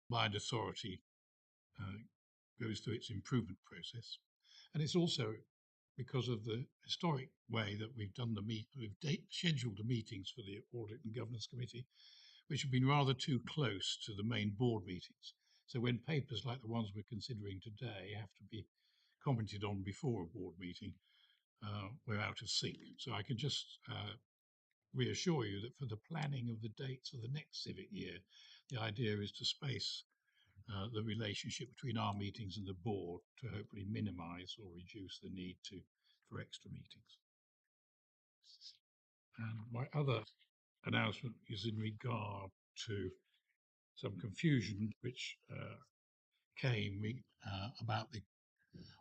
combined authority uh, goes through its improvement process. And it's also because of the historic way that we've scheduled the meetings for the Audit and Governance Committee, which have been rather too close to the main board meetings. So when papers like the ones we're considering today have to be commented on before a board meeting, we're out of sync. So I can just reassure you that for the planning of the dates of the next civic year, the idea is to space the relationship between our meetings and the board to hopefully minimise or reduce the need for extra meetings. And my other announcement is in regard to some confusion which came about the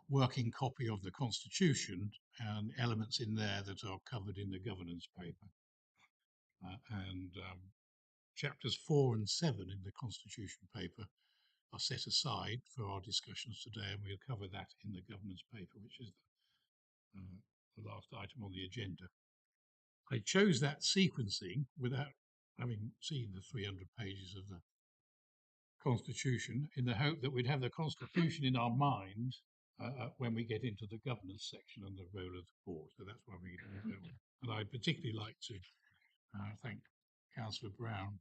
working copy of the Constitution and elements in there that are covered in the governance paper. And chapters 4 and 7 in the Constitution paper are set aside for our discussions today, and we'll cover that in the governance paper, which is the last item on the agenda. I chose that sequencing without having seen the 300 pages of the Constitution, in the hope that we'd have the Constitution in our mind when we get into the governance section and the role of the board. So that's why we get it. And I'd particularly like to thank Councillor Brown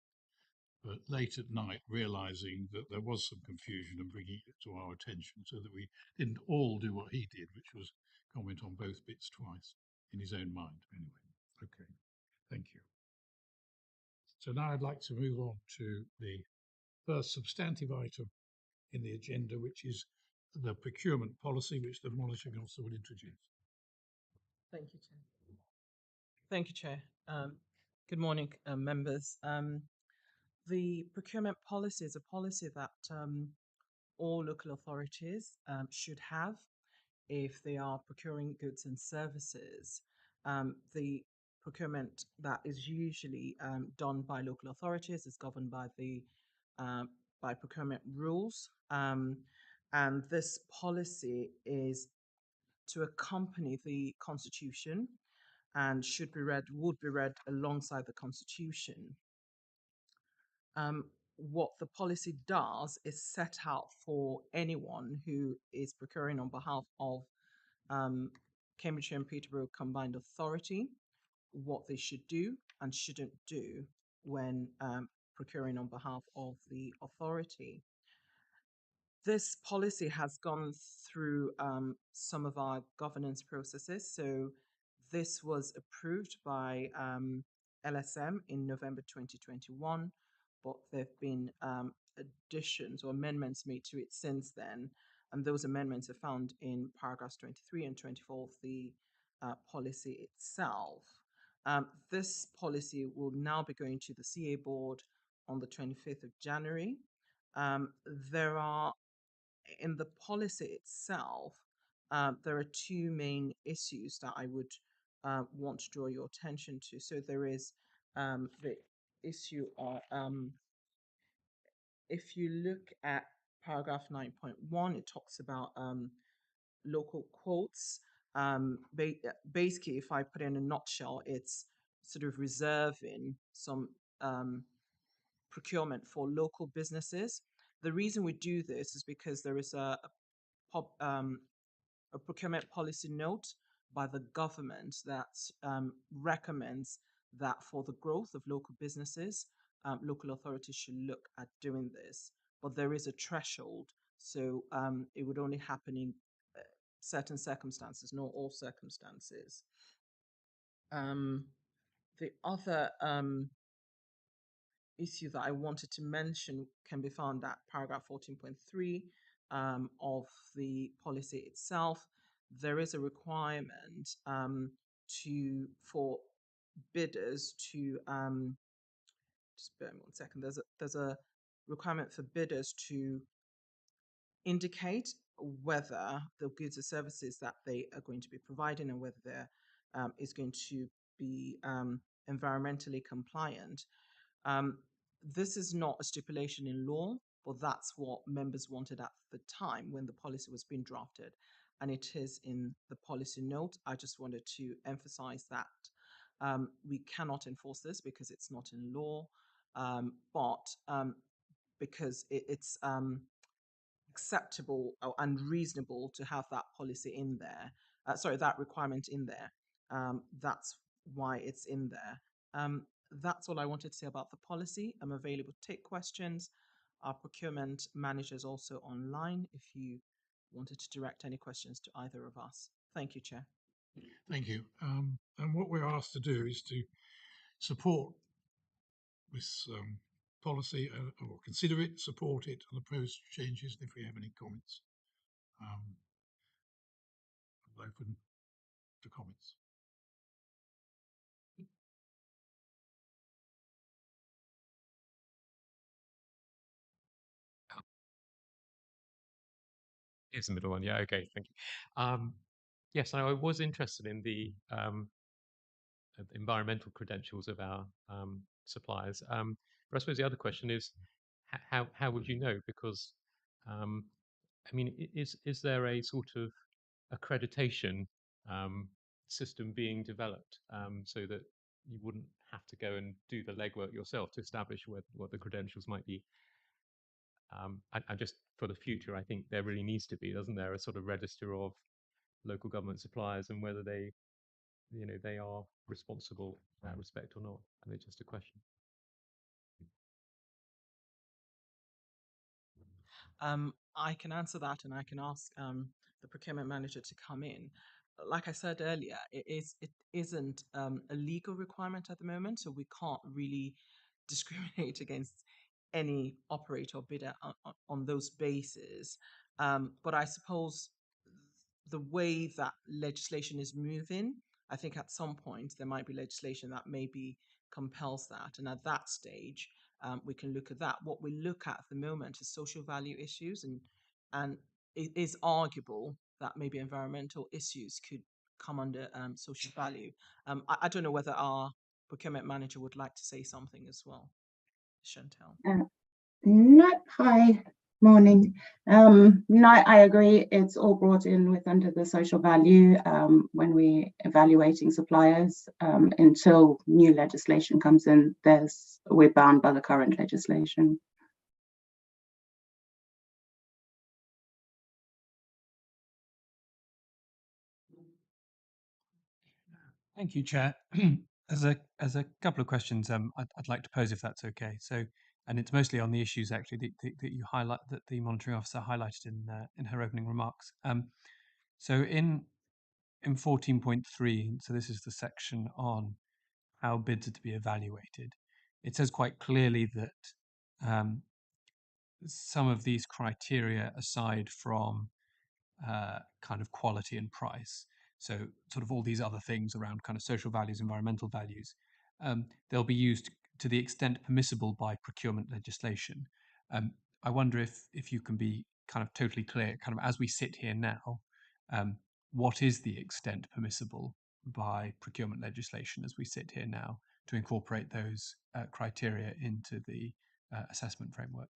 for late at night realising that there was some confusion and bringing it to our attention so that we didn't all do what he did, which was comment on both bits twice in his own mind. Anyway, okay, thank you. So now I'd like to move on to the first substantive item in the agenda, which is the procurement policy, which the monitoring officer will introduce. Thank you, Chair. Thank you, Chair. Good morning, members. The procurement policy is a policy that all local authorities should have if they are procuring goods and services. The procurement that is usually done by local authorities is governed by the by procurement rules, and this policy is to accompany the Constitution and would be read alongside the Constitution. What the policy does is set out for anyone who is procuring on behalf of Cambridgeshire and Peterborough Combined Authority what they should do and shouldn't do when procuring on behalf of the authority. This policy has gone through some of our governance processes. So this was approved by LSM in November 2021, but there have been additions or amendments made to it since then. And those amendments are found in paragraphs 23 and 24 of the policy itself. This policy will now be going to the CA board on the 25th of January. There are in the policy itself, there are two main issues that I would want to draw your attention to. So there is the issue of, if you look at paragraph 9.1, it talks about local quotes. Basically, if I put in a nutshell, it's sort of reserving some procurement for local businesses. The reason we do this is because there is a procurement policy note by the government that recommends that for the growth of local businesses, local authorities should look at doing this. But there is a threshold, so it would only happen in certain circumstances, not all circumstances. The other issue that I wanted to mention can be found at paragraph 14.3 of the policy itself. There is a requirement for bidders to just bear me 1 second. There's a requirement for bidders to indicate whether the goods or services that they are going to be providing and whether there is going to be environmentally compliant. This is not a stipulation in law, but that's what members wanted at the time when the policy was being drafted. And it is in the policy note. I just wanted to emphasize that we cannot enforce this because it's not in law. But because it's acceptable and reasonable to have that policy in there. Sorry, that requirement in there. That's why it's in there. That's all I wanted to say about the policy. I'm available to take questions. Our procurement manager is also online if you wanted to direct any questions to either of us. Thank you, Chair. Thank you. And what we're asked to do is to support this policy, or consider it, support it, and oppose changes. And if we have any comments, um, I'm open to comments. It's the middle one. Yeah. Okay. Thank you. Yes, I was interested in the environmental credentials of our suppliers. But I suppose the other question is, how would you know? Because um, I mean, is there a sort of accreditation um, system being developed so that you wouldn't have to go and do the legwork yourself to establish what the credentials might be? I just for the future, I think there really needs to be, doesn't there, a sort of register of local government suppliers and whether they, they are responsible in that respect or not. And it's just a question. I can answer that, and I can ask the procurement manager to come in. Like I said earlier, it isn't a legal requirement at the moment, so we can't really discriminate against any operator or bidder on those bases. But I suppose the way that legislation is moving, I think at some point there might be legislation that maybe compels that, and at that stage we can look at that. What we look at the moment is social value issues, and it is arguable that maybe environmental issues could come under social value. I don't know whether our procurement manager would like to say something as well, Chantel. No, hi, morning. No, I agree. It's all brought in with under the social value when we're evaluating suppliers. Until new legislation comes in, we're bound by the current legislation. Thank you, Chair. As a couple of questions, I'd like to pose if that's okay. So, and it's mostly on the issues actually that you highlight, that the monitoring officer highlighted in her opening remarks. So in 14.3, so this is the section on how bids are to be evaluated. It says quite clearly that some of these criteria, aside from kind of quality and price, so sort of all these other things around kind of social values, environmental values, they'll be used to the extent permissible by procurement legislation. I wonder if you can be kind of totally clear, kind of as we sit here now, what is the extent permissible by procurement legislation as we sit here now to incorporate those criteria into the assessment framework?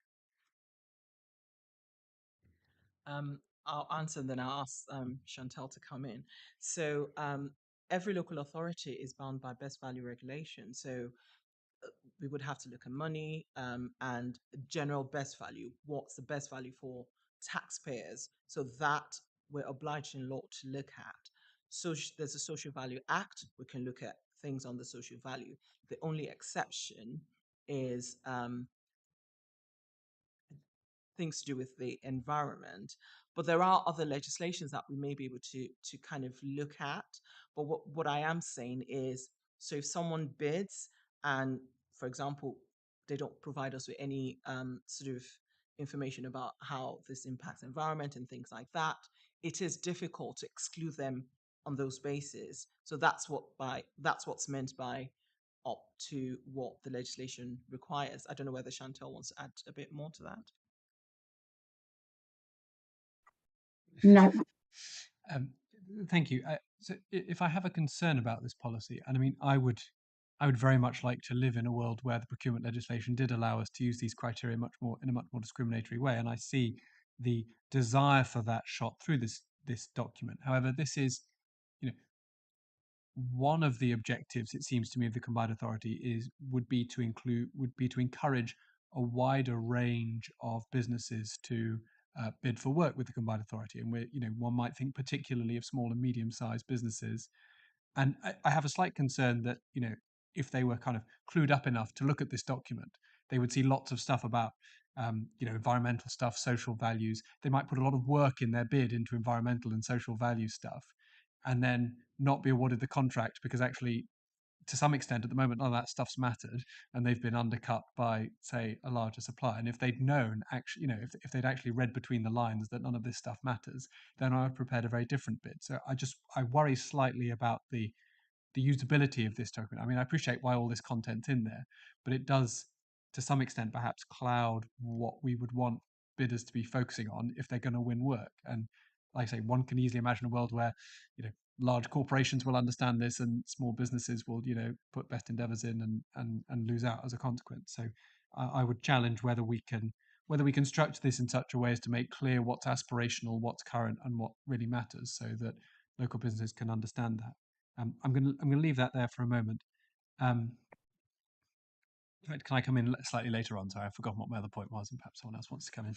I'll answer and then I'll ask Chantel to come in. So every local authority is bound by best value regulation. So we would have to look at money and general best value. What's the best value for taxpayers? So that we're obliged in law to look at. So there's a Social Value Act. We can look at things on the social value. The only exception is things to do with the environment. But there are other legislations that we may be able to kind of look at. But what I am saying is, so if someone bids and, for example, they don't provide us with any sort of information about how this impacts environment and things like that, it is difficult to exclude them on those bases. So that's what's meant by up to what the legislation requires. I don't know whether Chantel wants to add a bit more to that. No. Thank you. So if I have a concern about this policy, and I mean, I would very much like to live in a world where the procurement legislation did allow us to use these criteria in a much more discriminatory way, and I see the desire for that shot through this document. However, this is, one of the objectives, it seems to me, of the combined authority would be to encourage a wider range of businesses to bid for work with the combined authority. And one might think particularly of small and medium-sized businesses. And I have a slight concern that, if they were kind of clued up enough to look at this document, they would see lots of stuff about, environmental stuff, social values. They might put a lot of work in their bid into environmental and social value stuff, and then not be awarded the contract because actually, to some extent, at the moment, none of that stuff's mattered, and they've been undercut by, say, a larger supplier. And if they'd known, actually, if they'd actually read between the lines that none of this stuff matters, then I would have prepared a very different bid. So I worry slightly about the usability of this token. I mean, I appreciate why all this content's in there, but it does, to some extent, perhaps cloud what we would want bidders to be focusing on if they're going to win work. And like I say, one can easily imagine a world where, large corporations will understand this and small businesses will, put best endeavors in and lose out as a consequence. So I would challenge whether we can structure this in such a way as to make clear what's aspirational, what's current, and what really matters, so that local businesses can understand that. I'm going to leave that there for a moment. In fact, can I come in slightly later on? Sorry, I've forgotten what my other point was, and perhaps someone else wants to come in.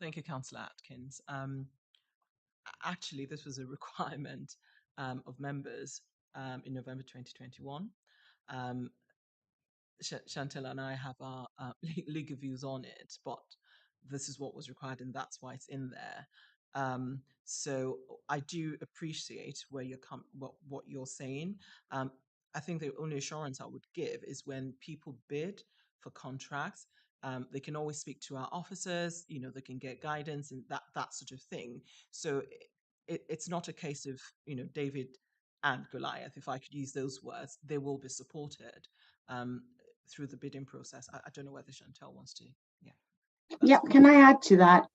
Thank you, Councillor Atkins. Actually, this was a requirement of members in November 2021. Chantel and I have our legal views on it, but this is what was required, and that's why it's in there. So I do appreciate where what you're saying. I think the only assurance I would give is when people bid for contracts, they can always speak to our officers. They can get guidance and that sort of thing. So it's not a case of David and Goliath, if I could use those words. They will be supported through the bidding process. I don't know whether Chantel wants to. Yeah. Yeah, can I add to that?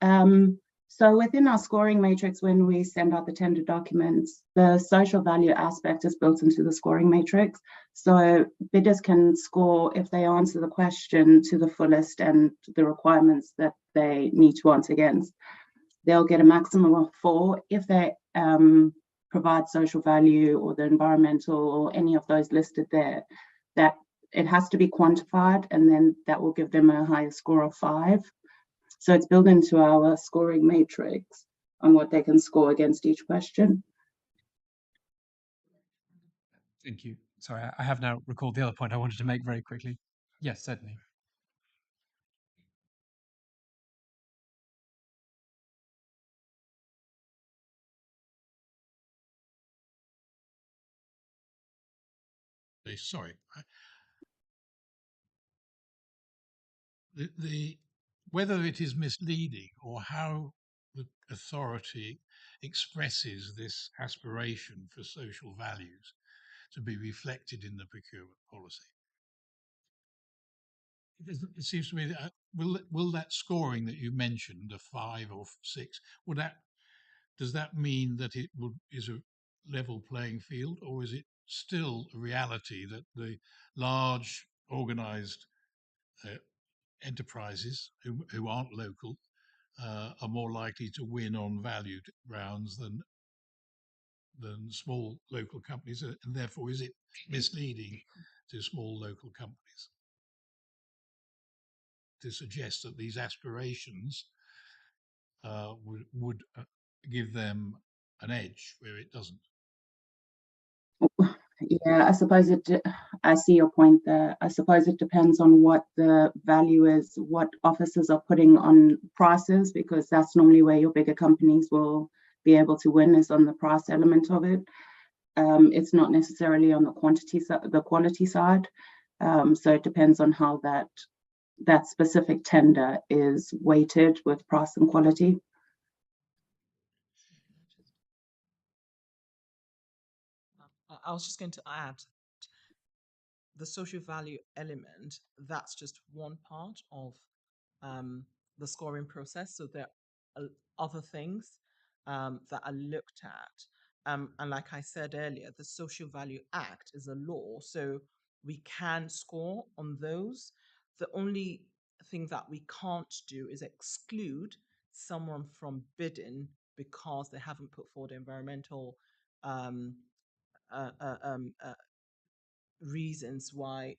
So within our scoring matrix, when we send out the tender documents, the social value aspect is built into the scoring matrix. So bidders can score if they answer the question to the fullest and the requirements that they need to answer against. They'll get a maximum of 4 if they provide social value or the environmental or any of those listed there. That it has to be quantified, and then that will give them a higher score of 5. So it's built into our scoring matrix on what they can score against each question. Thank you. Sorry, I have now recalled the other point I wanted to make very quickly. Yes, certainly. Sorry, the whether it is misleading or how the authority expresses this aspiration for social values to be reflected in the procurement policy. It seems to me that will that scoring that you mentioned, a 5 or 6, does that mean that it is a level playing field, or is it still a reality that the large organized enterprises who aren't local are more likely to win on value grounds than small local companies, and therefore is it misleading to small local companies to suggest that these aspirations would give them an edge where it doesn't? Yeah, I see your point there. I suppose it depends on what the value is, what officers are putting on prices, because that's normally where your bigger companies will be able to win, is on the price element of it. It's not necessarily on the quality side. So it depends on how that specific tender is weighted with price and quality. I was just going to add the social value element. That's just one part of the scoring process. So there are other things that are looked at. And like I said earlier, the Social Value Act is a law, so we can score on those. The only thing that we can't do is exclude someone from bidding because they haven't put forward environmental um, uh, uh, um, uh, reasons why,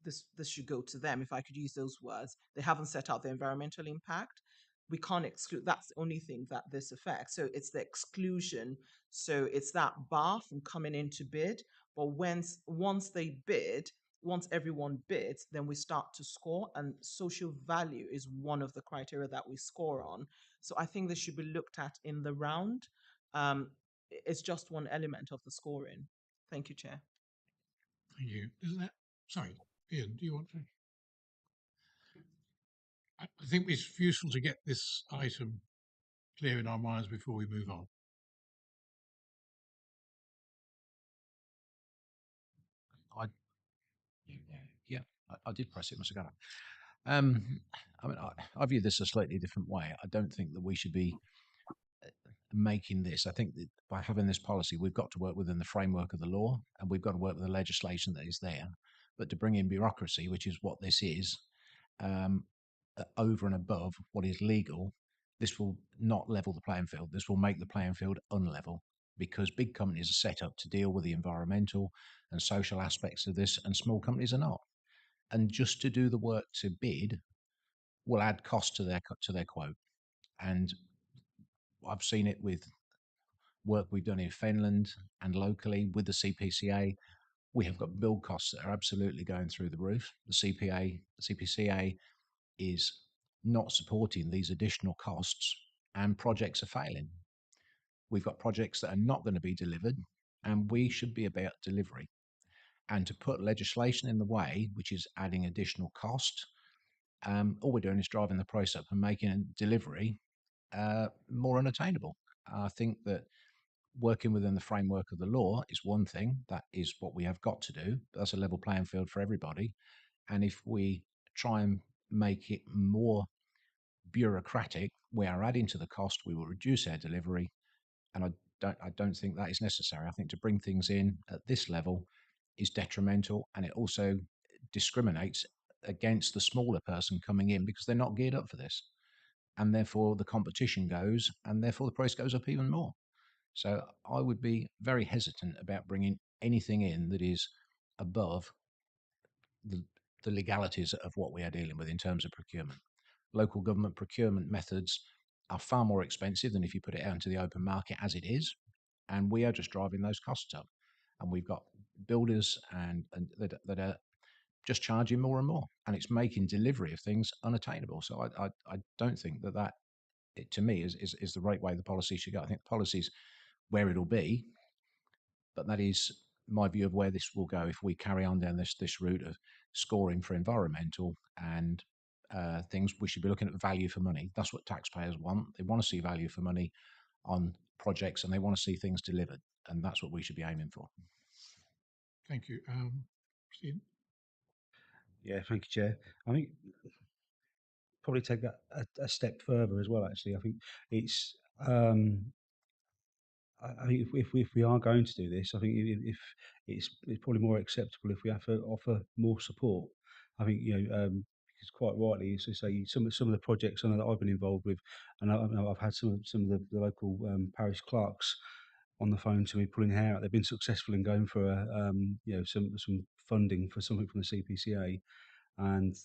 this should go to them, if I could use those words. They haven't set out the environmental impact. We can't exclude, that's the only thing that this affects. So it's the exclusion. So it's that bar from coming in to bid. But once everyone bids, then we start to score, and social value is one of the criteria that we score on. So I think this should be looked at in the round. It's just one element of the scoring. Thank you, Chair. Thank you. Isn't that, sorry, Ian, do you want to? I think it's useful to get this item clear in our minds before we move on. Yeah, I did press it, Mr. Gunner. I mean, I view this a slightly different way. I don't think that we should be making this. I think that by having this policy, we've got to work within the framework of the law, and we've got to work with the legislation that is there. But to bring in bureaucracy, which is what this is, over and above what is legal, this will not level the playing field. This will make the playing field unlevel, because big companies are set up to deal with the environmental and social aspects of this, and small companies are not. And just to do the work to bid will add cost to their quote. And I've seen it with work we've done in Finland and locally with the CPCA. We have got build costs that are absolutely going through the roof. The CPCA is not supporting these additional costs, and projects are failing. We've got projects that are not going to be delivered, and we should be about delivery. And to put legislation in the way, which is adding additional cost, all we're doing is driving the price up and making delivery more unattainable. I think that working within the framework of the law is one thing. That is what we have got to do. That's a level playing field for everybody. And if we try and make it more bureaucratic, we are adding to the cost. We will reduce our delivery, and I don't think that is necessary. I think to bring things in at this level is detrimental, and it also discriminates against the smaller person coming in because they're not geared up for this, and therefore the competition goes, and therefore the price goes up even more. So I would be very hesitant about bringing anything in that is above the, the legalities of what we are dealing with in terms of procurement. Local government procurement methods are far more expensive than if you put it out into the open market as it is, and we are just driving those costs up. And we've got builders and that are just charging more and more, and it's making delivery of things unattainable. So I don't think that it, to me, is the right way the policy should go. I think the policy's where it'll be, but that is my view of where this will go if we carry on down this route of scoring for environmental and things. We should be looking at value for money. That's what taxpayers want. They want to see value for money on projects, and they want to see things delivered, and that's what we should be aiming for. Thank you. Stephen? Yeah, thank you, Chair. I think probably take that a step further as well. Actually, I think it's I think if we are going to do this, I think if it's probably more acceptable if we have to offer more support. I think because quite rightly, as you say, some of the projects I know that I've been involved with, and I've had some of the local parish clerks on the phone to me pulling hair out. They've been successful in going for some funding for something from the CPCA, and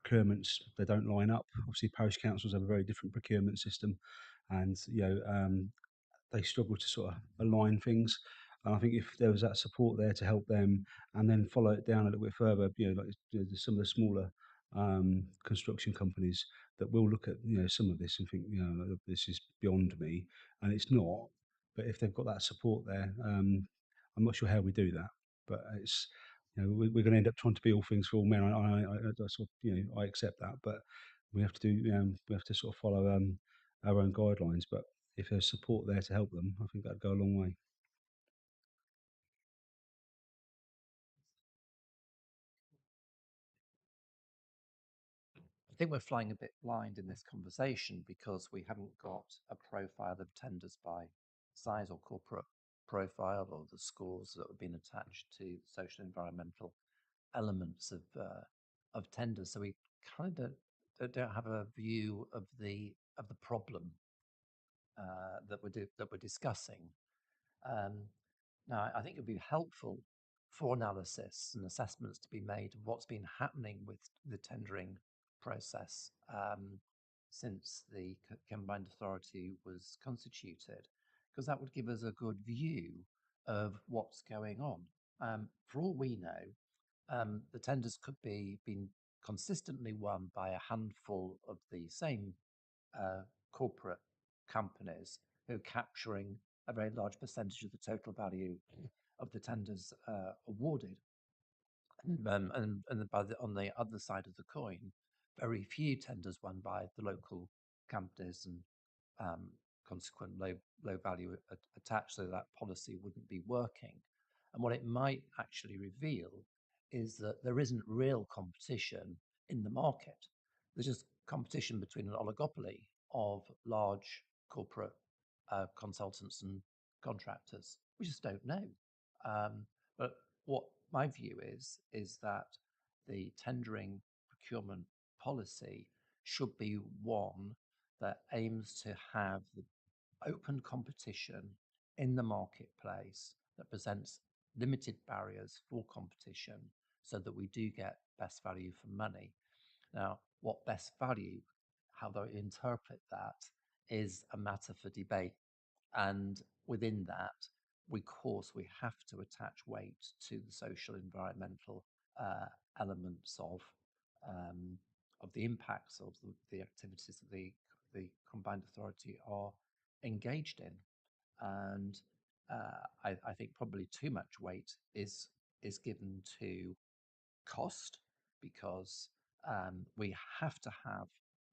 procurements they don't line up. Obviously, parish councils have a very different procurement system, and they struggle to sort of align things. And I think if there was that support there to help them, and then follow it down a little bit further, like some of the smaller construction companies that will look at some of this and think this is beyond me, and it's not. But if they've got that support there, I'm not sure how we do that, but it's we're going to end up trying to be all things for all men. I sort of, I accept that, but we have to do we have to sort of follow our own guidelines. But if there's support there to help them, I think that'd go a long way. I think we're flying a bit blind in this conversation because we haven't got a profile of tenders by size or corporate profile or the scores that have been attached to social environmental elements of tenders. So we kind of don't have a view of the problem that we're discussing. Now, I think it would be helpful for analysis and assessments to be made of what's been happening with the tendering process since the combined authority was constituted, because that would give us a good view of what's going on. For all we know, the tenders could be been consistently won by a handful of the same corporate companies who are capturing a very large percentage of the total value of the tenders awarded. And on the other side of the coin, very few tenders won by the local companies and consequent low value attached, so that policy wouldn't be working. And what it might actually reveal is that there isn't real competition in the market. There's just competition between an oligopoly of large corporate consultants and contractors. We just don't know. But what my view is that the tendering procurement policy should be one that aims to have the open competition in the marketplace that presents limited barriers for competition so that we do get best value for money. Now, what best value, how they interpret that, is a matter for debate. And within that, of course, we have to attach weight to the social environmental elements of the impacts of the activities that the combined authority are engaged in. And I think probably too much weight is given to cost, because we have to have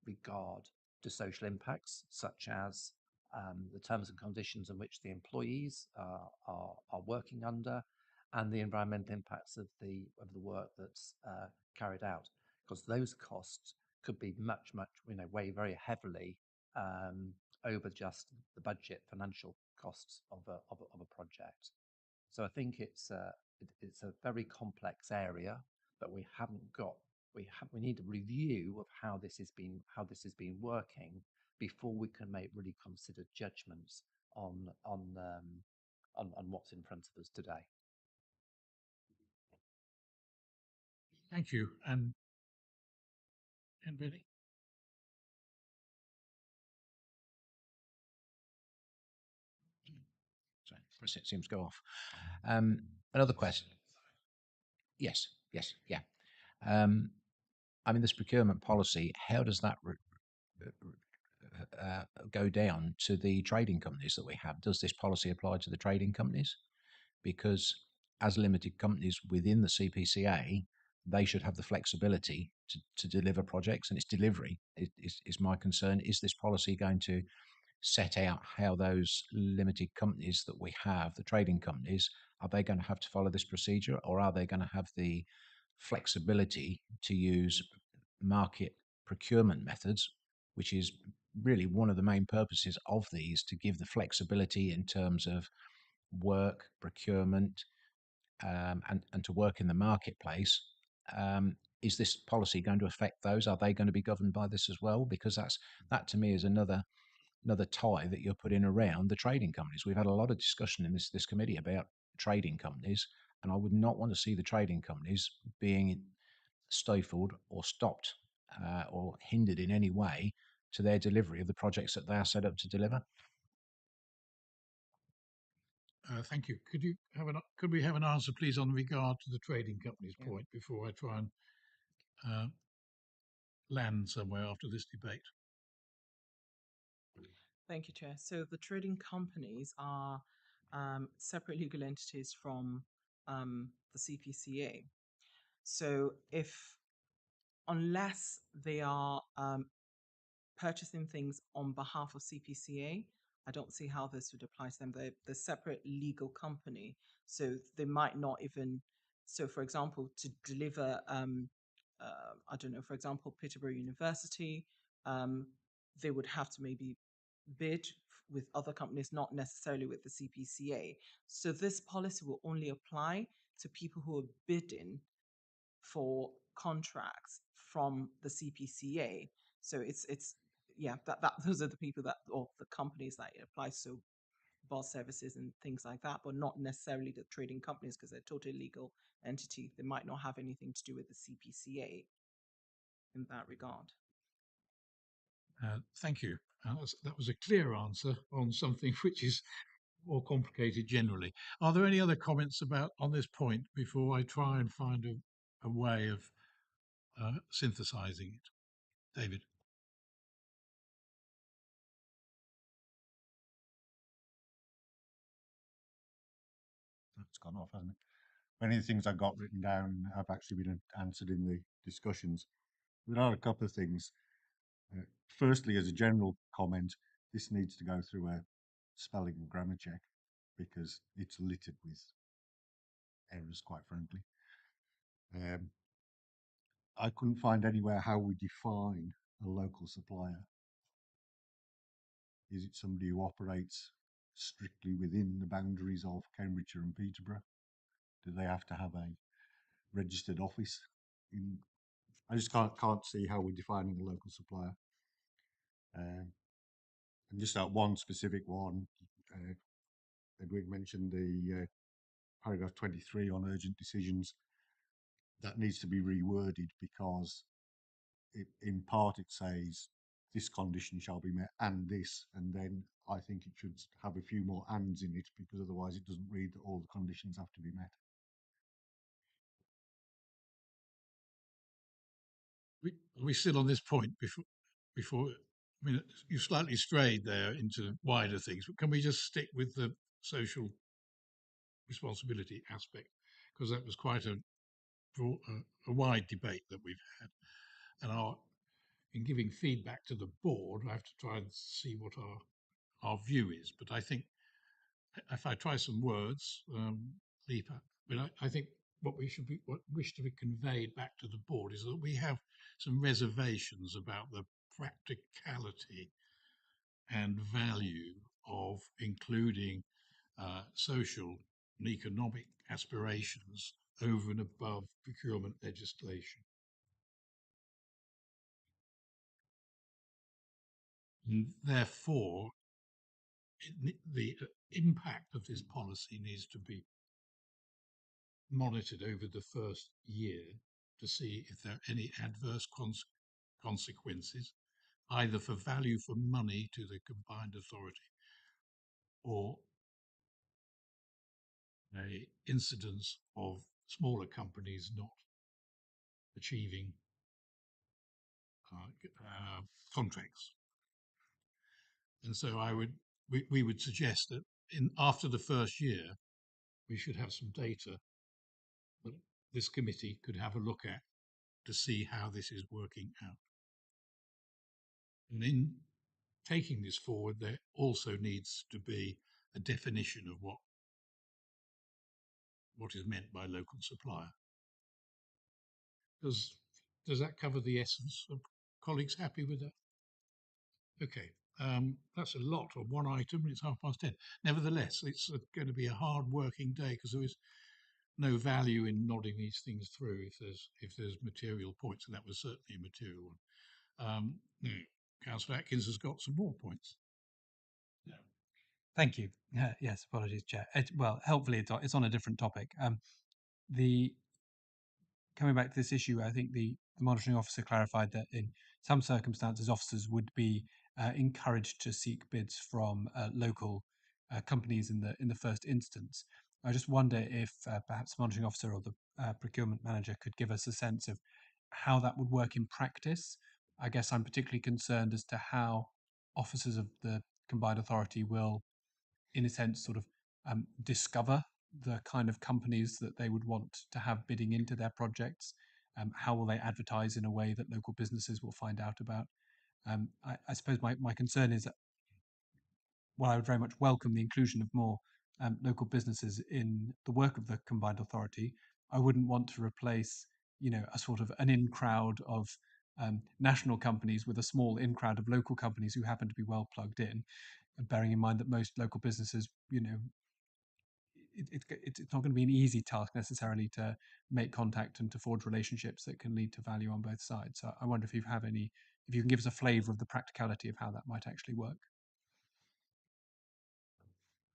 regard to social impacts, such as the terms and conditions in which the employees are working under, and the environmental impacts of the work that's carried out, because those costs could be much weigh very heavily over just the budget financial costs of a project. So I think it's a very complex area, but we need a review of how this has been working before we can make really considered judgments on what's in front of us today. Thank you. And Billy? Sorry, it seems to go off. Another question. Yes, yeah. I mean, this procurement policy, how does that go down to the trading companies that we have? Does this policy apply to the trading companies? Because as limited companies within the CPCA, they should have the flexibility to deliver projects, and its delivery is my concern. Is this policy going to set out how those limited companies that we have, the trading companies, are they going to have to follow this procedure, or are they going to have the flexibility to use market procurement methods, which is really one of the main purposes of these, to give the flexibility in terms of work, procurement, and to work in the marketplace? Is this policy going to affect those? Are they going to be governed by this as well? Because that to me is another tie that you're putting around the trading companies. We've had a lot of discussion in this committee about trading companies, and I would not want to see the trading companies being stifled or stopped or hindered in any way to their delivery of the projects that they are set up to deliver. Thank you. Could we have an answer, please, on regard to the trading companies point before I try and land somewhere after this debate? Thank you, Chair. So the trading companies are separate legal entities from the CPCA. So unless they are purchasing things on behalf of CPCA, I don't see how this would apply to them. They're separate legal company, so they might not even. So, for example, to deliver, I don't know, for example, Peterborough University, they would have to maybe bid with other companies, not necessarily with the CPCA. So this policy will only apply to people who are bidding for contracts from the CPCA. So it's yeah, that those are the people that, or the companies that it applies to. bar services and things like that, but not necessarily the trading companies because they're totally legal entity. They might not have anything to do with the CPCA in that regard. Thank you. That was a clear answer on something which is more complicated generally. Are there any other comments about on this point before I try and find a way of synthesizing it? David. It's gone off, hasn't it? Many of the things I got written down have actually been answered in the discussions. There are a couple of things. Firstly, as a general comment, this needs to go through a spelling and grammar check because it's littered with errors, quite frankly. I couldn't find anywhere how we define a local supplier. Is it somebody who operates strictly within the boundaries of Cambridgeshire and Peterborough? Do they have to have a registered office? I just can't see how we're defining a local supplier. And just that one specific one, Edwin mentioned the paragraph 23 on urgent decisions. That needs to be reworded because in part it says this condition shall be met and this, and then I think it should have a few more ands in it because otherwise it doesn't read that all the conditions have to be met. We still on this point before I mean, you slightly strayed there into wider things, but can we just stick with the social responsibility aspect? Because that was quite a wide debate that we've had. And in giving feedback to the board, I have to try and see what our view is. But I think if I try some words, I think what wish to be conveyed back to the board is that we have some reservations about the practicality and value of including social and economic aspirations over and above procurement legislation. And therefore, the impact of this policy needs to be monitored over the first year to see if there are any adverse consequences, either for value for money to the combined authority or a incidence of smaller companies not achieving contracts. And so we would suggest that after the first year, we should have some data that this committee could have a look at to see how this is working out. And in taking this forward, there also needs to be a definition of what is meant by local supplier. Does that cover the essence? Are colleagues happy with that? Okay, that's a lot on one item, and it's 10:30. Nevertheless, it's going to be a hard working day because there is no value in nodding these things through if there's material points, and that was certainly a material one. Councillor Atkins has got some more points. Thank you. Yes, apologies, Chair. Well, helpfully it's on a different topic. The coming back to this issue, I think the monitoring officer clarified that in some circumstances, officers would be encouraged to seek bids from local companies in the first instance. I just wonder if perhaps the monitoring officer or the procurement manager could give us a sense of how that would work in practice. I guess I'm particularly concerned as to how officers of the combined authority will, in a sense, sort of discover the kind of companies that they would want to have bidding into their projects. How will they advertise in a way that local businesses will find out about? I suppose my concern is that while I would very much welcome the inclusion of more local businesses in the work of the combined authority, I wouldn't want to replace, a sort of an in crowd of national companies with a small in crowd of local companies who happen to be well plugged in. Bearing in mind that most local businesses, it's not going to be an easy task necessarily to make contact and to forge relationships that can lead to value on both sides. So I wonder if you can give us a flavour of the practicality of how that might actually work.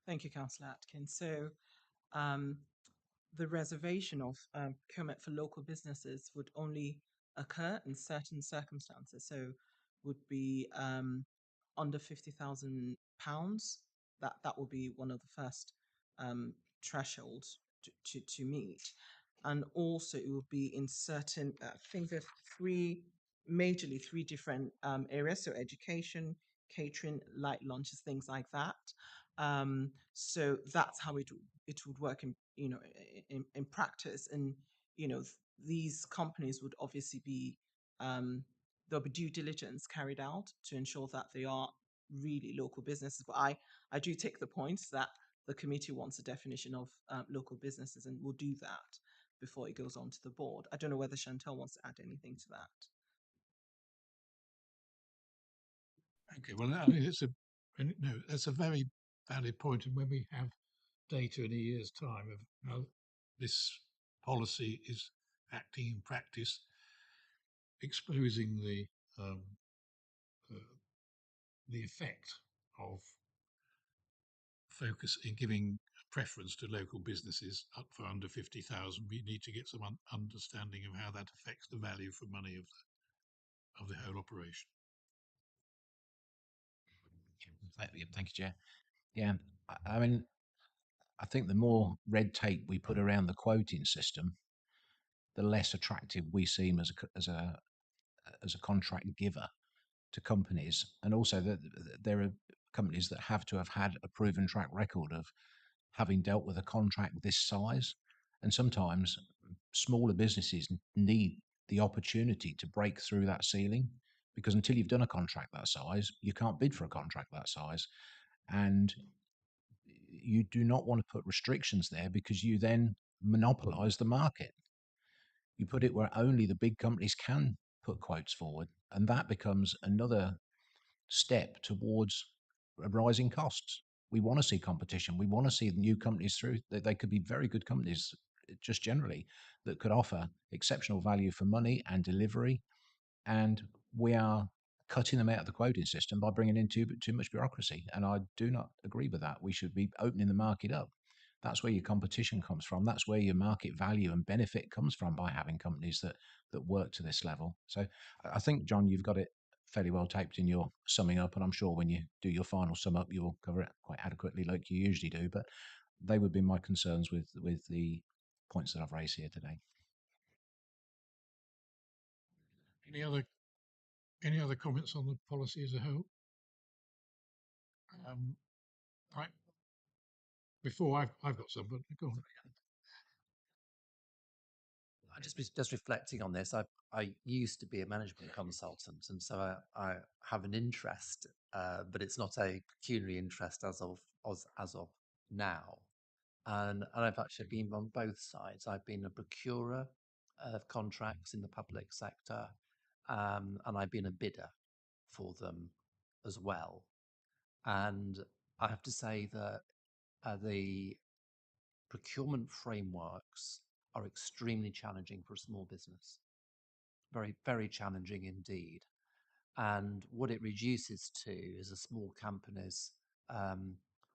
Thank you, Councillor Atkins. So, um, the reservation of procurement for local businesses would only occur in certain circumstances. So, would be under £50,000. That would be one of the first thresholds to meet, and also it would be in certain. I think there's majorly three different areas. So, education, catering, light lunches, things like that. So that's how it would work in in practice. And these companies would obviously be there'll be due diligence carried out to ensure that they are really local businesses. But I do take the point that the committee wants a definition of local businesses, and we'll do that before it goes on to the board. I don't know whether Chantal wants to add anything to that. Okay, well, I mean, no, that's a very valid point. And when we have data in a year's time of how this policy is acting in practice, exposing um, uh, the effect of focus in giving preference to local businesses up for under 50,000, we need to get some understanding of how that affects the value for money of the whole operation. Thank you, Chair. Yeah, I mean, I think the more red tape we put around the quoting system, the less attractive we seem as a contract giver to companies, and also that there are companies that have to have had a proven track record of having dealt with a contract this size, and sometimes smaller businesses need the opportunity to break through that ceiling, because until you've done a contract that size, you can't bid for a contract that size, and you do not want to put restrictions there because you then monopolize the market. You put it where only the big companies can put quotes forward, and that becomes another step towards rising costs. We want to see competition. We want to see new companies through. They could be very good companies, just generally, that could offer exceptional value for money and delivery. And we are cutting them out of the quoting system by bringing in too much bureaucracy. And I do not agree with that. We should be opening the market up. That's where your competition comes from. That's where your market value and benefit comes from, by having companies that work to this level. So I think, John, you've got it fairly well taped in your summing up, and I'm sure when you do your final sum up, you'll cover it quite adequately like you usually do. But they would be my concerns with the points that I've raised here today. Any other comments on the policy as a whole? Right. Before I've got some, but go on. I just reflecting on this. I used to be a management consultant, and so I have an interest, but it's not a pecuniary interest as of now. And I've actually been on both sides. I've been a procurer of contracts in the public sector, and I've been a bidder for them as well. And I have to say that the procurement frameworks are extremely challenging for a small business. Very, very challenging indeed. And what it reduces to is a small companies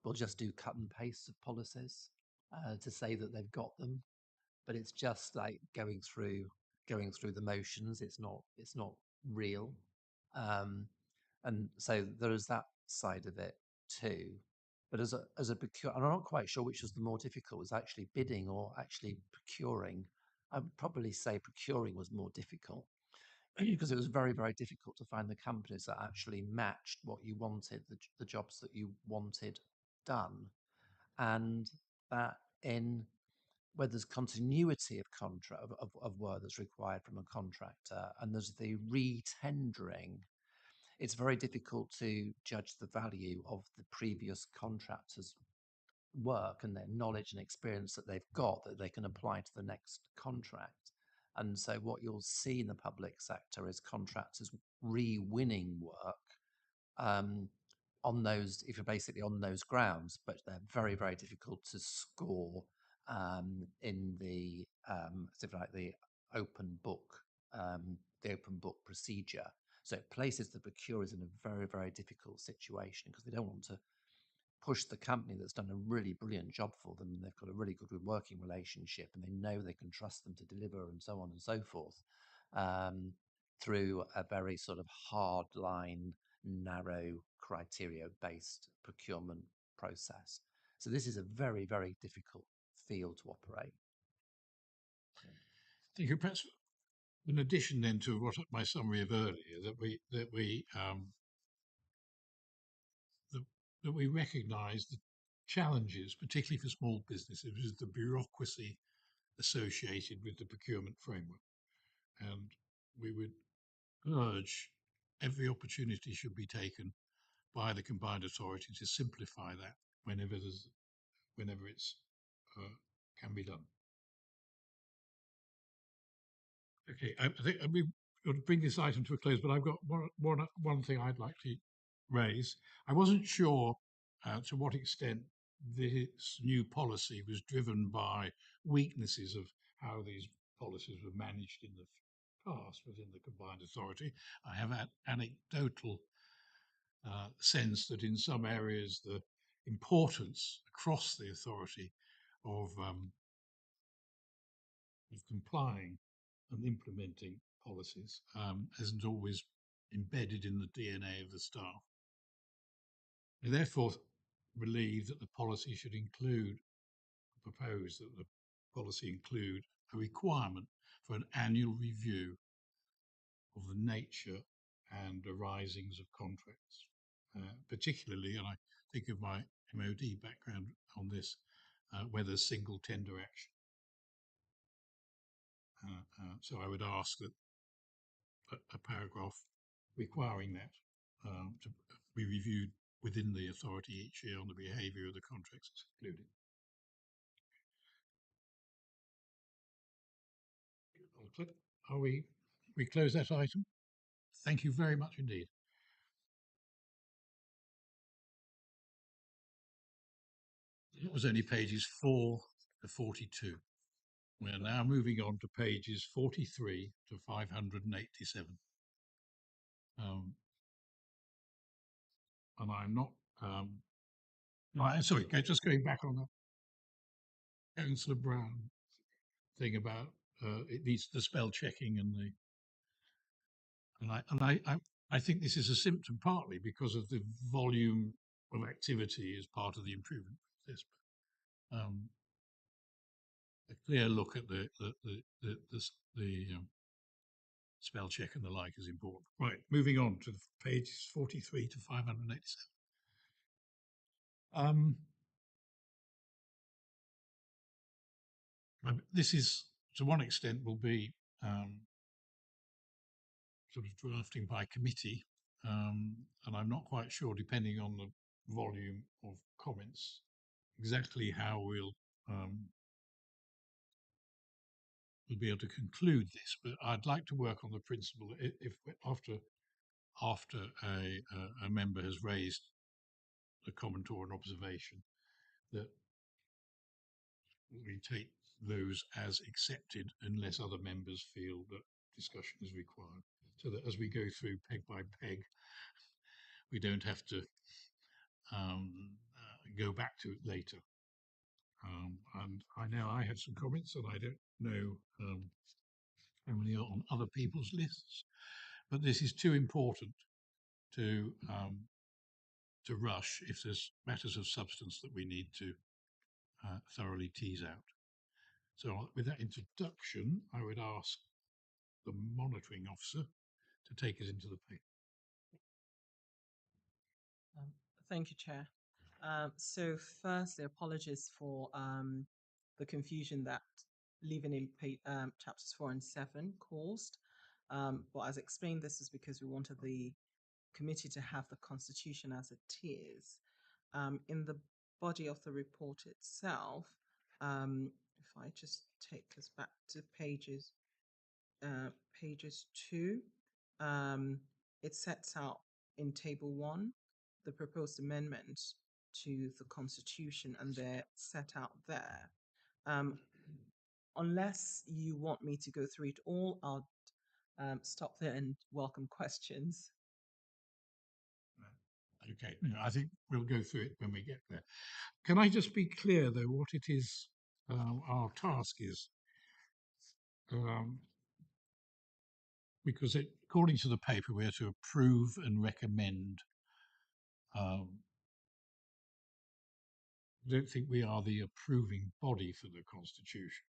will just do cut and paste of policies to say that they've got them, but it's just like going through the motions. It's not real, and so there is that side of it too. But as a procure, and I'm not quite sure which was the more difficult, was actually bidding or actually procuring. I would probably say procuring was more difficult because it was very, very difficult to find the companies that actually matched what you wanted, the jobs that you wanted done, and that in where there's continuity of contract of work that's required from a contractor, and there's the re-tendering. It's very difficult to judge the value of the previous contractor's work and their knowledge and experience that they've got that they can apply to the next contract. And so what you'll see in the public sector is contractors re-winning work on those, if you're basically on those grounds, but they're very, very difficult to score in the sort of like the open book procedure. So it places the procurers in a very, very difficult situation because they don't want to push the company that's done a really brilliant job for them, and they've got a really good working relationship, and they know they can trust them to deliver, and so on and so forth, through a very sort of hard line, narrow criteria based procurement process. So this is a very, very difficult field to operate. Thank you. Perhaps in addition then to what my summary of earlier, that we recognise the challenges, particularly for small businesses, is the bureaucracy associated with the procurement framework, and we would urge every opportunity should be taken by the combined authority to simplify that whenever it's can be done. Okay, I think we got to bring this item to a close, but I've got one thing I'd like to raise. I wasn't sure to what extent this new policy was driven by weaknesses of how these policies were managed in the past within the combined authority. I have an anecdotal sense that in some areas the importance across the authority of complying and implementing policies isn't always embedded in the DNA of the staff. I therefore believe that the policy should propose that the policy include a requirement for an annual review of the nature and arisings of contracts, particularly, and I think of my MOD background on this, where there's single tender action. So I would ask that a paragraph requiring that to be reviewed within the authority each year on the behaviour of the contracts is included. Are we close that item? Thank you very much indeed. It was only pages 4 to 42. We're now moving on to pages 43 to 587. And I'm not, sorry, just going back on that Councillor Brown thing about it needs the spell checking I think this is a symptom partly because of the volume of activity as part of the improvement process. A clear look at the spell check and the like is important. Right, moving on to pages 43 to 587. This is, to one extent, will be sort of drafting by committee, and I'm not quite sure, depending on the volume of comments, exactly how we'll be able to conclude this. But I'd like to work on the principle that if after a member has raised a comment or an observation, that we take those as accepted unless other members feel that discussion is required, so that as we go through peg by peg, we don't have to go back to it later. And I know I had some comments, and I don't know how many are on other people's lists, but this is too important to rush if there's matters of substance that we need to thoroughly tease out. So with that introduction, I would ask the monitoring officer to take us into the paper. Thank you, Chair. So firstly, apologies for the confusion that leaving in chapters 4 and 7 caused. But as explained, this is because we wanted the committee to have the constitution as it is. In the body of the report itself, if I just take us back to pages 2, it sets out in table 1 the proposed amendment to the constitution, and they're set out there. Unless you want me to go through it all, I'll stop there and welcome questions. Okay, no, I think we'll go through it when we get there. Can I just be clear, though, what it is our task is? Because according to the paper, we're to approve and recommend. I don't think we are the approving body for the Constitution,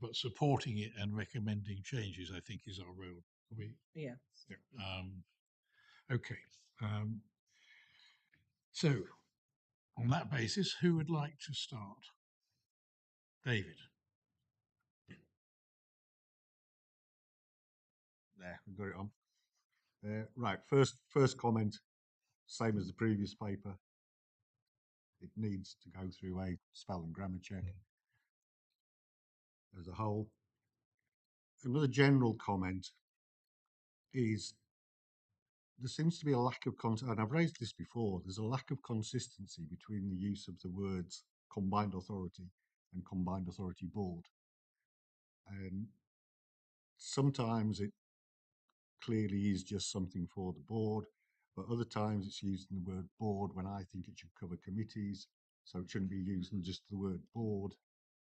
but supporting it and recommending changes, I think, is our role. Yes. Yeah. Okay. So, on that basis, who would like to start? David. There, we've got it on. Right, first comment, same as the previous paper. It needs to go through a spell and grammar check as a whole. Another general comment is there seems to be a lack of and I've raised this before, there's a lack of consistency between the use of the words combined authority and combined authority board. And sometimes it clearly is just something for the board, but other times it's using the word board when I think it should cover committees, so it shouldn't be using just the word board.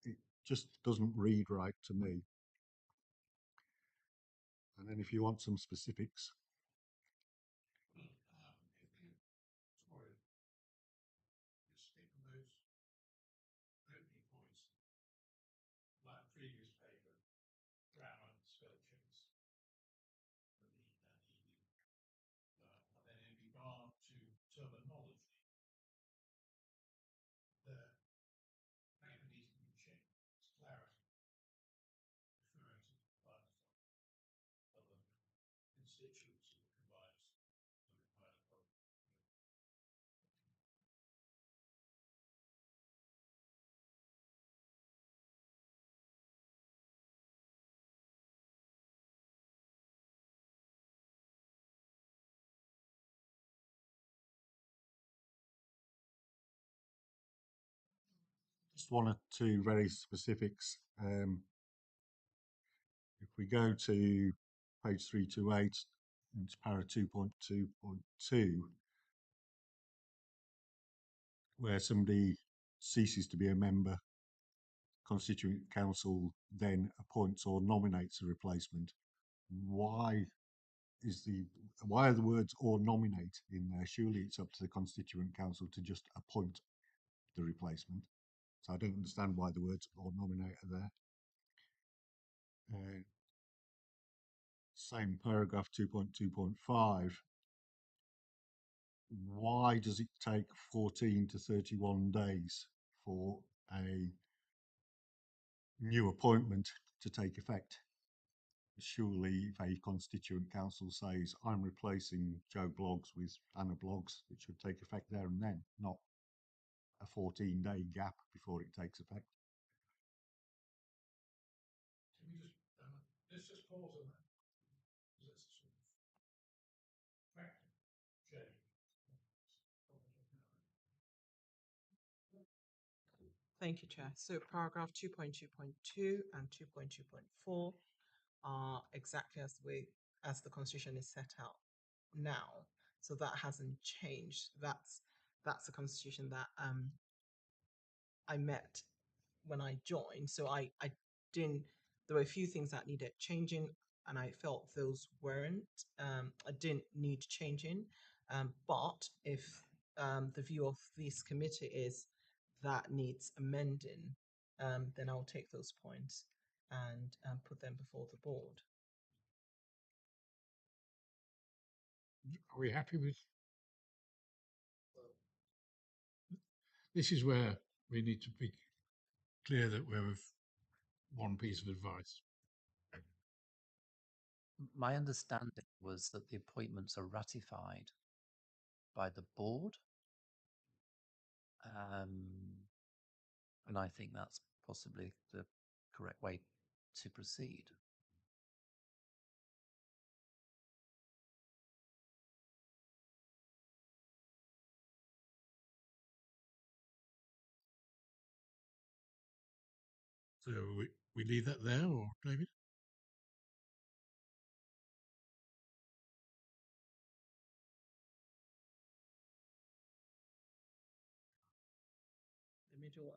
It just doesn't read right to me. And then if you want some specifics. Previous paper, grammar, spell checks, and then in regard to terminology, the paper needs to be checked. It's clarity, referring to the providers of other constituents of the providers of the provider product. Just one or two very specifics. If we go to page 328, it's para 2.2.2, where somebody ceases to be a member, Constituent Council then appoints or nominates a replacement. Why are the words or nominate in there? Surely it's up to the Constituent Council to just appoint the replacement. So I don't understand why the words or nominate are there. Same paragraph 2.2.5. Why does it take 14 to 31 days for a new appointment to take effect? Surely if a constituent council says, I'm replacing Joe Bloggs with Anna Bloggs, it should take effect there and then, not a 14-day gap before it takes effect. Can we just, let's just pause on that. That's a sort of fact check. Thank you, Chair. So paragraph 2.2.2 and 2.2.4 are exactly as the Constitution is set out now. So that hasn't changed. That's the Constitution that I met when I joined. So I didn't. There were a few things that needed changing, and I felt those weren't. I didn't need changing. But if the view of this committee is that needs amending, then I'll take those points and put them before the board. Are we happy with? This is where we need to be clear that we're with one piece of advice. My understanding was that the appointments are ratified by the board. And I think that's possibly the correct way to proceed. So we leave that there, or David? Middle one.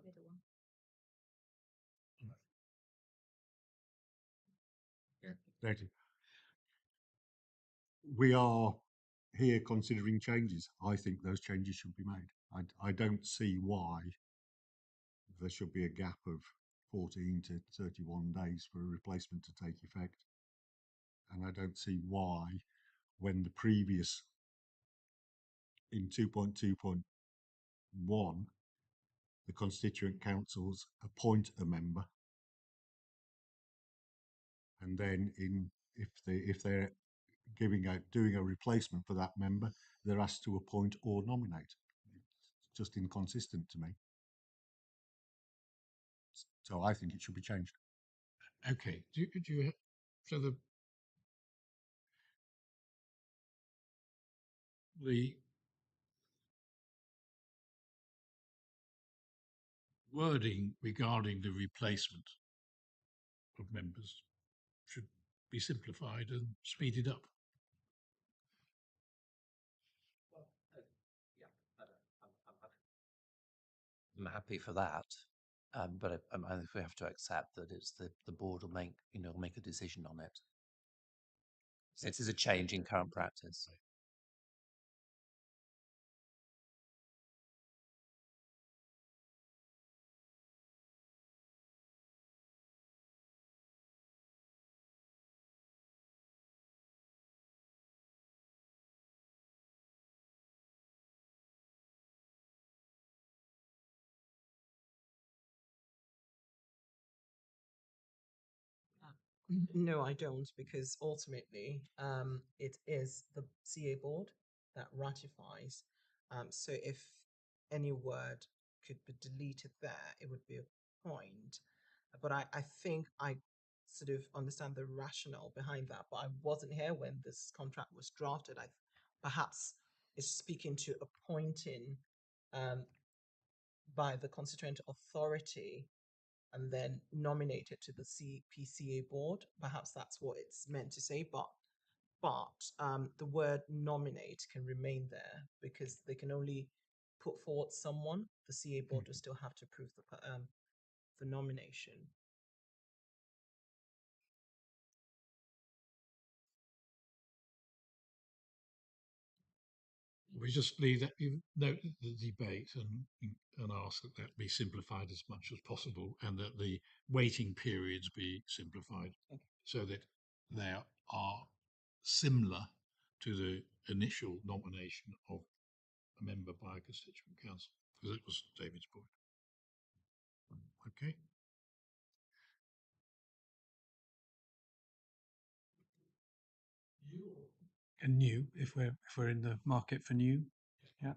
Yeah, thank you. We are here considering changes. I think those changes should be made. I don't see why there should be a gap of 14 to 31 days for a replacement to take effect. And I don't see why, when the previous, in 2.2.1, the constituent councils appoint a member, and then if they're doing a replacement for that member, they're asked to appoint or nominate. It's just inconsistent to me. So I think it should be changed. Okay. So the wording regarding the replacement of members should be simplified and speeded up. I'm happy for that. But I think we have to accept that it's the board will make a decision on it. So it is a change in current practice. No, I don't, because ultimately it is the CA board that ratifies. So if any word could be deleted there, it would be a point. But I think I sort of understand the rationale behind that. But I wasn't here when this contract was drafted. I perhaps it's speaking to appointing um, by the constituent authority and then nominated to the CPCA board. Perhaps that's what it's meant to say, but the word nominate can remain there because they can only put forward someone. The CA board will still have to approve the nomination. We just leave that, note the debate and ask that that be simplified as much as possible, and that the waiting periods be simplified so that they are similar to the initial nomination of a member by a constituent council, because it was David's point. Okay. And new, if we're in the market for new, yeah.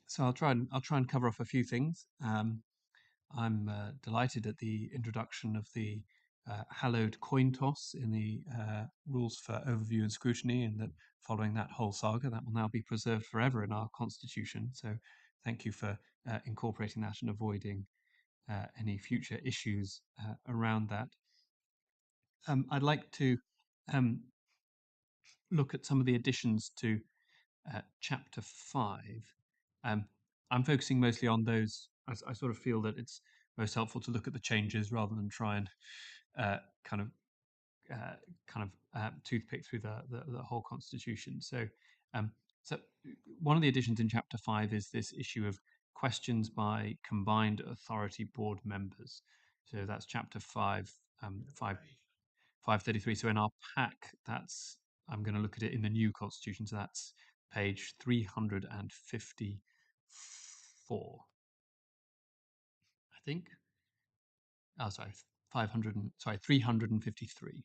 So I'll try and cover off a few things. I'm delighted at the introduction of the hallowed coin toss in the rules for overview and scrutiny, and that following that whole saga, that will now be preserved forever in our constitution. So thank you for incorporating that and avoiding any future issues around that. I'd like to look at some of the additions to chapter 5. I'm focusing mostly on those. I sort of feel that it's most helpful to look at the changes rather than try and kind of toothpick through the whole constitution. So one of the additions in chapter 5 is this issue of questions by combined authority board members. So that's chapter 5, 533. So in our pack, I'm going to look at it in the new constitution. So that's page 354, I think. Oh, sorry, 353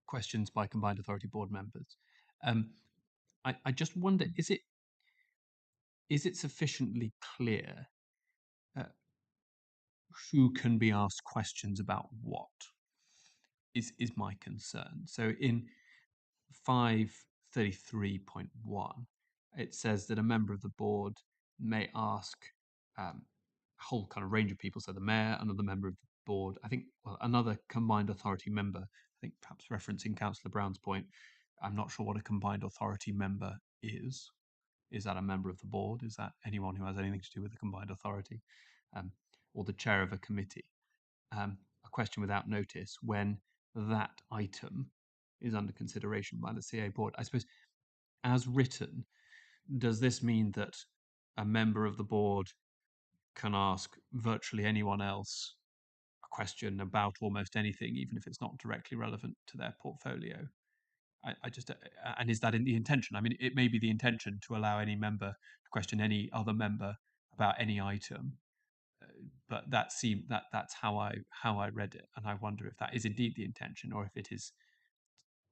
questions by combined authority board members. I just wonder, is it sufficiently clear who can be asked questions about what? Is my concern. So in 533.1, it says that a member of the board may ask a whole kind of range of people, so the mayor, another member of the board, I think, well, another combined authority member, I think perhaps referencing Councillor Brown's point. I'm not sure what a combined authority member is. Is that a member of the board? Is that anyone who has anything to do with the combined authority, or the chair of a committee? A question without notice when that item is under consideration by the CA board. I suppose, as written, does this mean that a member of the board can ask virtually anyone else a question about almost anything, even if it's not directly relevant to their portfolio? I just, and is that in the intention? I mean, it may be the intention to allow any member to question any other member about any item, but that's how I read it, and I wonder if that is indeed the intention, or if it is,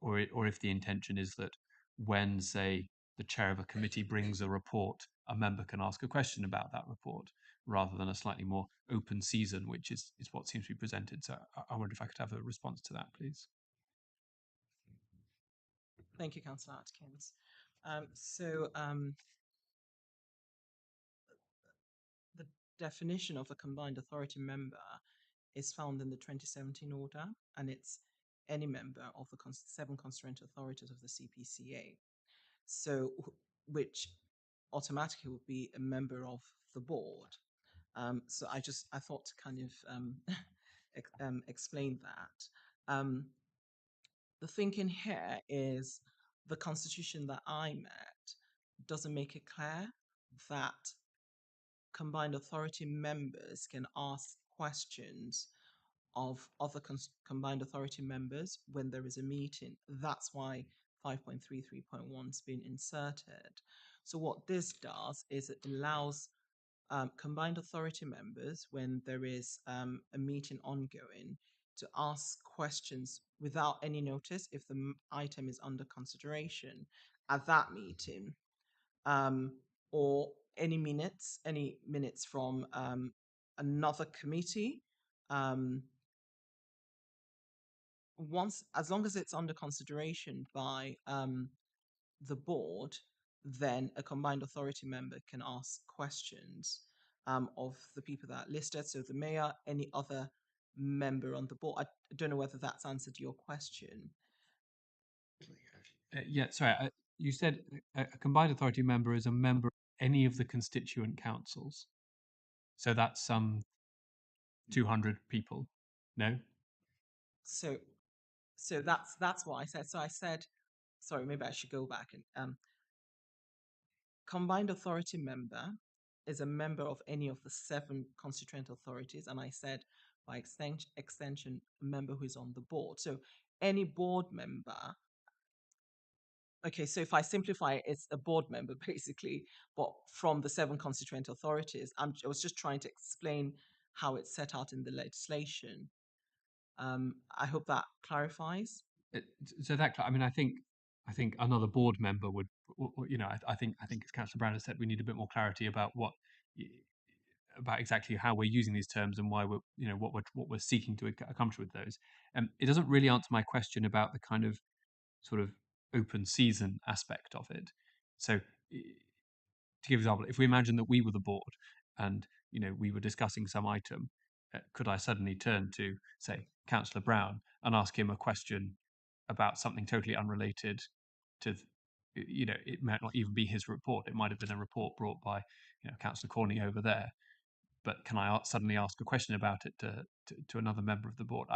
or if the intention is that when, say, the chair of a committee brings a report, a member can ask a question about that report, rather than a slightly more open season, which is what seems to be presented. So I wonder if I could have a response to that, please. Thank you, Councillor Atkins. So the definition of a combined authority member is found in the 2017 order, and it's any member of the 7 constituent authorities of the CPCA. So, which automatically would be a member of the board. So I thought to kind of explain that. The thinking here is the constitution that I met doesn't make it clear that combined authority members can ask questions of other combined authority members when there is a meeting. That's why 5.33.1 has been inserted. So what this does is it allows combined authority members, when there is a meeting ongoing, to ask questions without any notice if the item is under consideration at that meeting, or any minutes from another committee. As long as it's under consideration by the board, then a combined authority member can ask questions of the people that are listed. So the mayor, any other member on the board. I don't know whether that's answered your question. Yeah, sorry, you said a combined authority member is a member of any of the constituent councils. So that's some 200 people, no? So that's what I said. So I said, sorry, maybe I should go back and combined authority member is a member of any of the 7 constituent authorities, and I said by extension, a member who is on the board. So any board member. Okay, so if I simplify it, it's a board member basically, but from the 7 constituent authorities. I was just trying to explain how it's set out in the legislation. I hope that clarifies. So that, I mean, I think another board member would, you know, I think as Councillor Brown has said, we need a bit more clarity about about exactly how we're using these terms and why we're, you know, what we're seeking to accomplish with those. It doesn't really answer my question about the kind of sort of open season aspect of it. So, to give an example, if we imagine that we were the board and, you know, we were discussing some item, could I suddenly turn to, say, Councillor Brown and ask him a question about something totally unrelated to, you know, it might not even be his report. It might have been a report brought by, you know, Councillor Corney over there. But can I suddenly ask a question about it to another member of the board?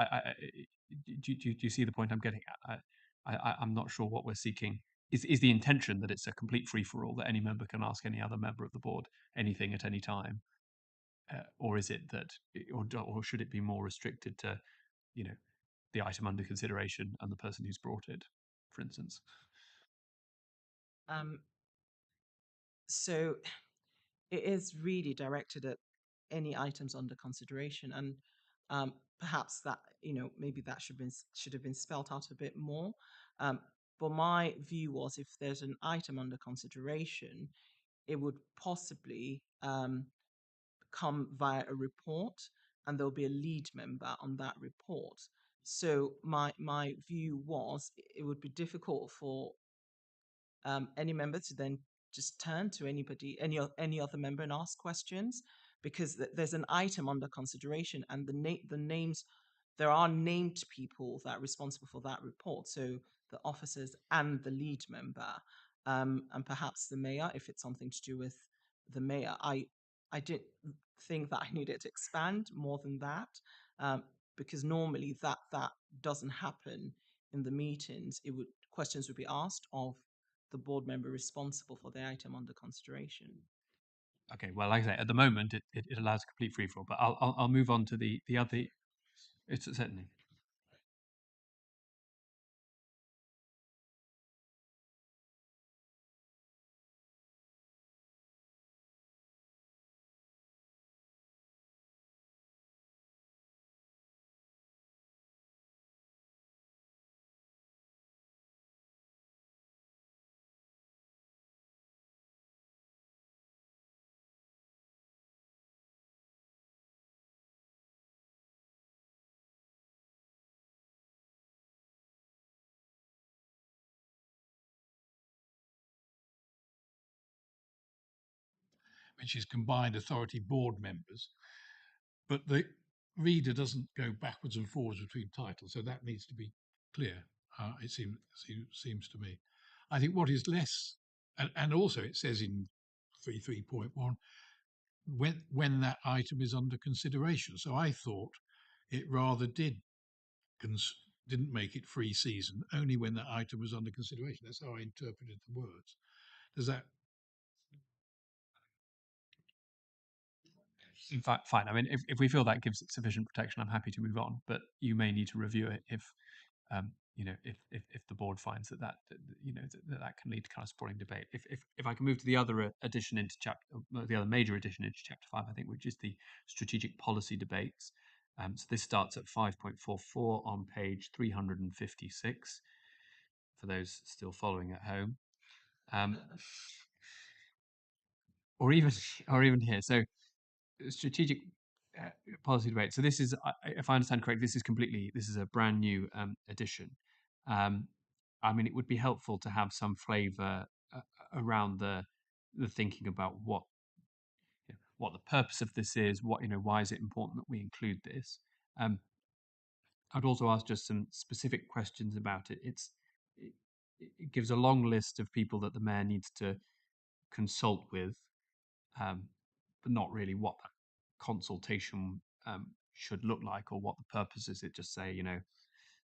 Do you see the point I'm getting at? I'm not sure what we're seeking. Is the intention that it's a complete free-for-all, that any member can ask any other member of the board anything at any time? Or is it that, or should it be more restricted to, you know, the item under consideration and the person who's brought it, for instance? So it is really directed at any items under consideration, and perhaps that, you know, maybe that should have been spelt out a bit more. But my view was, if there's an item under consideration, it would possibly come via a report, and there'll be a lead member on that report. So my view was it would be difficult for any member to then just turn to any other member and ask questions, because there's an item under consideration, and the names, there are named people that are responsible for that report, so the officers and the lead member. and perhaps the mayor, if it's something to do with the mayor. I didn't think that I needed to expand more than that, um, because normally that doesn't happen in the meetings. Questions would be asked of the board member responsible for the item under consideration. Okay, well, like I say, at the moment it allows complete free for all, but I'll move on to the other. It's certainly. which is combined authority board members. But the reader doesn't go backwards and forwards between titles, so that needs to be clear. It seems to me. I think what is less, and also it says in 3.3.1 when that item is under consideration. So I thought it rather didn't make it free season only when that item was under consideration. That's how I interpreted the words. Does that? In fact, fine. I mean, if we feel that gives it sufficient protection, I'm happy to move on. But you may need to review it if, if the board finds that that can lead to kind of sprawling debate. If I can move to the other addition into the other major addition into chapter 5, I think, which is the strategic policy debates. So this starts at 5.44 on page 356. For those still following at home, or even here. So strategic policy debate. So this is, if I understand correctly, this is a brand new edition. I mean, it would be helpful to have some flavour around the thinking about what the purpose of this is. Why is it important that we include this? I'd also ask just some specific questions about it. It gives a long list of people that the mayor needs to consult with, but not really what that consultation should look like or what the purpose is. It just say,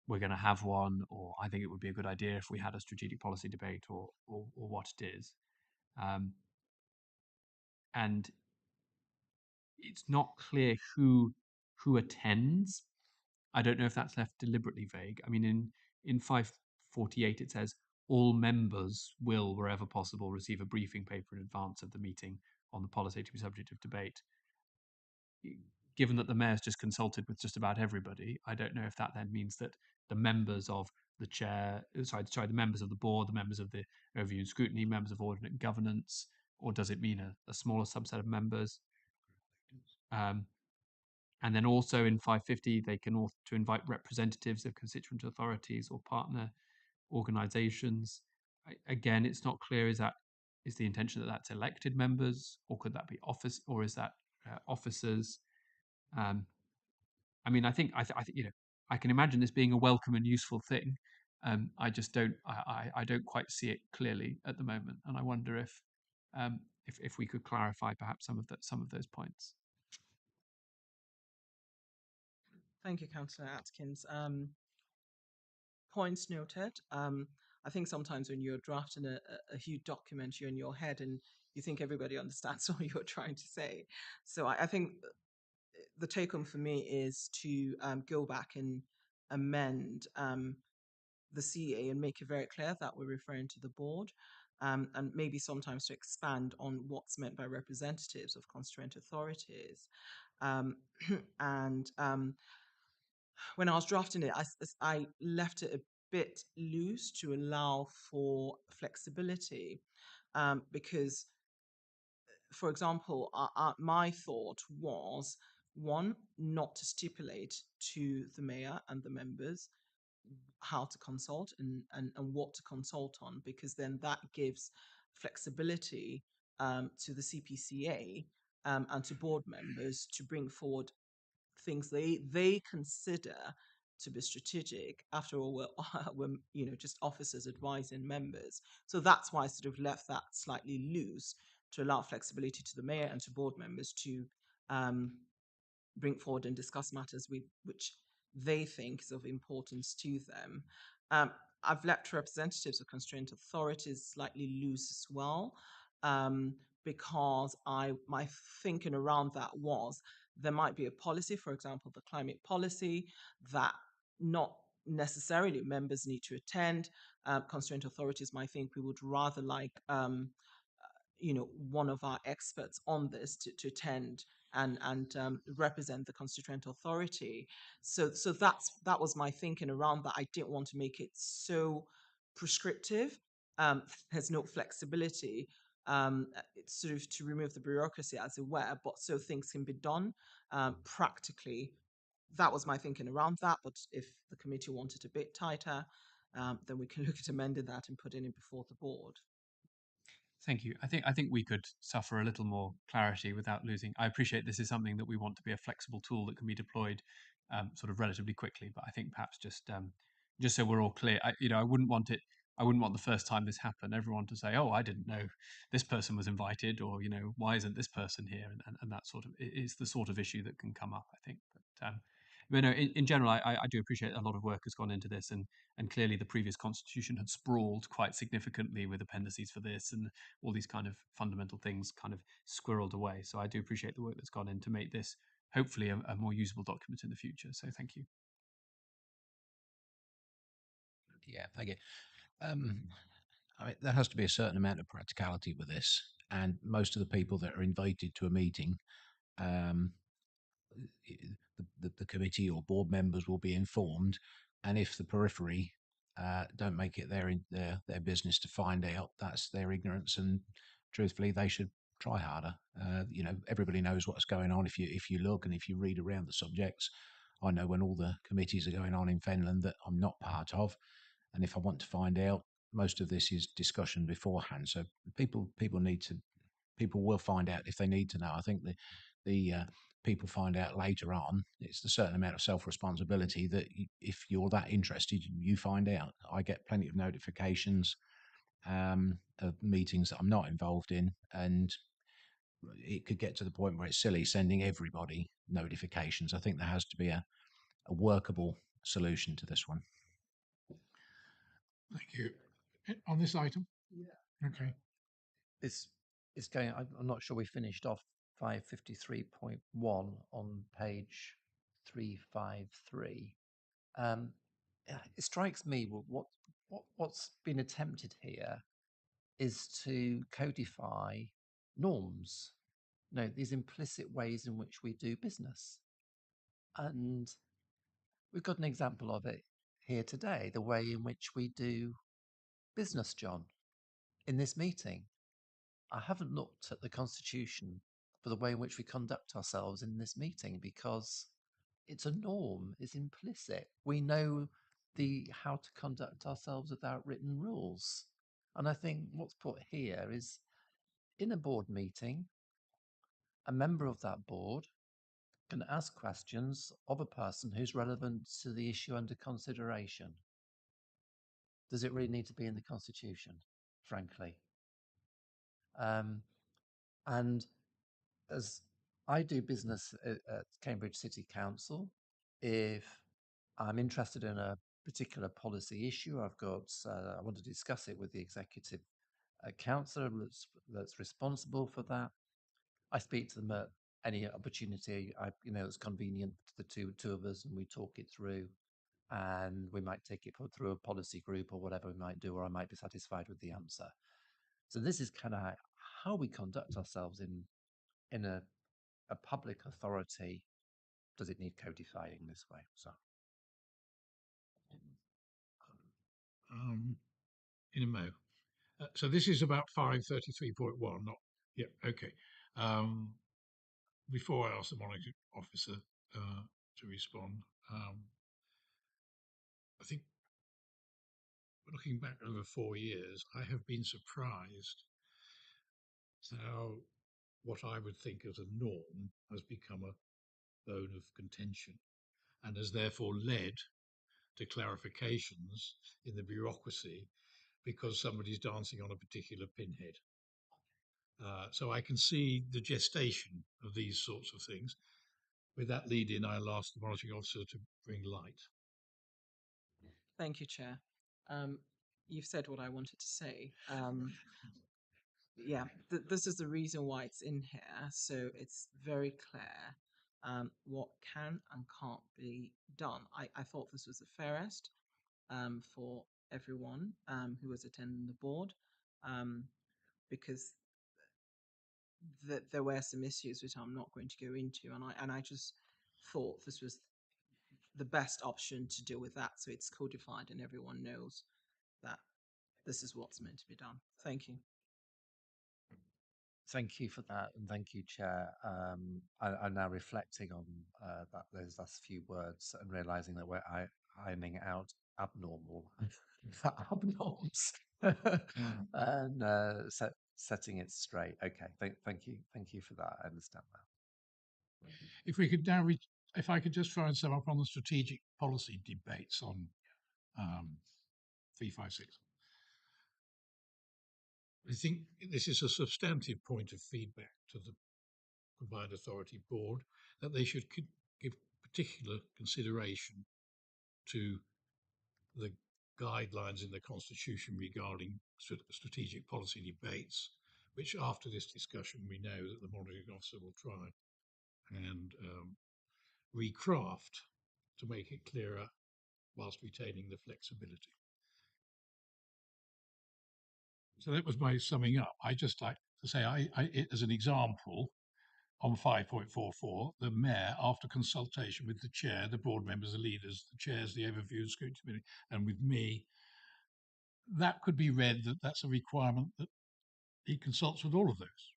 we're going to have one, or I think it would be a good idea if we had a strategic policy debate, or what it is. And it's not clear who attends. I don't know if that's left deliberately vague. I mean, in 548 it says all members will, wherever possible, receive a briefing paper in advance of the meeting on the policy to be subject of debate. Given that the mayor's just consulted with just about everybody, I don't know if that then means that the members of the the members of the board, the members of the overview and scrutiny, members of audit and governance, or does it mean a smaller subset of members? And then also in 550, they can also to invite representatives of constituent authorities or partner organisations. Again, it's not clear. Is the intention that that's elected members, or could that be is that officers? I mean, I think I can imagine this being a welcome and useful thing. I just don't I don't quite see it clearly at the moment, and I wonder if we could clarify perhaps some of those points. Thank you, Councillor Atkins. Points noted. I think sometimes when you're drafting a huge document, you're in your head and you think everybody understands what you're trying to say. So I think the take home for me is to go back and amend the CA and make it very clear that we're referring to the board, and maybe sometimes to expand on what's meant by representatives of constituent authorities. And when I was drafting it, I left it a bit loose to allow for flexibility, because, for example, my thought was one, not to stipulate to the mayor and the members how to consult and what to consult on, because then that gives flexibility to the CPCA and to board members to bring forward things they consider to be strategic. After all, we're just officers advising members. So that's why I sort of left that slightly loose to allow flexibility to the mayor and to board members to bring forward and discuss matters which they think is of importance to them. I've left representatives of constraint authorities slightly loose as well, because my thinking around that was there might be a policy, for example, the climate policy, that not necessarily members need to attend. Constraint authorities might think we would rather like one of our experts on this to attend and represent the constituent authority. So that was my thinking around that. I didn't want to make it so prescriptive. There's no flexibility. It's sort of to remove the bureaucracy, as it were, but so things can be done practically. That was my thinking around that. But if the committee wanted a bit tighter, then we can look at amending that and putting it before the board. Thank you. I think we could suffer a little more clarity without losing. I appreciate this is something that we want to be a flexible tool that can be deployed sort of relatively quickly. But I think perhaps just so we're all clear, I wouldn't want it. I wouldn't want the first time this happened, everyone to say, "Oh, I didn't know this person was invited," or "Why isn't this person here?" And that sort of is the sort of issue that can come up, I think. But no, in general, I do appreciate a lot of work has gone into this, and clearly the previous constitution had sprawled quite significantly with appendices for this and all these kind of fundamental things kind of squirreled away. So I do appreciate the work that's gone in to make this hopefully a more usable document in the future. So thank you. Yeah, thank you. I mean, there has to be a certain amount of practicality with this, and most of the people that are invited to a meeting, um, the committee or board members will be informed, and if the periphery don't make it their business to find out, that's their ignorance, and truthfully, they should try harder. Everybody knows what's going on if you look and if you read around the subjects. I know when all the committees are going on in Finland that I'm not part of, and if I want to find out, most of this is discussion beforehand. So people will find out if they need to know. I think the people find out later on. It's a certain amount of self-responsibility that if you're that interested, you find out. I get plenty of notifications of meetings that I'm not involved in, and it could get to the point where it's silly sending everybody notifications. I think there has to be a workable solution to this one. Thank you. On this item? Yeah. Okay. It's going. I'm not sure we finished off 553.1 on page 353. It strikes me what's been attempted here is to codify norms, these implicit ways in which we do business. And we've got an example of it here today, the way in which we do business, John, in this meeting. I haven't looked at the Constitution for the way in which we conduct ourselves in this meeting because it's a norm, it's implicit. We know how to conduct ourselves without written rules. And I think what's put here is in a board meeting, a member of that board can ask questions of a person who's relevant to the issue under consideration. Does it really need to be in the Constitution, frankly? And as I do business at Cambridge City Council, if I'm interested in a particular policy issue, I want to discuss it with the executive councillor that's responsible for that. I speak to them at any opportunity that's convenient to the two of us, and we talk it through. And we might take it through a policy group or whatever we might do, or I might be satisfied with the answer. So this is kind of how we conduct ourselves in a public authority. Does it need codifying this way? So in a mo. So this is about 533.1, not, yeah, okay. Before I ask the monitoring officer to respond, I think looking back over 4 years, I have been surprised how what I would think as a norm has become a bone of contention and has therefore led to clarifications in the bureaucracy because somebody's dancing on a particular pinhead. So I can see the gestation of these sorts of things. With that lead in, I'll ask the monitoring officer to bring light. Thank you, Chair. You've said what I wanted to say. Yeah, this is the reason why it's in here. So it's very clear what can and can't be done. I thought this was the fairest for everyone who was attending the board because there were some issues which I'm not going to go into, and I just thought this was the best option to deal with that, so it's codified and everyone knows that this is what's meant to be done. Thank you. Thank you for that, and thank you, Chair. I'm now reflecting on those last few words and realising that we're ironing out abnormal abnorms and setting it straight. Okay, thank you for that. I understand that. If we could now, if I could just try and sum up on the strategic policy debates on 356. I think this is a substantive point of feedback to the Combined Authority Board that they should give particular consideration to the guidelines in the Constitution regarding strategic policy debates, which after this discussion we know that the monitoring officer will try and recraft to make it clearer whilst retaining the flexibility. So that was my summing up. I just like to say, as an example, on 5.44, the mayor, after consultation with the chair, the board members, the leaders, the chairs, the overview and scrutiny committee, and with me, that could be read that that's a requirement that he consults with all of those,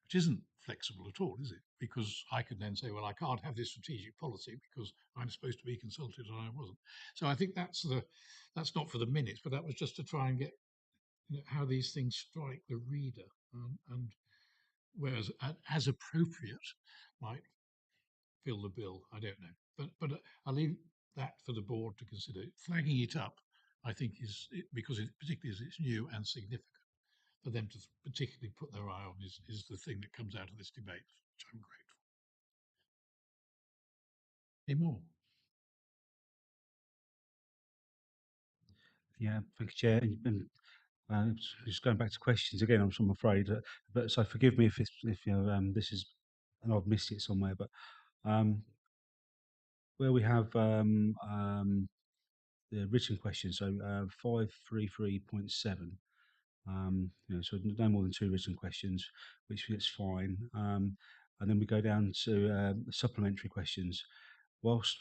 which isn't flexible at all, is it? Because I could then say, well, I can't have this strategic policy because I'm supposed to be consulted and I wasn't. So I think that's not for the minutes, but that was just to try and get how these things strike the reader, and whereas as appropriate might fill the bill. I don't know, but I'll leave that for the board to consider. Flagging it up, I think, because particularly as it's new and significant, for them to particularly put their eye on is the thing that comes out of this debate, which I'm grateful. Any more? Yeah, thank you, Chair. Just going back to questions again, I'm afraid, but so forgive me if this is, and I've missed it somewhere, but where we have the written questions, so 533.7, so no more than 2 written questions, which is fine. And then we go down to supplementary questions. Whilst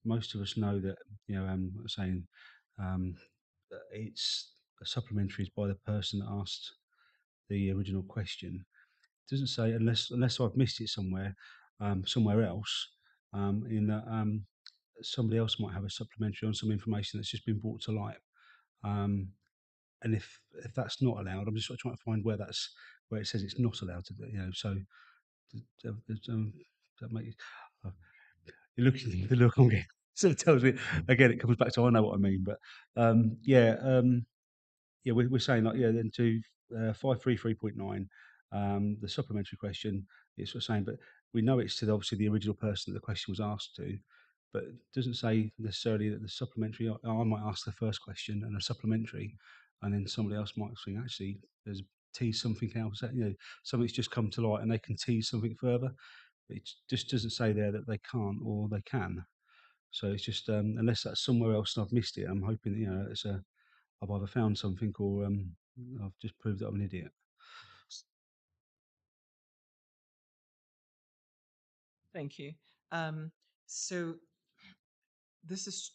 most of us know that, saying that it's a supplementary is by the person that asked the original question. It doesn't say, unless I've missed it somewhere else, in that somebody else might have a supplementary on some information that's just been brought to light. And if that's not allowed, I'm just sort of trying to find where it says it's not allowed to do. So that makes you're looking the look I'm getting. So it tells me again. It comes back to I know what I mean, but we're saying like then to 533.9, the supplementary question. It's sort of saying, but we know it's to obviously the original person that the question was asked to, but it doesn't say necessarily that the supplementary. I might ask the first question and a supplementary, and then somebody else might think actually there's tease something else. Something's just come to light, and they can tease something further. It just doesn't say there that they can't or they can. So it's just unless that's somewhere else and I've missed it, I'm hoping that I've either found something or I've just proved that I'm an idiot. Thank you. So this is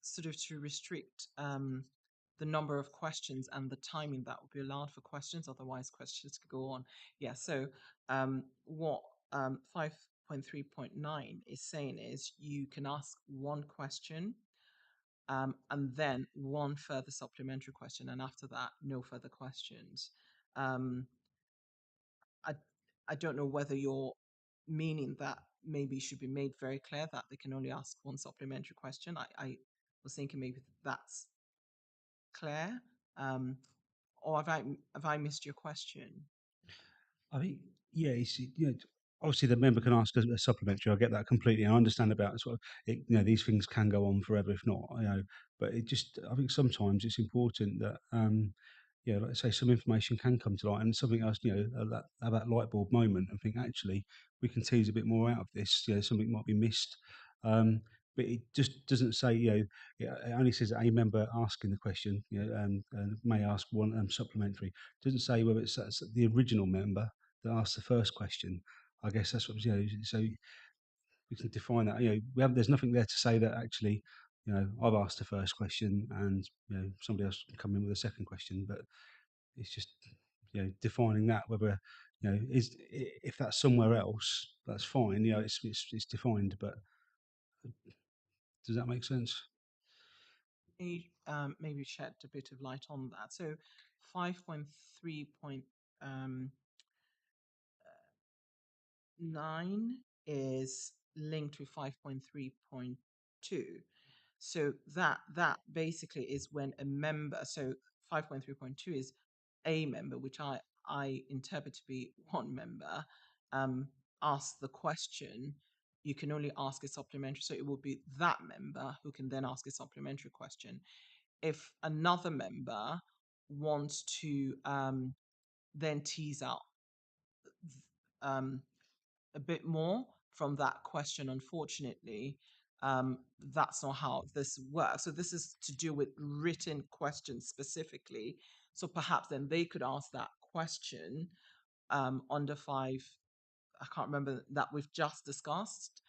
sort of to restrict the number of questions and the timing that would be allowed for questions. Otherwise, questions could go on. Yeah. So what 5.3.9 is saying is you can ask one question and then one further supplementary question, and after that, no further questions. I don't know whether you're meaning that maybe should be made very clear that they can only ask one supplementary question. I was thinking maybe that's clear. Or have I missed your question? I think, yeah, obviously the member can ask a supplementary. I get that completely. I understand about sort of, these things can go on forever if not, but I think sometimes it's important that, like I say, some information can come to light and something else, have that light bulb moment and think, actually, we can tease a bit more out of this, something might be missed. But it just doesn't say, it only says a member asking the question, and may ask one supplementary. It doesn't say whether that's the original member that asked the first question. I guess that's what, so we can define that. There's nothing there to say that actually, I've asked the first question and somebody else can come in with a second question, but it's just defining that, whether is, if that's somewhere else, that's fine. It's defined, but does that make sense? Maybe shed a bit of light on that. So 5.3.9 is linked with 5.3.2. So that basically is when a member, so 5.3.2 is a member, which I interpret to be one member, asks the question. You can only ask a supplementary, so it will be that member who can then ask a supplementary question. If another member wants to then tease out um, a bit more from that question, unfortunately, that's not how this works. So this is to do with written questions specifically. So perhaps then they could ask that question under five, I can't remember, that we've just discussed,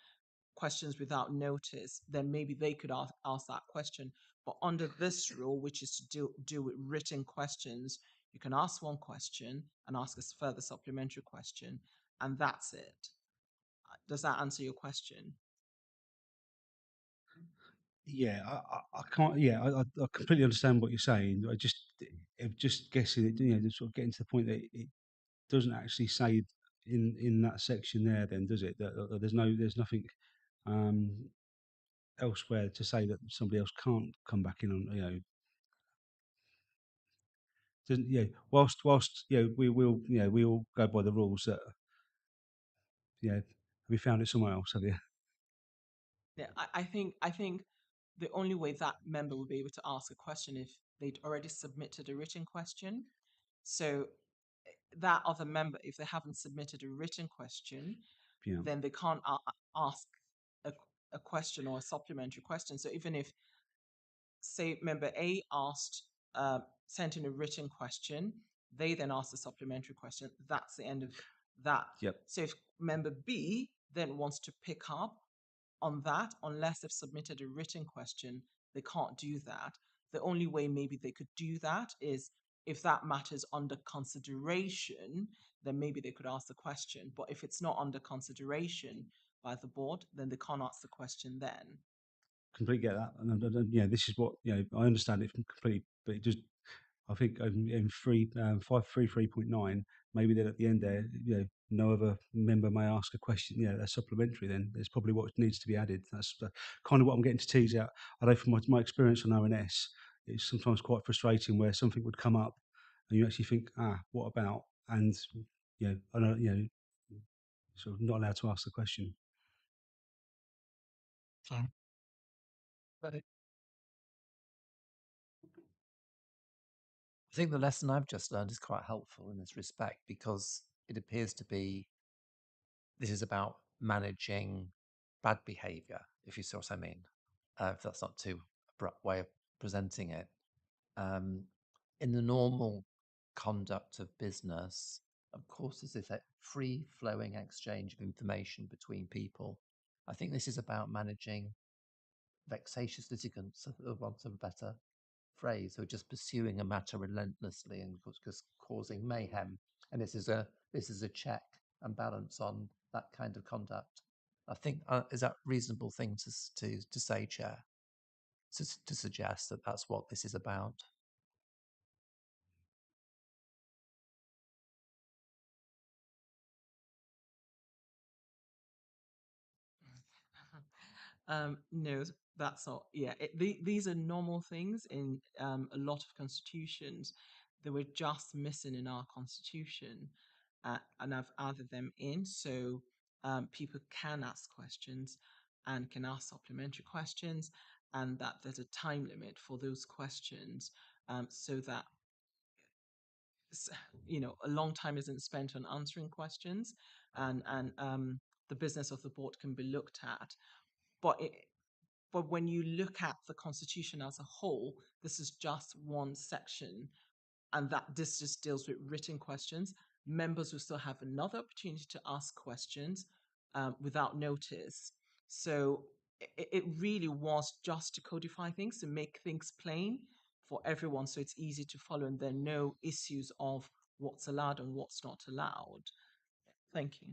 questions without notice, then maybe they could ask that question. But under this rule, which is to do with written questions, you can ask one question and ask a further supplementary question, and that's it. Does that answer your question? Yeah, I can't. Yeah, I completely understand what you're saying. I'm just guessing it. Sort of getting to the point that it doesn't actually say in that section there. Then does it? That there's nothing um, elsewhere to say that somebody else can't come back in on. Doesn't, whilst we all go by the rules that have you found it somewhere else? Have you? Yeah, I think the only way that member would be able to ask a question if they'd already submitted a written question. So that other member, if they haven't submitted a written question, Yeah. then they can't ask a, a question or a supplementary question. So even if, say, member A sent in a written question, they then asked a supplementary question, that's the end of that. Yep. So if member B then wants to pick up on that, unless they've submitted a written question, they can't do that. The only way maybe they could do that is if that matter is under consideration, then maybe they could ask the question. But if it's not under consideration by the board, then they can't ask the question then. Completely get that, this is what I understand it completely, but it just I think in 533.9, maybe then at the end there, no other member may ask a question, a supplementary. Then there's probably what needs to be added. That's kind of what I'm getting to tease out. I know from my experience on ONS, it's sometimes quite frustrating where something would come up, and you actually think, what about? And I know, sort of not allowed to ask the question. So, I think the lesson I've just learned is quite helpful in this respect because it appears to be this is about managing bad behavior, if you see what I mean. If that's not too abrupt way of presenting it. In the normal conduct of business, of course, there's this free flowing exchange of information between people. I think this is about managing vexatious litigants, for want of a better phrase, who are just pursuing a matter relentlessly and just causing mayhem. And this is a check and balance on that kind of conduct. I think is that a reasonable thing to say, Chair? To suggest that that's what this is about. No, that's not. Yeah, these are normal things in a lot of constitutions. They were just missing in our constitution, and I've added them in so people can ask questions and can ask supplementary questions, and that there's a time limit for those questions, so that s- a long time isn't spent on answering questions, and the business of the board can be looked at. But but when you look at the Constitution as a whole, this is just one section, and that this just deals with written questions. Members will still have another opportunity to ask questions without notice. So it really was just to codify things, to make things plain for everyone so it's easy to follow, and there are no issues of what's allowed and what's not allowed. Thank you.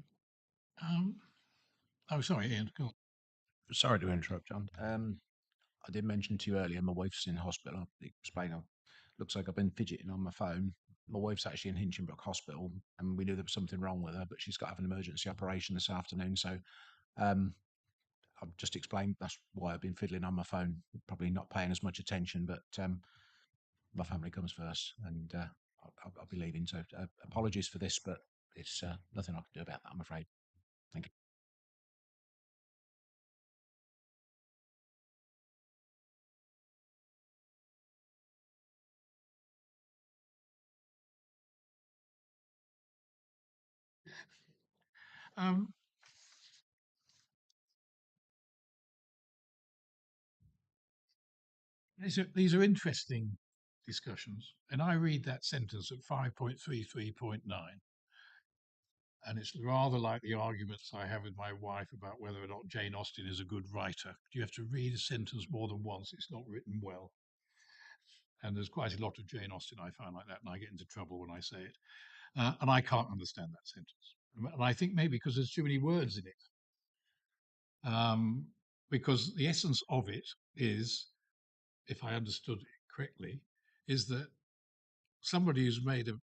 Oh, sorry, Ian. Go on. Sorry to interrupt, John. I did mention to you earlier, my wife's in hospital. I explained, looks like I've been fidgeting on my phone. My wife's actually in Hinchinbrook Hospital, and we knew there was something wrong with her, but she's got to have an emergency operation this afternoon. So I've just explained that's why I've been fiddling on my phone, probably not paying as much attention, but my family comes first, and I'll be leaving. So apologies for this, but it's nothing I can do about that, I'm afraid. Thank you. Um, these are interesting discussions, and I read that sentence at 5.33.9, and it's rather like the arguments I have with my wife about whether or not Jane Austen is a good writer. You have to read a sentence more than once; it's not written well. And there's quite a lot of Jane Austen I find like that, and I get into trouble when I say it. And I can't understand that sentence. And I think maybe because there's too many words in it. Because the essence of it is, if I understood it correctly, is that somebody who's made a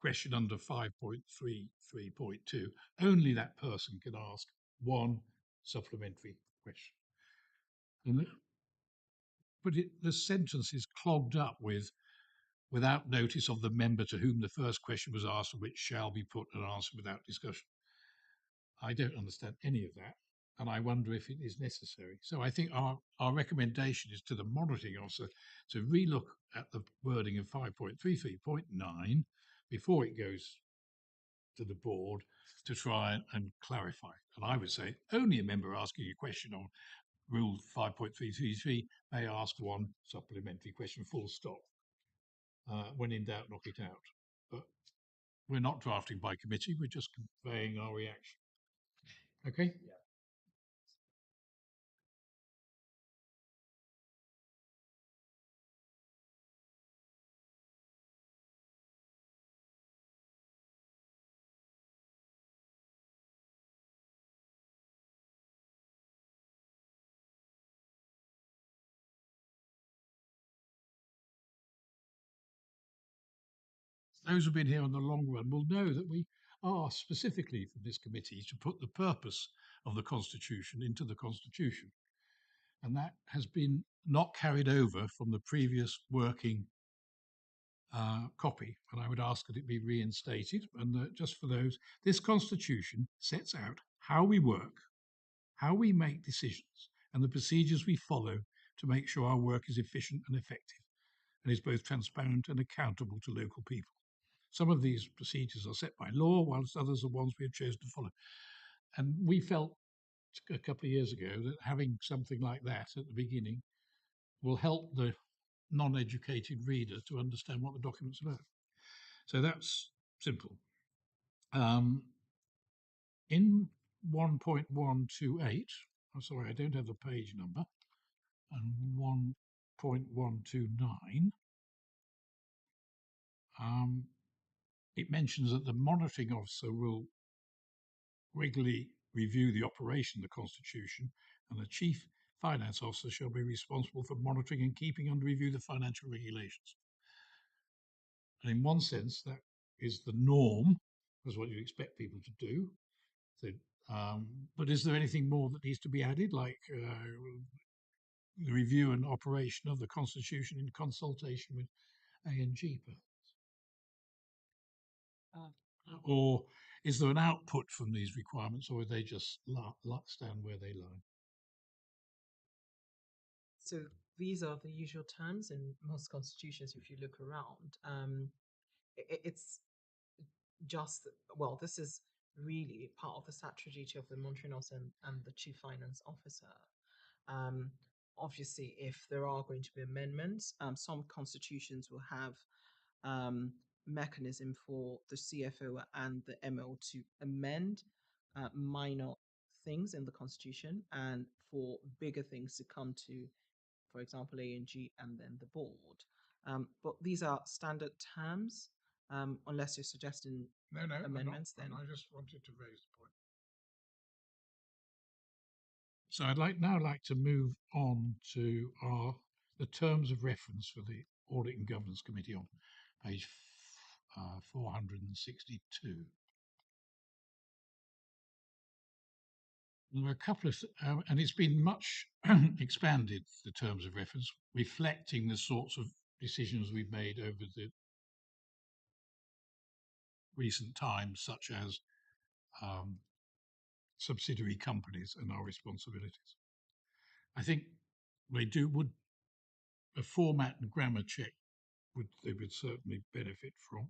question under 5.33.2, only that person can ask one supplementary question. And but the sentence is clogged up with without notice of the member to whom the first question was asked, which shall be put and answered without discussion. I don't understand any of that, and I wonder if it is necessary. So I think our recommendation is to the monitoring officer to relook at the wording of 5.33.9 before it goes to the board to try and clarify. And I would say only a member asking a question on Rule 5.333 may ask one supplementary question, full stop. When in doubt, knock it out. But we're not drafting by committee, we're just conveying our reaction. Okay? Those who've been here on the long run will know that we asked specifically from this committee to put the purpose of the Constitution into the Constitution. And that has been not carried over from the previous working copy. And I would ask that it be reinstated. And just for those, this Constitution sets out how we work, how we make decisions, and the procedures we follow to make sure our work is efficient and effective and is both transparent and accountable to local people. Some of these procedures are set by law, whilst others are ones we have chosen to follow. And we felt a couple of years ago that having something like that at the beginning will help the non-educated reader to understand what the document's about. So that's simple. In 1.128, I'm sorry, I don't have the page number, and 1.129, it mentions that the monitoring officer will regularly review the operation of the Constitution, and the chief finance officer shall be responsible for monitoring and keeping under review the financial regulations. And in one sense, that is the norm, as what you expect people to do. So But is there anything more that needs to be added, like the review and operation of the constitution in consultation with ANG, perhaps? Or is there an output from these requirements, or are they just stand where they lie? So these are the usual terms in most constitutions. If you look around, it's just, well, this is really part of the statutory duty of the Monetary Officer and the Chief Finance Officer. Obviously, if there are going to be amendments, some constitutions will have mechanism for the CFO and the MO to amend minor things in the constitution, and for bigger things to come to, for example, ANG and then the board. But these are standard terms, unless you're suggesting No, amendments. I'm not, Then I just wanted to raise the point. So I'd now like to move on to the terms of reference for the Audit and Governance Committee on page 462. There are a couple of, and it's been much expanded, the terms of reference, reflecting the sorts of decisions we've made over the recent times, such as subsidiary companies and our responsibilities. I think would a format and grammar check they would certainly benefit from.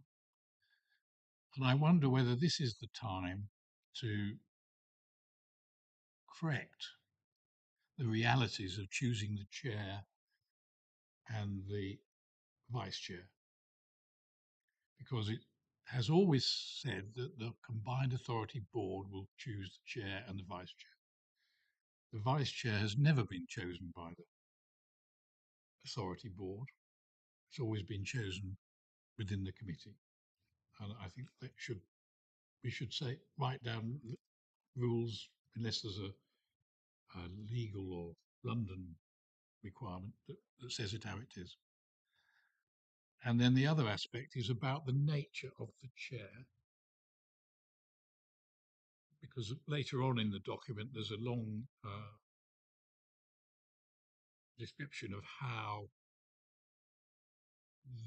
And I wonder whether this is the time to correct the realities of choosing the chair and the vice chair, because it has always said that the combined authority board will choose the chair and the vice chair. The vice chair has never been chosen by the authority board. It's always been chosen within the committee. And I think that we should write down rules, unless there's a legal or London requirement that says it how it is. And then the other aspect is about the nature of the chair, because later on in the document there's a long description of how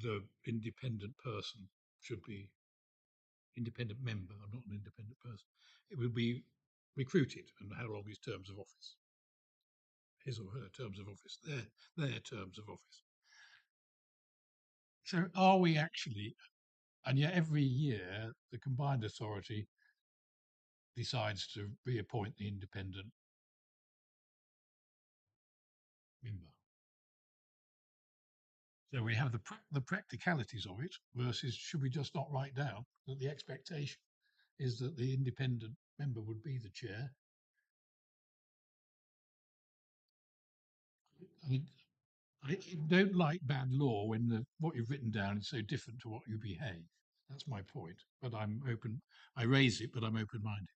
the independent person should be, independent member, I'm not an independent person, it will be recruited, and how long his terms of office, his or her terms of office, their terms of office. So are we actually, and yet every year the combined authority decides to reappoint the independent member. So we have the practicalities of it versus, should we just not write down that the expectation is that the independent member would be the chair? I don't like bad law when what you've written down is so different to what you behave. That's my point. But I'm open. I raise it, but I'm open-minded.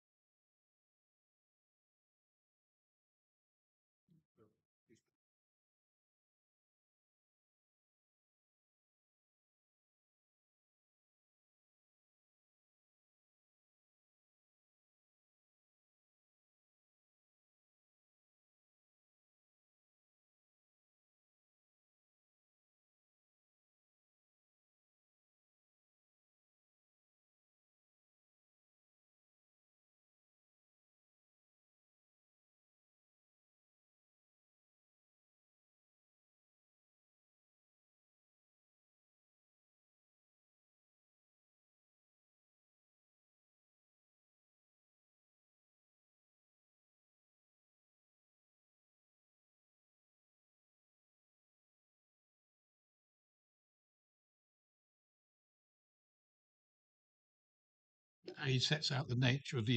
He sets out the nature of the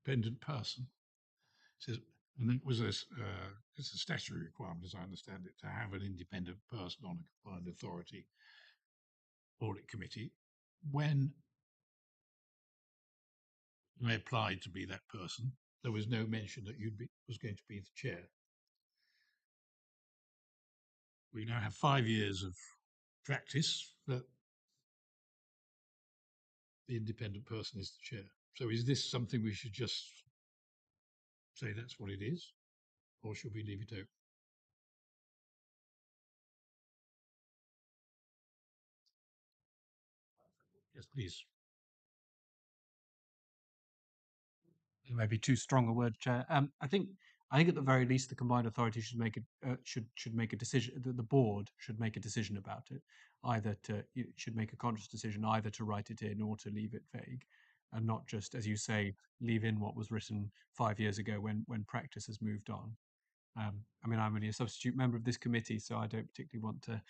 independent person. Says, and it was it's a statutory requirement, as I understand it, to have an independent person on a combined authority audit committee. When I applied to be that person, there was no mention that was going to be the chair. We now have 5 years of practice that the independent person is the chair. So is this something we should just say that's what it is, or should we leave it open? Yes, please. It may be too strong a word, Chair. I think at the very least the combined authority should make should make a decision. The board should make a decision about it. Either to should make a conscious decision either to write it in or to leave it vague, and not just, as you say, leave in what was written 5 years ago when practice has moved on. I mean, I'm only a substitute member of this committee, so I don't particularly want to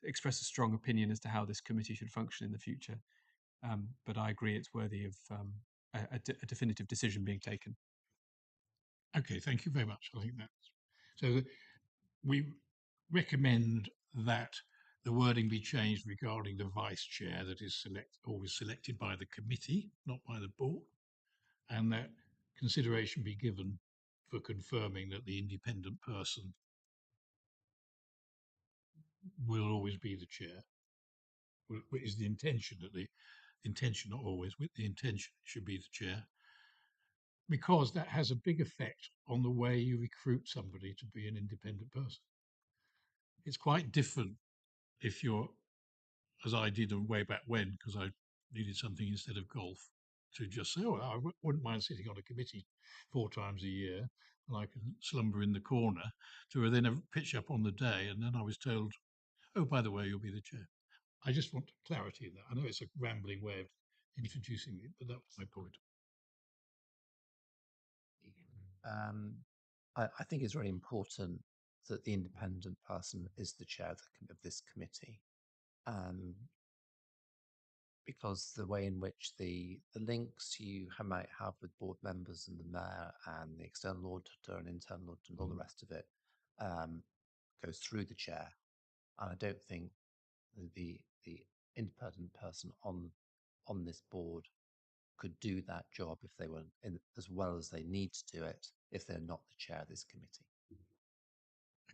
express a strong opinion as to how this committee should function in the future. But I agree it's worthy of a definitive decision being taken. Okay, thank you very much. I think that's so. We recommend that the wording be changed regarding the vice chair that is always selected by the committee, not by the board, and that consideration be given for confirming that the independent person will always be the chair. Is the intention that the intention, not always, with the intention it should be the chair, because that has a big effect on the way you recruit somebody to be an independent person. It's quite different if you're, as I did way back when, because I needed something instead of golf, to just say, oh, I wouldn't mind sitting on a committee 4 times a year and I can slumber in the corner, to then pitch up on the day. And then I was told, oh, by the way, you'll be the chair. I just want clarity of that. I know it's a rambling way of introducing it, but that was my point. I think it's really important that the independent person is the chair of this committee, because the way in which the links you might have with board members and the mayor and the external auditor and internal auditor and all the rest of it goes through the chair, and I don't think the independent person on this board could do that job if they were as well as they need to do it if they're not the chair of this committee.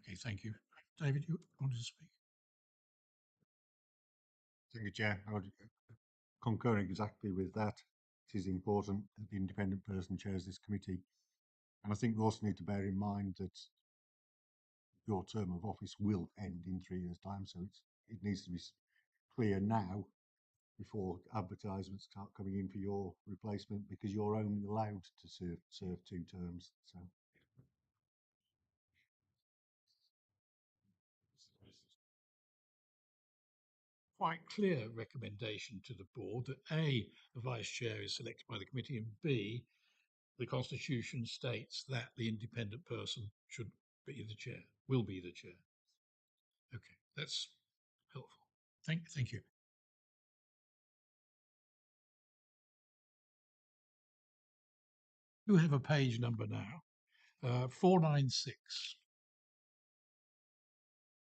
Okay, thank you. David, you wanted to speak? Thank you, Chair. I would concur exactly with that. It is important that the independent person chairs this committee. And I think we also need to bear in mind that your term of office will end in 3 years' time. So it needs to be clear now before advertisements start coming in for your replacement, because you're only allowed to serve 2 terms. So quite clear recommendation to the board that A, the vice chair is selected by the committee, and B, the constitution states that the independent person should be the chair, will be the chair. Okay, that's helpful. Thank you. You have a page number now, 496.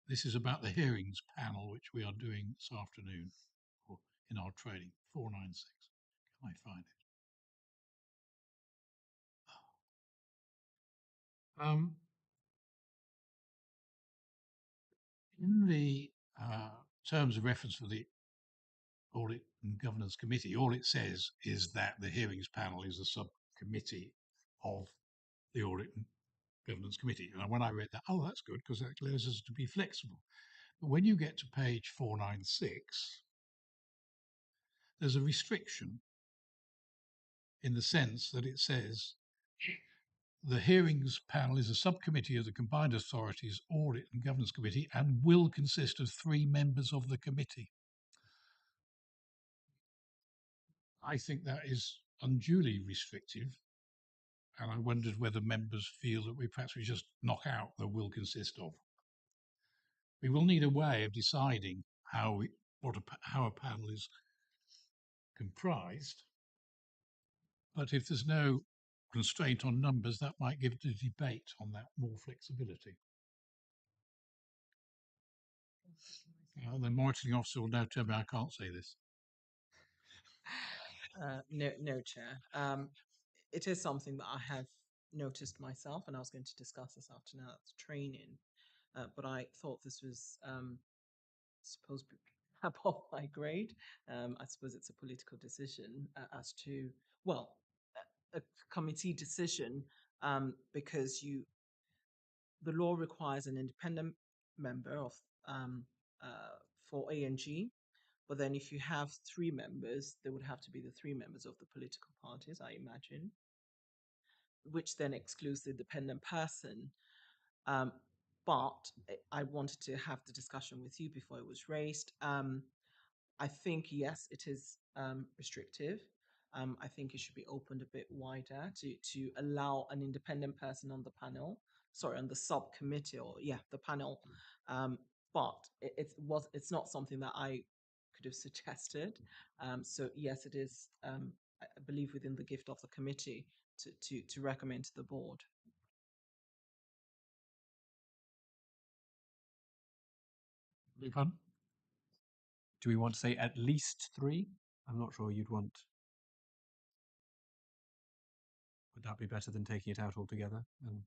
This is about the hearings panel, which we are doing this afternoon in our training. 496. Can I find it? In the terms of reference for the Audit and Governance Committee, all it says is that the hearings panel is a subcommittee of the Audit and Governance Committee. And when I read that, oh, that's good, because that allows us to be flexible. But when you get to page 496, there's a restriction in the sense that it says the hearings panel is a subcommittee of the Combined Authorities Audit and Governance Committee and will consist of 3 members of the committee. I think that is unduly restrictive, and I wondered whether members feel that we just knock out the will consist of. We will need a way of deciding how a panel is comprised, but if there's no constraint on numbers, that might give the debate on that more flexibility. The monitoring officer will now tell me I can't say this. No, Chair. It is something that I have noticed myself, and I was going to discuss this afternoon at training. But I thought this was supposed to be above my grade. I suppose it's a political decision as to, well, a committee decision, because the law requires an independent member of for A&G, but then if you have three members, there would have to be the three members of the political parties, I imagine, which then excludes the dependent person. But I wanted to have the discussion with you before it was raised. I think, yes, it is restrictive. I think it should be opened a bit wider to allow an independent person on the panel, sorry, on the subcommittee, or yeah, the panel. But it's not something that I could have suggested. So yes, it is. I believe within the gift of the committee to recommend to the board. Pardon? Do we want to say at least 3? I'm not sure you'd want. Would that be better than taking it out altogether? And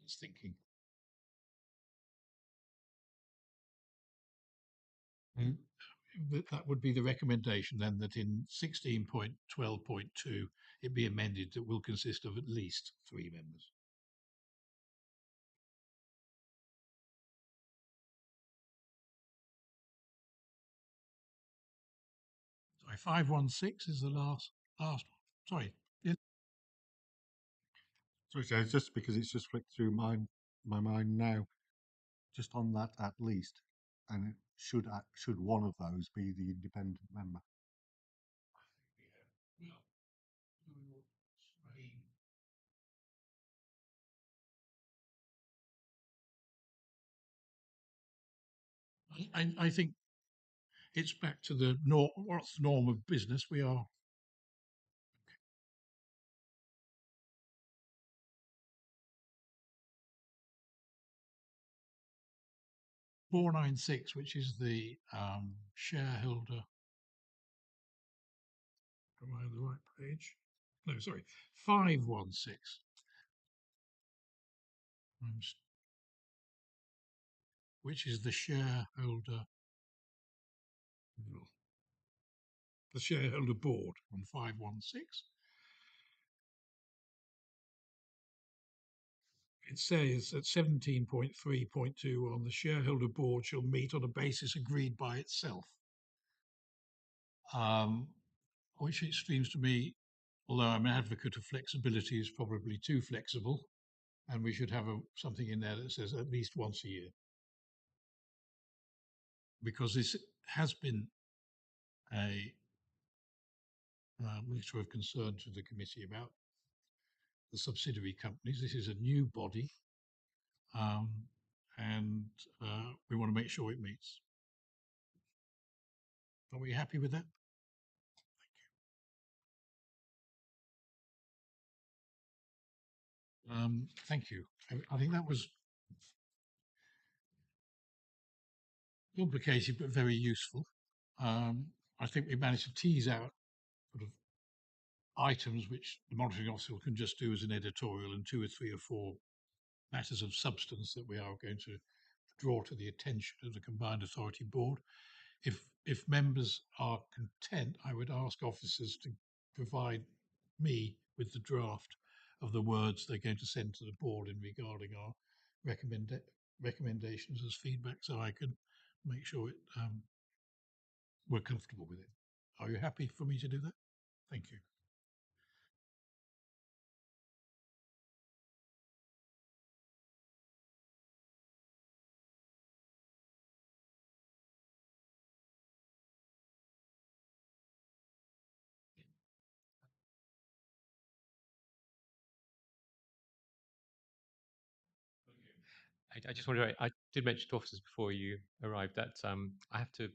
It's thinking. That would be the recommendation then, that in 16.12.2 it be amended that will consist of at least 3 members. Sorry, 516 is the last one. Sorry. Yes. Sorry, so it's just because it's just flicked through my mind now, just on that at least, and it should one of those be the independent member? I think it's back to the what's the norm of business. We are 496, which is the shareholder. Am I on the right page? No, sorry, 516. Which is the shareholder board on 516. It says at 17.3.2 on the shareholder board shall meet on a basis agreed by itself. Which it seems to me, although I'm an advocate of flexibility, is probably too flexible, and we should have something in there that says at least once a year. Because this has been a matter of concern to the committee about the subsidiary companies. This is a new body, and we want to make sure it meets. Are we happy with that? Thank you. I think that was complicated but very useful. I think we managed to tease out sort of items which the monitoring officer can just do as an editorial, and 2 or 3 or 4 matters of substance that we are going to draw to the attention of the Combined Authority Board. If members are content, I would ask officers to provide me with the draft of the words they're going to send to the board in regarding our recommendations as feedback, so I can make sure we're comfortable with it. Are you happy for me to do that? Thank you. I just wonder, I did mention to officers before you arrived that I have to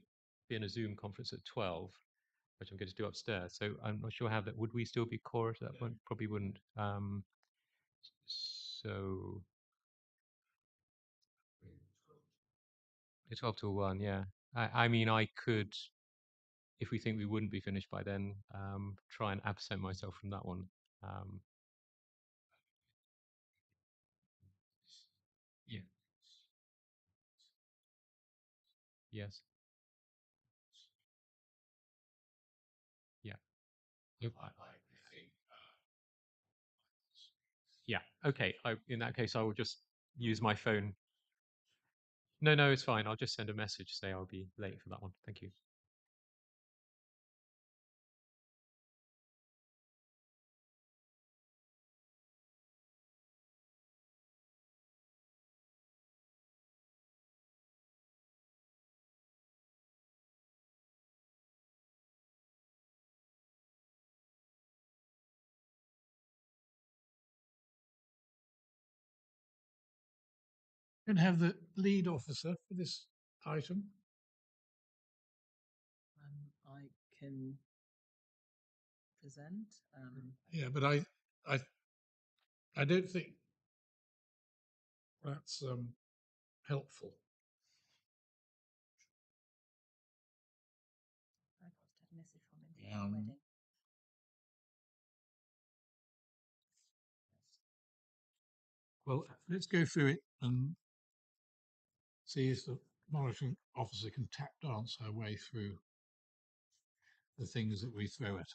be in a Zoom conference at 12, which I'm going to do upstairs. So I'm not sure how that, would we still be core at that point? Probably wouldn't. So it's 12 to 1, yeah. I mean, I could, if we think we wouldn't be finished by then, try and absent myself from that one. Yeah. Yes. Yeah. Yep. Yeah. Okay. In that case, I will just use my phone. No, no, it's fine. I'll just send a message, say I'll be late for that one. Thank you. Can have the lead officer for this item. I can present. Yeah, but I don't think that's helpful. I got a message from him for the wedding. Well, let's go through it and see if the monitoring officer can tap dance her way through the things that we throw at,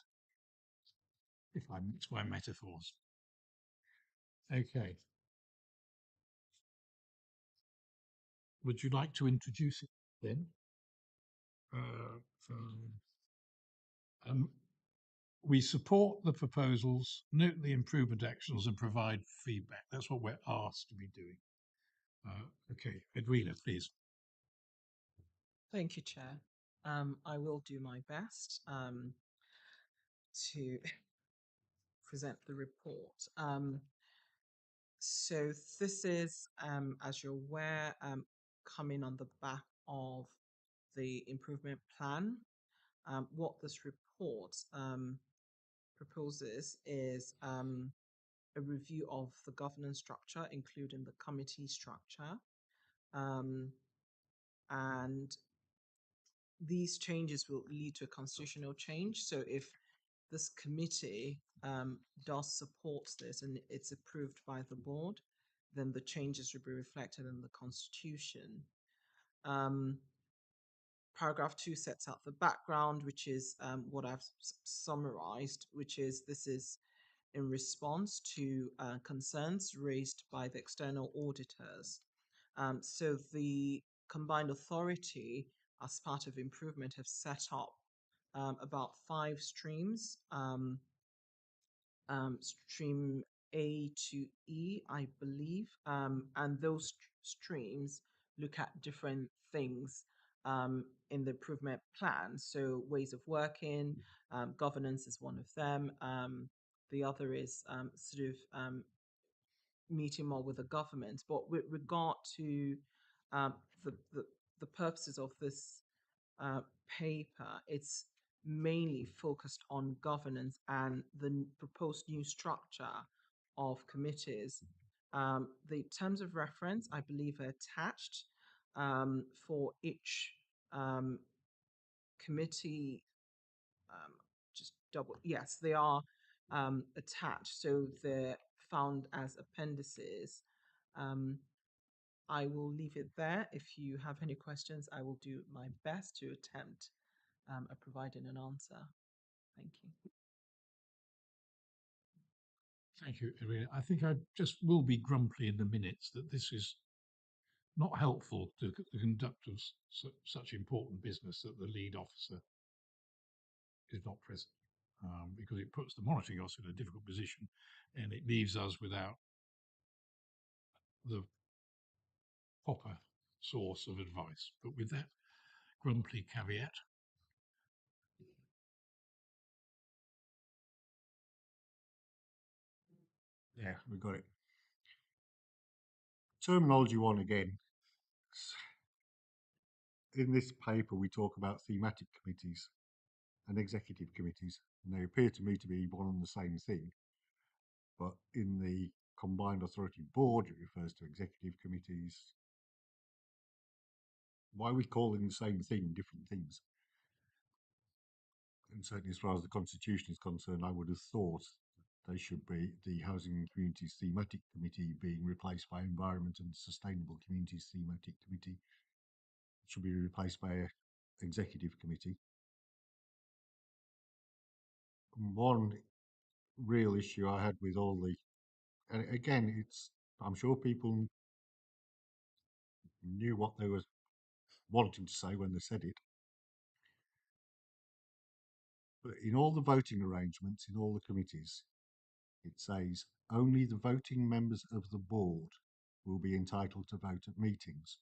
if I mix my metaphors. Okay. Would you like to introduce it then? We support the proposals, note the improvement actions, and provide feedback. That's what we're asked to be doing. Okay, Edwina, please. Thank you, Chair. I will do my best to present the report. So this is, as you're aware, coming on the back of the improvement plan. What this report proposes is a review of the governance structure, including the committee structure. And these changes will lead to a constitutional change. So if this committee does support this and it's approved by the board, then the changes will be reflected in the constitution. Paragraph 2 sets out the background, which is what I've summarized, which is this is in response to concerns raised by the external auditors. So the combined authority, as part of improvement, have set up about 5 streams. Stream A to E, I believe, and those streams look at different things in the improvement plan. So ways of working, governance is one of them. The other is sort of meeting more with the government. But with regard to the, the the purposes of this paper, it's mainly focused on governance and the proposed new structure of committees. The terms of reference, I believe, are attached for each committee. Just double, yes, they are attached, so they're found as appendices. I will leave it there. If you have any questions, I will do my best to attempt at providing an answer. Thank you. Thank you, Irina. I think I just will be grumpy in the minutes that this is not helpful to the conduct of such important business that the lead officer is not present, because it puts the monitoring officer in a difficult position and it leaves us without the proper source of advice. But with that grumpy caveat, yeah, we got it. terminology one again. In this paper, we talk about thematic committees and executive committees, and they appear to me to be one and the same thing. But in the Combined Authority Board, it refers to executive committees. Why are we calling the same thing different things? And certainly, as far as the Constitution is concerned, I would have thought they should be the Housing and Communities Thematic Committee being replaced by Environment and Sustainable Communities Thematic Committee. It should be replaced by an executive committee. One real issue I had with all the, and again, I'm sure people knew what they were wanting to say when they said it. But in all the voting arrangements, in all the committees, it says only the voting members of the board will be entitled to vote at meetings.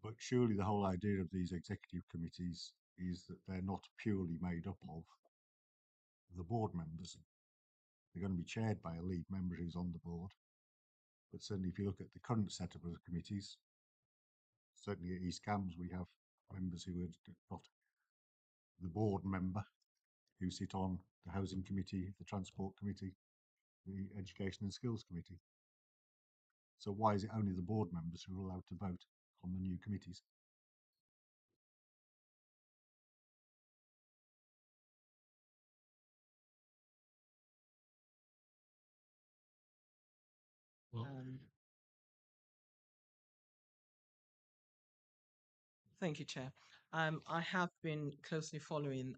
But surely the whole idea of these executive committees is that they're not purely made up of the board members. They're going to be chaired by a lead member who's on the board. But certainly if you look at the current setup of the committees, certainly at East Cambs we have members who are not the board member, who sit on the Housing Committee, the Transport Committee, the Education and Skills Committee. So why is it only the board members who are allowed to vote on the new committees? Well, Thank you, Chair. I have been closely following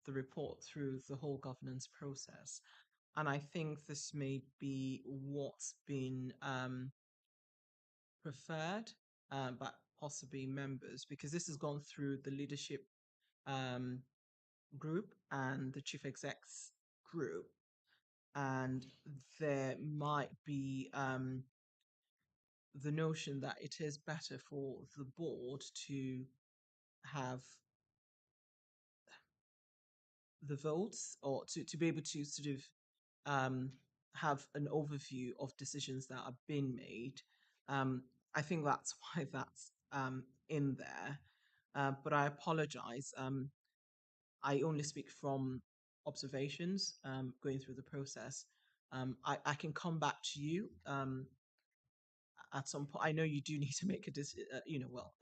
the report through the whole governance process, and I think this may be what's been preferred by possibly members, because this has gone through the leadership um, group and the chief execs group, and there might be the notion that it is better for the board to have the votes, or to be able to sort of have an overview of decisions that are being made. I think that's why that's in there. But I apologize. I only speak from observations going through the process. I can come back to you at some point. I know you do need to make a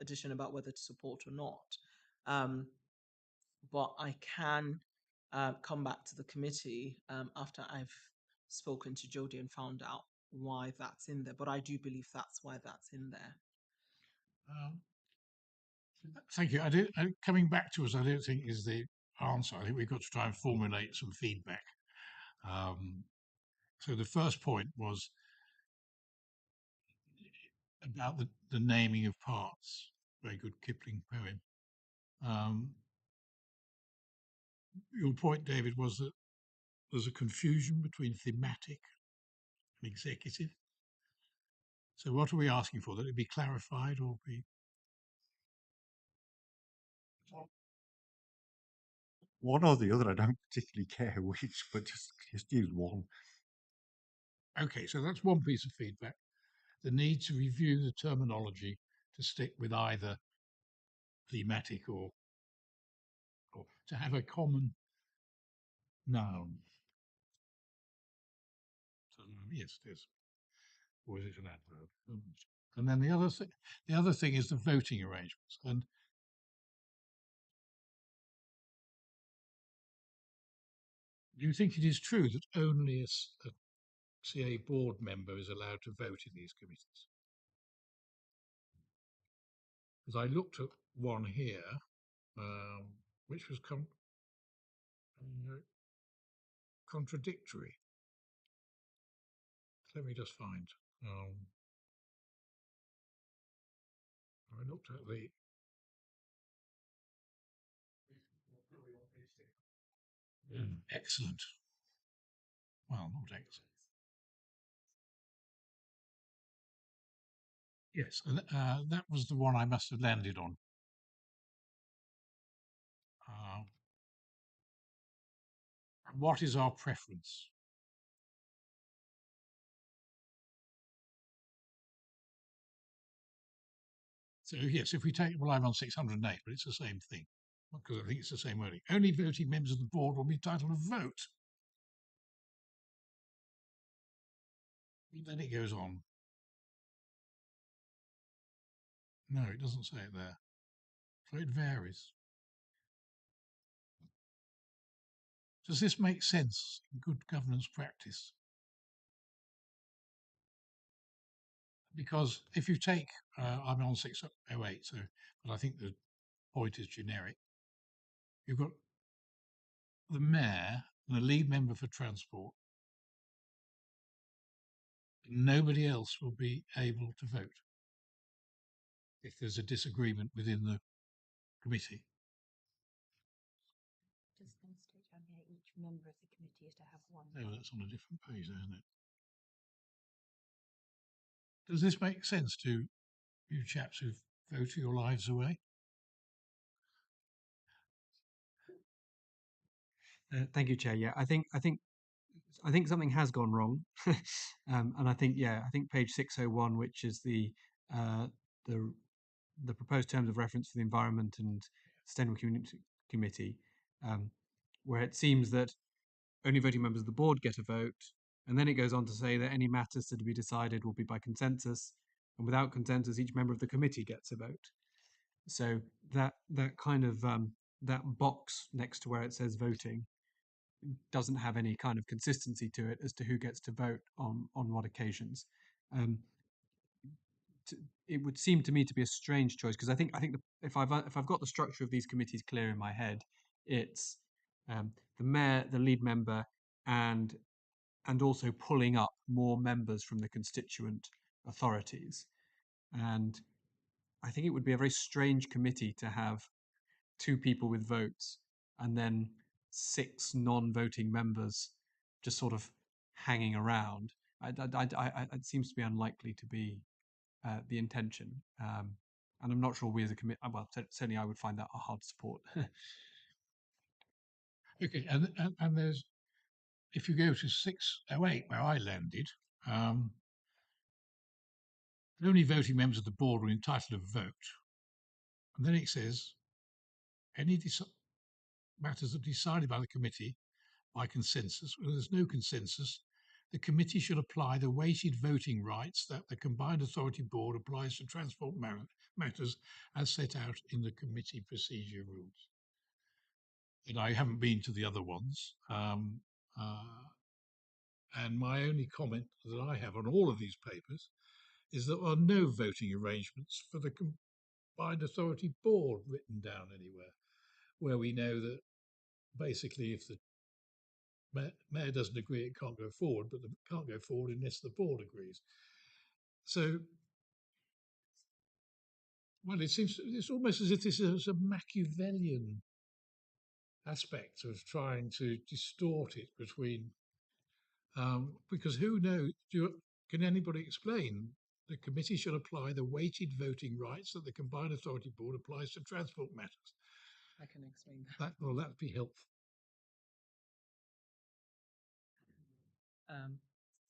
addition about whether to support or not. But I can come back to the committee after I've spoken to Jodie and found out why that's in there. But I do believe that's why that's in there. thank you. Coming back to us, I don't think is the answer. I think we've got to try and formulate some feedback. So the first point was about the naming of parts. Very good Kipling poem. Your point, David, was that there's a confusion between thematic and executive. So what are we asking for? That it be clarified or be... One or the other, I don't particularly care which, but just use one. Okay, so that's one piece of feedback. The need to review the terminology to stick with either thematic or to have a common noun. So, yes, there's, or is it an adverb? And then the other thing is the voting arrangements. And do you think it is true that only a CA board member is allowed to vote in these committees? Because I looked at one here, which was contradictory. Let me just find. I looked at the. Excellent. Well, not excellent. Yes, and that was the one I must have landed on. What is our preference? So yes, if we take, well, I'm on 608, but it's the same thing because I think it's the same wording. Only voting members of the board will be entitled to vote. And then it goes on. No, it doesn't say it there. So it varies. Does this make sense in good governance practice? Because if you take, I'm on 608, so, but I think the point is generic. You've got the mayor and the lead member for transport. Nobody else will be able to vote if there's a disagreement within the committee. Does then state down here each member of the committee is to have one Oh, vote. that's on a different page, isn't it? Does this make sense to you chaps who've voted your lives away? Thank you, Chair. Yeah, I think something has gone wrong, and I think page 601, which is uh, the the proposed terms of reference for the Environment and Sustainable Committee, where it seems that only voting members of the board get a vote, and then it goes on to say that any matters to be decided will be by consensus, and without consensus, each member of the committee gets a vote. So that kind of that box next to where it says voting doesn't have any kind of consistency to it as to who gets to vote on what occasions. Um, it would seem to me to be a strange choice because I think if I've got the structure of these committees clear in my head, it's the mayor, the lead member, and also pulling up more members from the constituent authorities. And I think it would be a very strange committee to have 2 people with votes and then 6 non-voting members just sort of hanging around. It seems to be unlikely to be the intention. And I'm not sure we as a committee, well, certainly I would find that a hard support. Okay, and there's, if you go to 608, where I landed, only voting members of the board are entitled to vote. And then it says, any matters are decided by the committee by consensus. Well, there's no consensus. The committee should apply the weighted voting rights that the combined authority board applies to transport matters as set out in the committee procedure rules. And I haven't been to the other ones. And my only comment that I have on all of these papers is that there are no voting arrangements for the combined authority board written down anywhere, where we know that basically if the mayor doesn't agree, it can't go forward, but it can't go forward unless the board agrees. So, well, it's almost as if this is a Machiavellian aspect of trying to distort it between, because who knows, can anybody explain? The committee shall apply the weighted voting rights that the combined authority board applies to transport matters. I can explain that. Well, that'd be helpful.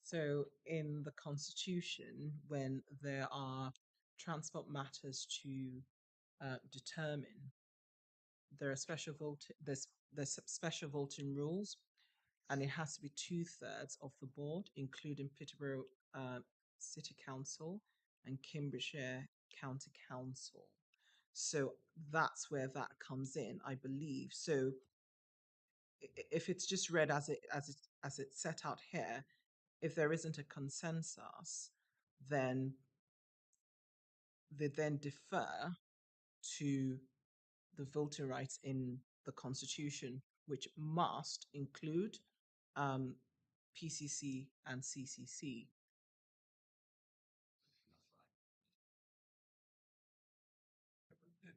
So in the Constitution, when there are transport matters to determine, there are there's special voting rules, and it has to be 2/3 of the board, including Peterborough City Council and Cambridgeshire County Council. So that's where that comes in, I believe. So if it's just read as it's set out here, if there isn't a consensus, then they then defer to the voting rights in the Constitution, which must include PCC and CCC.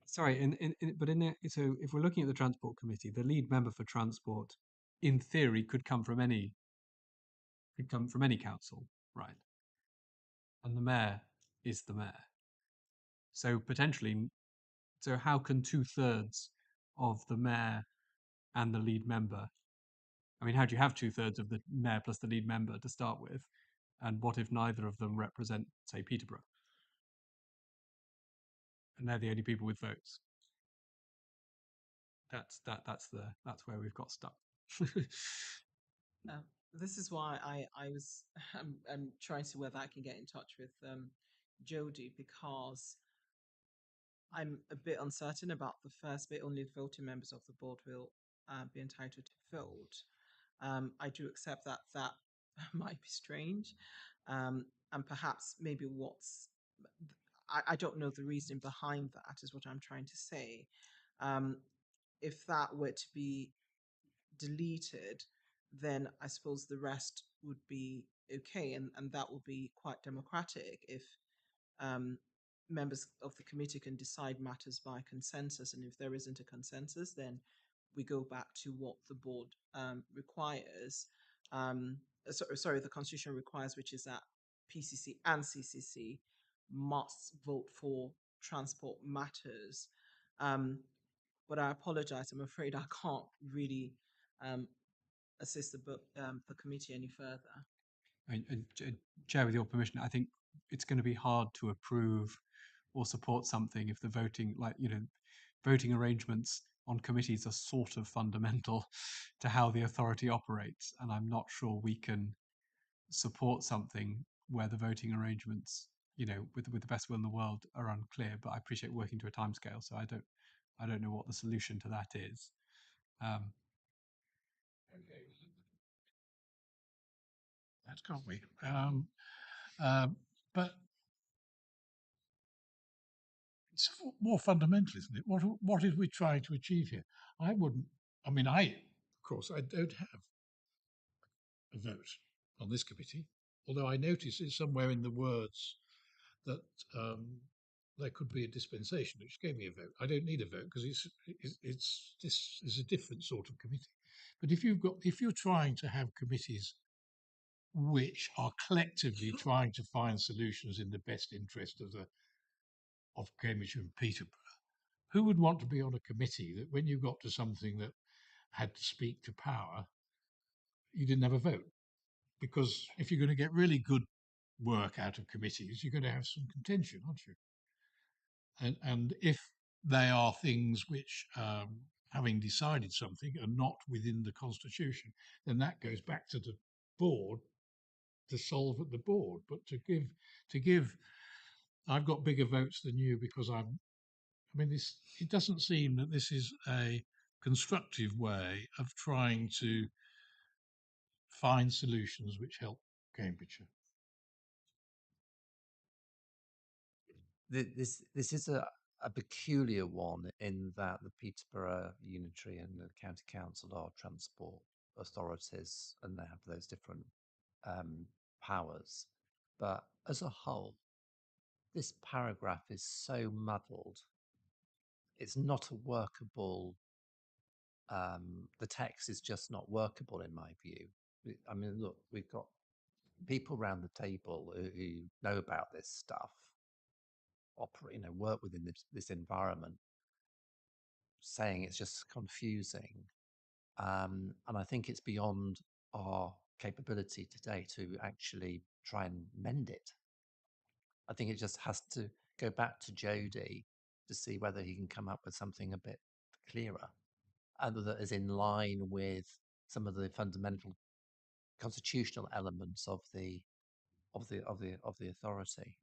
Sorry, so if we're looking at the Transport Committee, the lead member for transport, in theory, could come from any council, right? And the mayor is the mayor. So potentially, so how can 2/3 of the mayor and the lead member? I mean, how do you have 2/3 of the mayor plus the lead member to start with? And what if neither of them represent, say, Peterborough? and they're the only people with votes. That's where we've got stuck. This is why I was I'm trying to see whether I can get in touch with Jodie, because I'm a bit uncertain about the first bit. Only the voting members of the board will be entitled to vote. I do accept that that might be strange, and perhaps maybe I don't know the reasoning behind that, is what I'm trying to say. Um, if that were to be deleted, then I suppose the rest would be okay, and that would be quite democratic if um, members of the committee can decide matters by consensus, and if there isn't a consensus, then we go back to what the board requires. Sorry, the constitution requires, which is that PCC and CCC must vote for transport matters. But I apologize, I'm afraid I can't really um, assist the committee any further. Chair, with your permission, I think it's going to be hard to approve or support something if the voting, voting arrangements on committees are sort of fundamental to how the authority operates. And I'm not sure we can support something where the voting arrangements, with the best will in the world, are unclear. But I appreciate working to a timescale, so I don't know what the solution to that is. Okay. That can't we? But it's more fundamental, isn't it? What is we trying to achieve here? I wouldn't. I mean, of course, I don't have a vote on this committee, although I notice it's somewhere in the words that there could be a dispensation, which gave me a vote. I don't need a vote because this is a different sort of committee. But if you're trying to have committees which are collectively trying to find solutions in the best interest of Cambridge and Peterborough, who would want to be on a committee that when you got to something that had to speak to power, you didn't have a vote? Because if you're going to get really good work out of committees, you're going to have some contention, aren't you? And if they are things which, having decided something, are not within the constitution, then that goes back to the board to solve at the board. But to give, I've got bigger votes than you because I mean, it doesn't seem that this is a constructive way of trying to find solutions which help Cambridgeshire. This is a peculiar one in that the Peterborough Unitary and the County Council are transport authorities, and they have those different powers. But as a whole, this paragraph is so muddled. It's not a workable. The text is just not workable in my view. I mean, look, we've got people around the table who know about this stuff, work within this environment, saying it's just confusing. And I think it's beyond our capability today to actually try and mend it. I think it just has to go back to Jody to see whether he can come up with something a bit clearer and that is in line with some of the fundamental constitutional elements of the authority.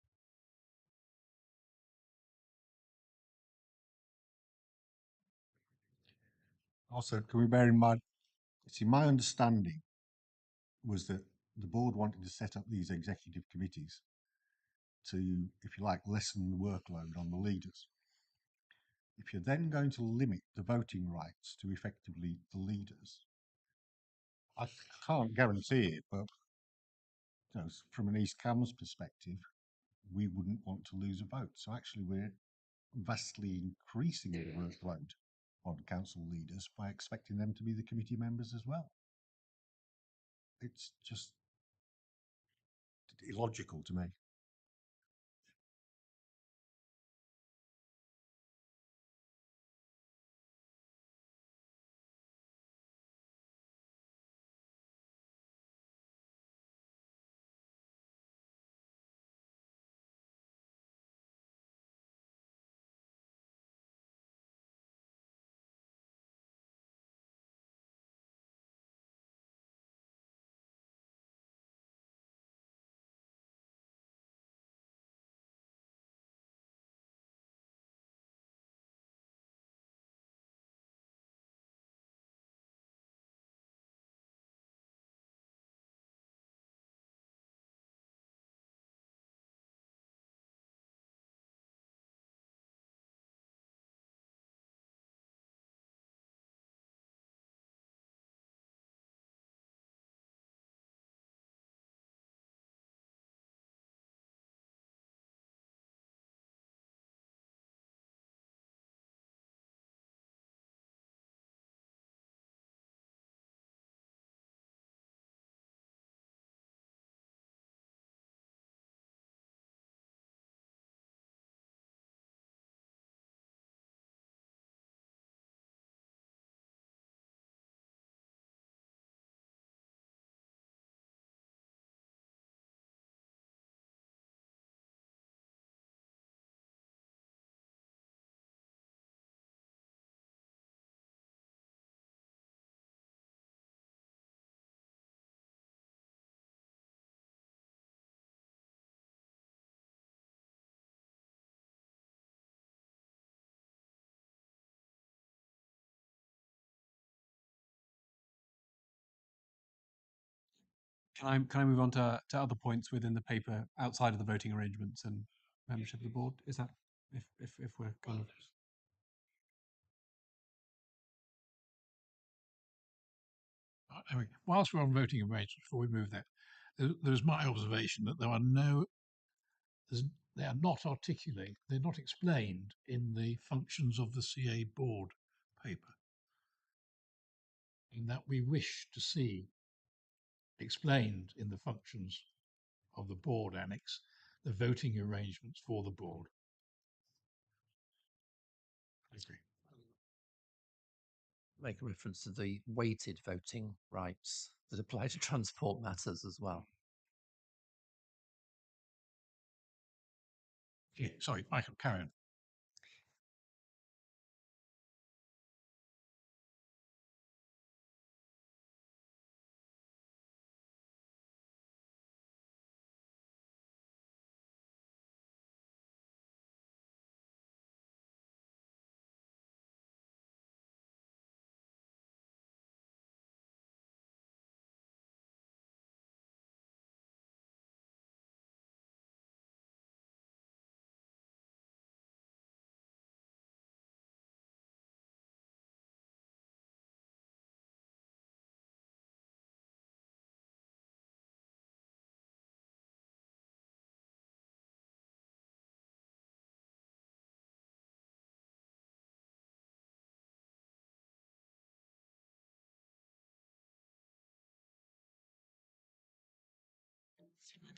Also, can we bear in mind, see, my understanding was that the board wanted to set up these executive committees to, if you like, lessen the workload on the leaders. If you're then going to limit the voting rights to effectively the leaders, I can't guarantee it, but from an East Cams perspective, we wouldn't want to lose a vote. So actually, we're vastly increasing the workload on council leaders by expecting them to be the committee members as well. It's just illogical to me. Can I move on to other points within the paper outside of the voting arrangements and membership of the board? Is that if we're kind of I mean, whilst we're on voting arrangements, before we move that, there's my observation that there are no, they are not articulated, they're not explained in the functions of the CA board paper, in that we wish to see explained in the functions of the board annex the voting arrangements for the board. Thank you. Make a reference to the weighted voting rights that apply to transport matters as well. Yeah, sorry, Michael, carry on.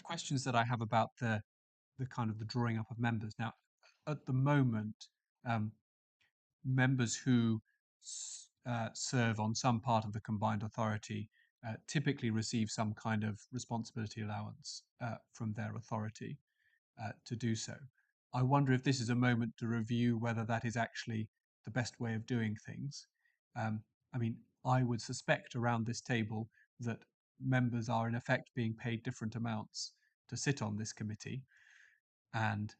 questions that I have about the kind of the drawing up of members. Now, at the moment, um, members who serve on some part of the combined authority typically receive some kind of responsibility allowance from their authority to do so. I wonder if this is a moment to review whether that is actually the best way of doing things. I mean, I would suspect around this table that members are in effect being paid different amounts to sit on this committee, and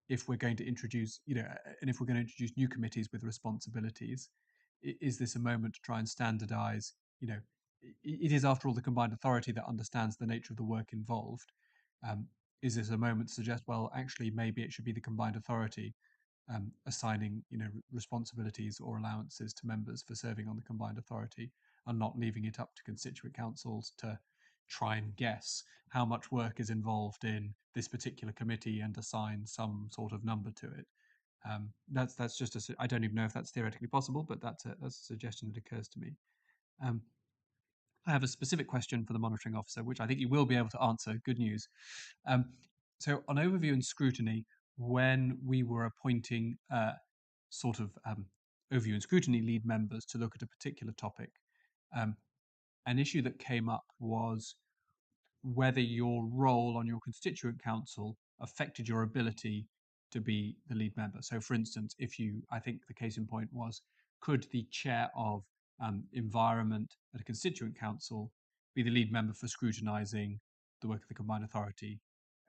if we're going to introduce, and if we're going to introduce new committees with responsibilities, is this a moment to try and standardize? It is after all the combined authority that understands the nature of the work involved. Is this a moment to suggest, well, actually, maybe it should be the combined authority assigning, responsibilities or allowances to members for serving on the combined authority, and not leaving it up to constituent councils to try and guess how much work is involved in this particular committee and assign some sort of number to it. That's just I don't even know if that's theoretically possible, but that's a suggestion that occurs to me. I have a specific question for the monitoring officer, which I think you will be able to answer. Good news. So on overview and scrutiny, when we were appointing sort of overview and scrutiny lead members to look at a particular topic, an issue that came up was whether your role on your constituent council affected your ability to be the lead member. So for instance, I think the case in point was, could the chair of environment at a constituent council be the lead member for scrutinising the work of the combined authority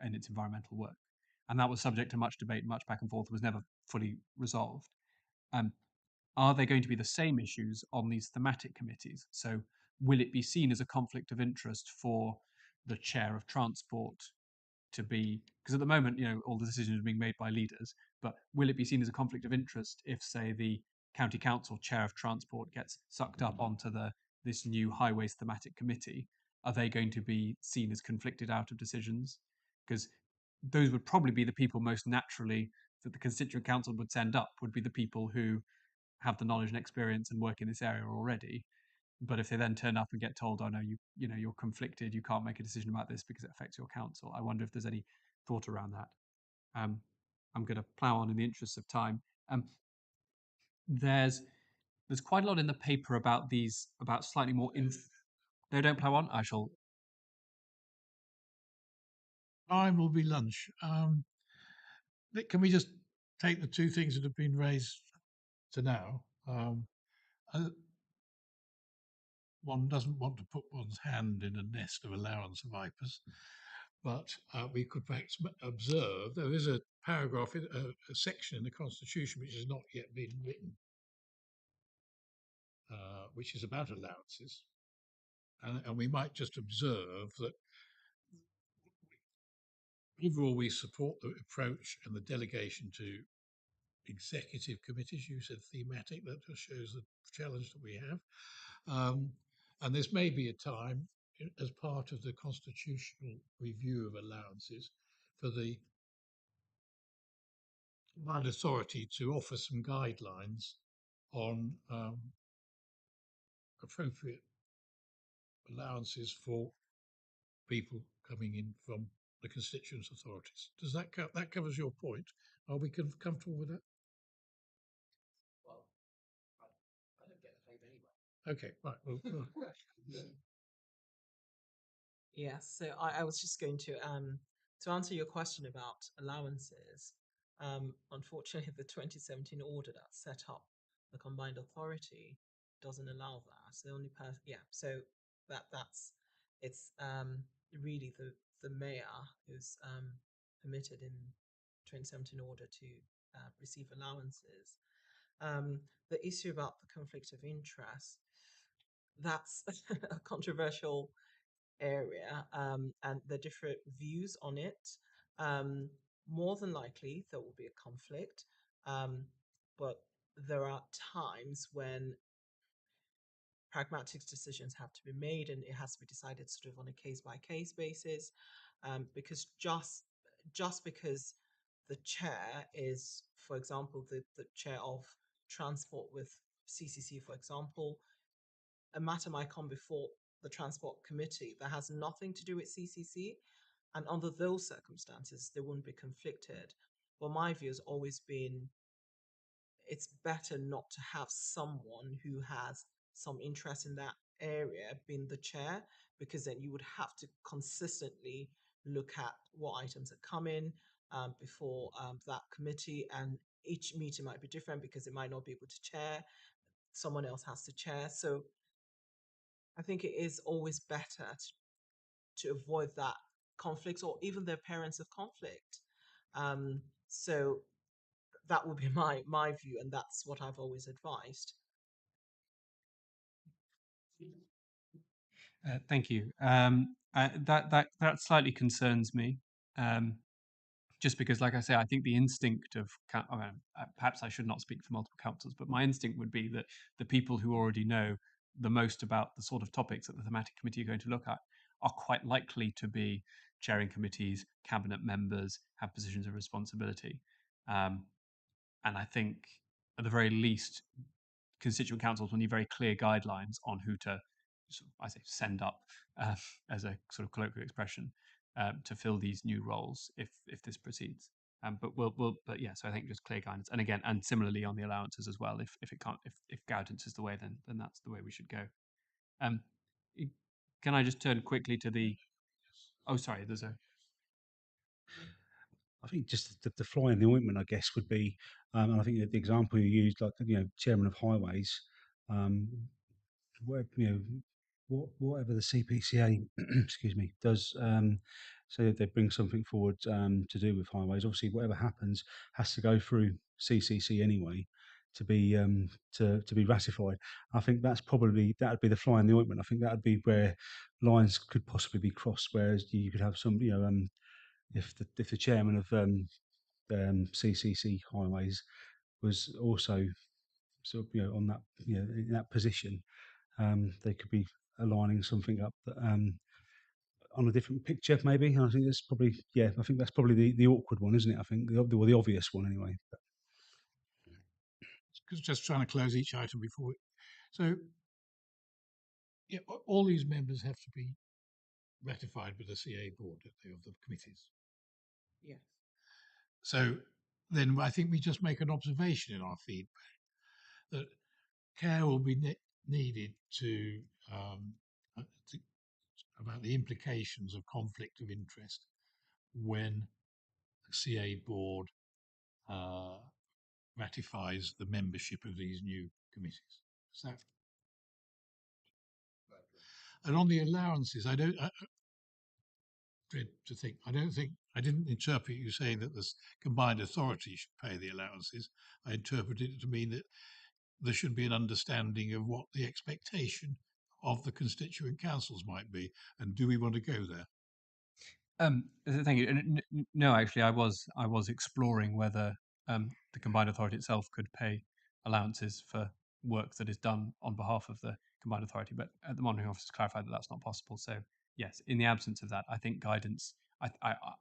and its environmental work? And that was subject to much debate, much back and forth, was never fully resolved. Are there going to be the same issues on these thematic committees? So will it be seen as a conflict of interest for the chair of transport to be, because at the moment, all the decisions are being made by leaders, but will it be seen as a conflict of interest if, say, the county council chair of transport gets sucked up onto this new highways thematic committee? Are they going to be seen as conflicted out of decisions? Because those would probably be the people most naturally that the constituent council would send up, would be the people who have the knowledge and experience and work in this area already. But if they then turn up and get told, oh no, you're conflicted, you can't make a decision about this because it affects your council, I wonder if there's any thought around that. I'm going to plow on in the interest of time. There's quite a lot in the paper about slightly more no, don't plow on. I shall. Time will be lunch. Can we just take the two things that have been raised to now? One doesn't want to put one's hand in a nest of allowance of IPAs, but we could perhaps observe there is a paragraph, a section in the Constitution which has not yet been written, which is about allowances. and we might just observe that overall we support the approach and the delegation to executive committees. You said thematic, that just shows the challenge that we have. And this may be a time, as part of the constitutional review of allowances, for the combined authority to offer some guidelines on appropriate allowances for people coming in from the constituent authorities. Does that that covers your point? Are we comfortable with that? Well, I don't get paid anyway. Okay, right. Well, Yes, so I was just going to answer your question about allowances. Unfortunately, the 2017 order that set up the combined authority doesn't allow that. The only person, yeah, so that's it's really the mayor who's permitted in 2017 order to receive allowances. The issue about the conflict of interest, that's a controversial area, and the different views on it. More than likely, there will be a conflict, but there are times when pragmatic decisions have to be made, and it has to be decided sort of on a case by case basis. Because just because the chair is, for example, the chair of transport with CCC, for example, a matter might come before the transport committee that has nothing to do with CCC, and under those circumstances, they wouldn't be conflicted. But my view has always been it's better not to have someone who has some interest in that area being the chair, because then you would have to consistently look at what items are coming before that committee, and each meeting might be different because it might not be able to chair. Someone else has to chair. So I think it is always better to avoid that conflict or even the appearance of conflict. So that would be my view, and that's what I've always advised. Thank you. That slightly concerns me, just because, like I say, I think the instinct of perhaps I should not speak for multiple councils, but my instinct would be that the people who already know the most about the sort of topics that the thematic committee are going to look at are quite likely to be chairing committees, cabinet members, have positions of responsibility, and I think at the very least, constituent councils will need very clear guidelines on who to, I say, send up, as a sort of colloquial expression, to fill these new roles if this proceeds. But yeah, so I think just clear guidance, and again, and similarly on the allowances as well. If it can't, if guidance is the way, then that's the way we should go. Can I just turn quickly to the? Oh, sorry. There's a. I think just the fly in the ointment, I guess, would be, and I think that the example you used, like chairman of highways, where, whatever the CPCA, excuse me, does, say that they bring something forward to do with highways. Obviously, whatever happens has to go through CCC anyway to be to be ratified. I think that'd be the fly in the ointment. I think that'd be where lines could possibly be crossed. Whereas you could have some, if the chairman of CCC highways was also sort of on that in that position, they could be aligning something up that, on a different picture maybe. I think that's probably I think that's probably the awkward one, isn't it? I think the obvious one anyway. just trying to close each item before. So yeah, all these members have to be ratified with the CA board of the committees. Yes. So then I think we just make an observation in our feedback that care will be needed about the implications of conflict of interest when the CA board ratifies the membership of these new committees. Is that? And on the allowances, I don't I didn't interpret you saying that this combined authority should pay the allowances. I interpreted it to mean that there should be an understanding of what the expectation of the constituent councils might be, and do we want to go there? Thank you. No, actually, I was exploring whether the combined authority itself could pay allowances for work that is done on behalf of the combined authority, but the monitoring office has clarified that that's not possible. So yes, in the absence of that, I think guidance.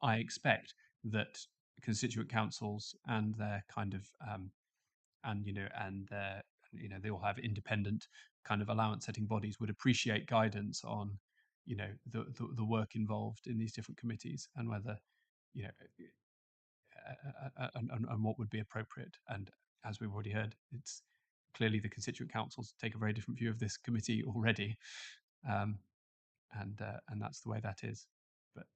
I expect that constituent councils and their kind of and their they all have independent kind of allowance setting bodies would appreciate guidance on the work involved in these different committees and whether you know and what would be appropriate. And as we've already heard, it's clearly the constituent councils take a very different view of this committee already, um, and that's the way that is. But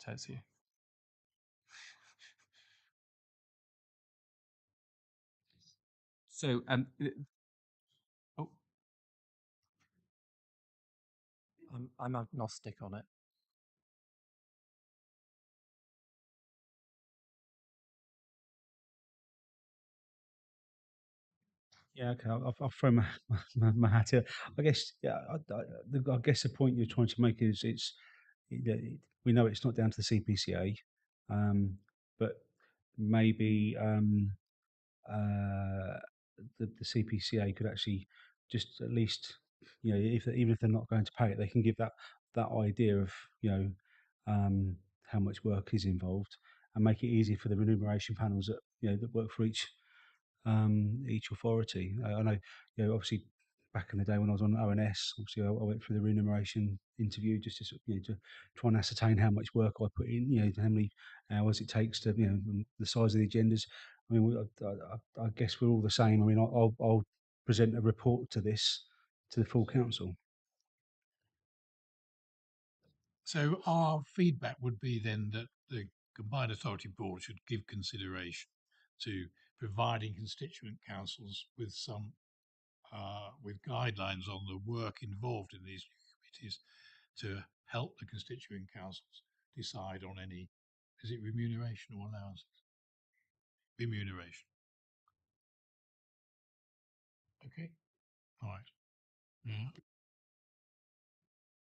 so oh, I'm agnostic on it. Yeah, okay. I'll throw my hat in. I guess, yeah. I guess the point you're trying to make is we know it's not down to the CPCA, but maybe uh, the CPCA could actually just at least, even if they're not going to pay it, they can give that idea of how much work is involved and make it easy for the remuneration panels that work for each authority. I know, obviously back in the day when I was on ONS, obviously I went through the remuneration interview just to, to try and ascertain how much work I put in, how many hours it takes to, the size of the agendas. I mean, I guess we're all the same. I mean, I'll present a report to the full council. So our feedback would be then that the combined authority board should give consideration to providing constituent councils with some with guidelines on the work involved in these committees to help the constituent councils decide on any, is it remuneration or allowances? Remuneration. Okay. All right. Yeah.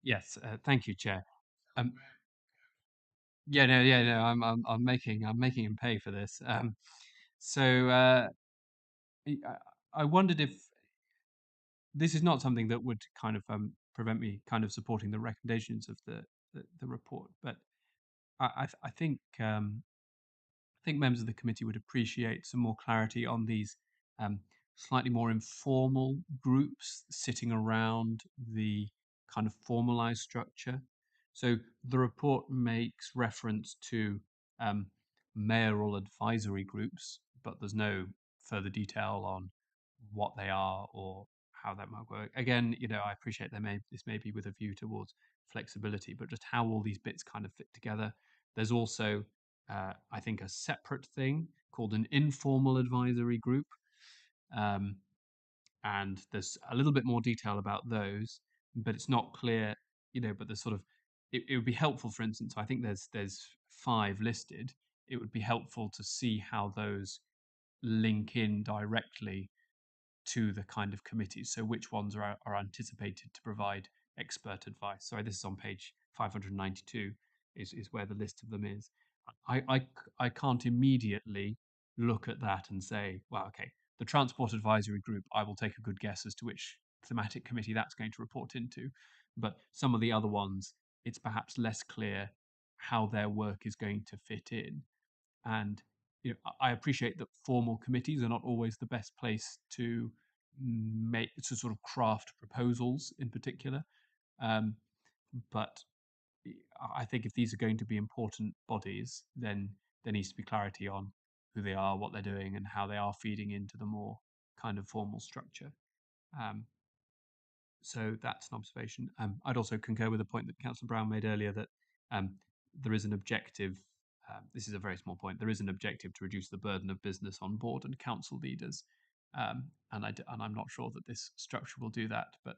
yes, thank you, Chair. Um, yeah, no, I'm making him pay for this. So I wondered if this is not something that would kind of prevent me kind of supporting the recommendations of the report, but I think I think members of the committee would appreciate some more clarity on these um, slightly more informal groups sitting around the kind of formalized structure. So the report makes reference to um, mayoral advisory groups, but there's no further detail on what they are or how that might work. Again, I appreciate this may be with a view towards flexibility, but just how all these bits kind of fit together. There's also I think, a separate thing called an informal advisory group. Um, and there's a little bit more detail about those, but it's not clear, but there's sort of, it would be helpful, for instance, I think there's 5 listed. It would be helpful to see how those link in directly to the kind of committees. So which ones are anticipated to provide expert advice. Sorry, this is on page 592 is where the list of them is. I can't immediately look at that and say, well, okay, the Transport Advisory Group, I will take a good guess as to which thematic committee that's going to report into. But some of the other ones, it's perhaps less clear how their work is going to fit in. And I appreciate that formal committees are not always the best place to sort of craft proposals in particular. Um, but I think if these are going to be important bodies, then there needs to be clarity on who they are, what they're doing, and how they are feeding into the more kind of formal structure. Um, so that's an observation. I'd also concur with the point that Councillor Brown made earlier that um, there is an objective. This is a very small point. There is an objective to reduce the burden of business on board and council leaders, and I'm not sure that this structure will do that. But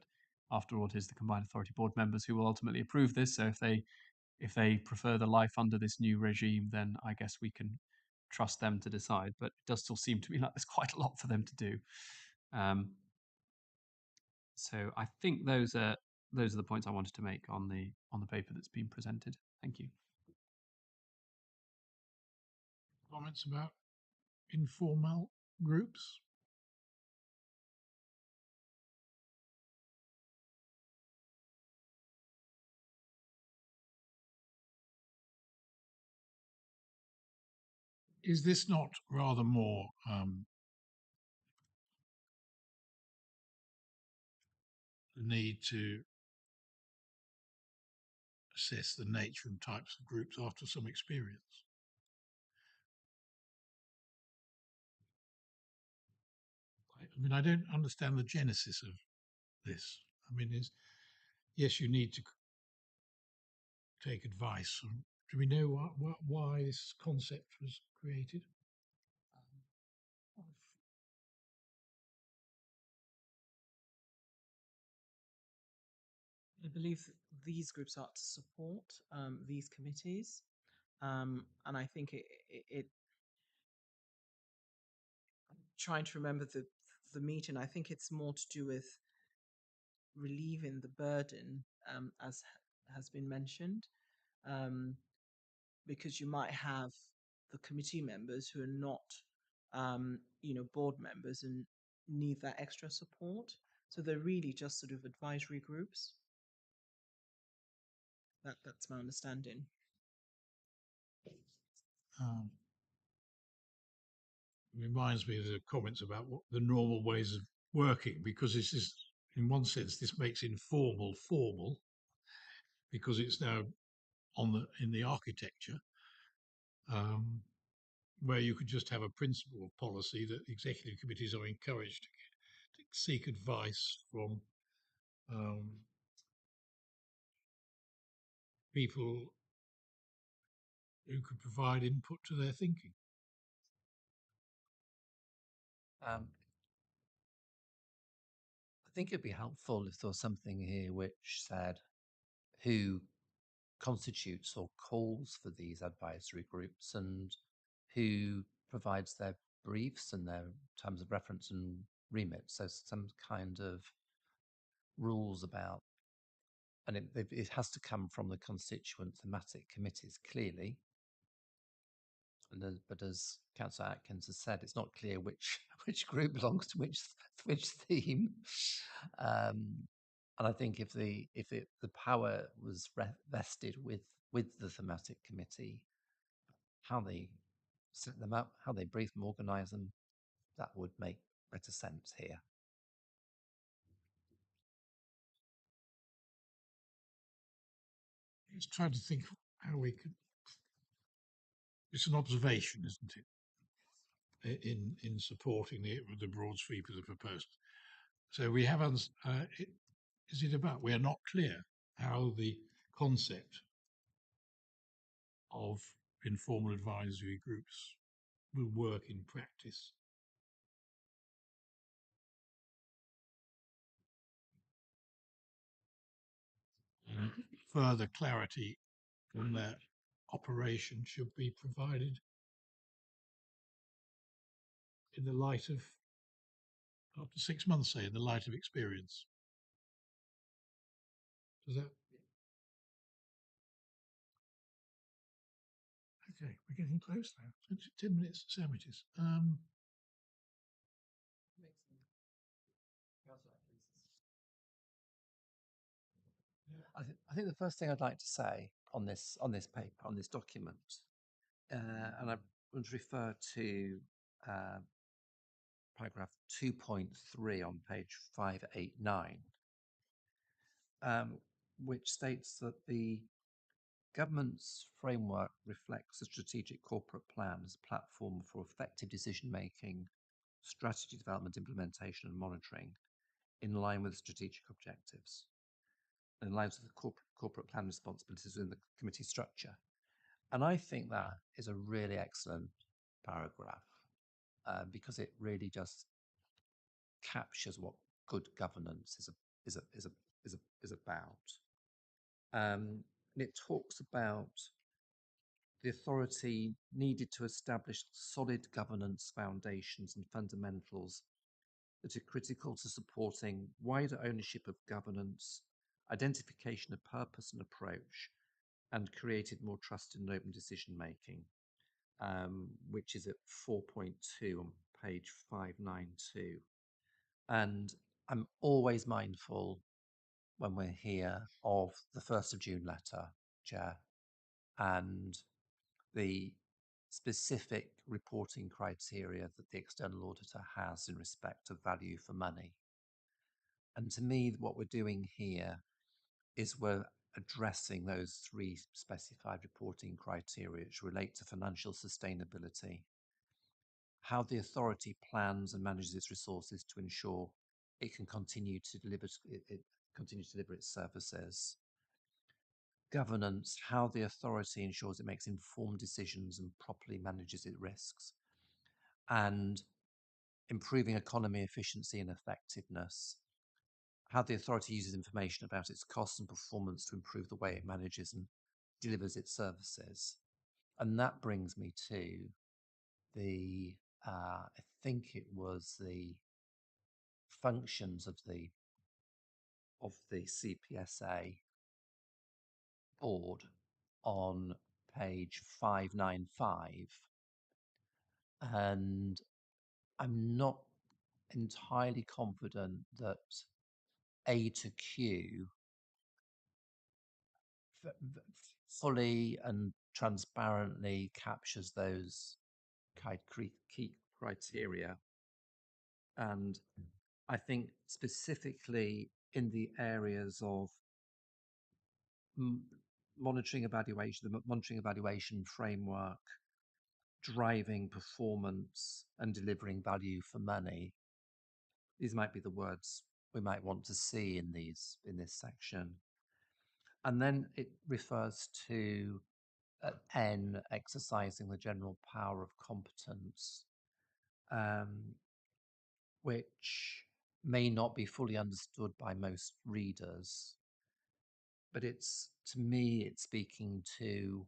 after all, it is the combined authority board members who will ultimately approve this. So if they prefer the life under this new regime, then I guess we can trust them to decide. But it does still seem to me like there's quite a lot for them to do. So I think those are those are the points I wanted to make on the paper that's been presented. Thank you. Comments about informal groups? Is this not rather more the need to assess the nature and types of groups after some experience? I mean, I don't understand the genesis of this. I mean, yes, you need to take advice. Do we know why this concept was created? I believe these groups are to support these committees, and I think it I'm trying to remember the meeting. I think it's more to do with relieving the burden, as has been mentioned, because you might have the committee members who are not, board members and need that extra support. So they're really just sort of advisory groups. That's my understanding. Reminds me of the comments about what the normal ways of working, because this is, in one sense, this makes informal formal, because it's now in the architecture, where you could just have a principle of policy that executive committees are encouraged to seek advice from people who could provide input to their thinking. I think it'd be helpful if there was something here which said who constitutes or calls for these advisory groups and who provides their briefs and their terms of reference and remits. So some kind of rules about, and it has to come from the constituent thematic committees clearly. But as Councillor Atkins has said, it's not clear which group belongs to which theme. And I think if the power was vested with the thematic committee, how they set them up, how they brief them, organise them, that would make better sense here. Let's try to think how we could. It's an observation, isn't it? In supporting the broad sweep of the proposal. So we have, is it about we're not clear how the concept of informal advisory groups will work in practice? Further clarity on their operation should be provided in the light of, after 6 months, say, in the light of experience. Does that? Okay, we're getting close now. 10 minutes sandwiches. I think the first thing I'd like to say on this paper, on this document, and I want to refer to paragraph 2.3 on page 589, which states that the government's framework reflects a strategic corporate plan as a platform for effective decision-making, strategy development, implementation and monitoring in line with strategic objectives, in line with the corporate plan responsibilities within the committee structure. And I think that is a really excellent paragraph because it really just captures what good governance is about. And it talks about the authority needed to establish solid governance foundations and fundamentals that are critical to supporting wider ownership of governance identification of purpose and approach, and created more trusted and open decision making, which is at 4.2 on page 592. And I'm always mindful when we're here of the 1st of June letter, Chair, and the specific reporting criteria that the external auditor has in respect of value for money. And to me, what we're doing here is we're addressing those 3 specified reporting criteria which relate to financial sustainability, how the authority plans and manages its resources to ensure it can continue to deliver its services, governance, how the authority ensures it makes informed decisions and properly manages its risks, and improving economy, efficiency and effectiveness, how the authority uses information about its costs and performance to improve the way it manages and delivers its services. And that brings me to the, I think it was the functions of the CPSA board on page 595. And I'm not entirely confident that A to Q fully and transparently captures those key criteria. And I think specifically in the areas of monitoring evaluation, the monitoring evaluation framework, driving performance and delivering value for money, these might be the words we might want to see in this section. And then it refers to N, exercising the general power of competence, which may not be fully understood by most readers, but to me, it's speaking to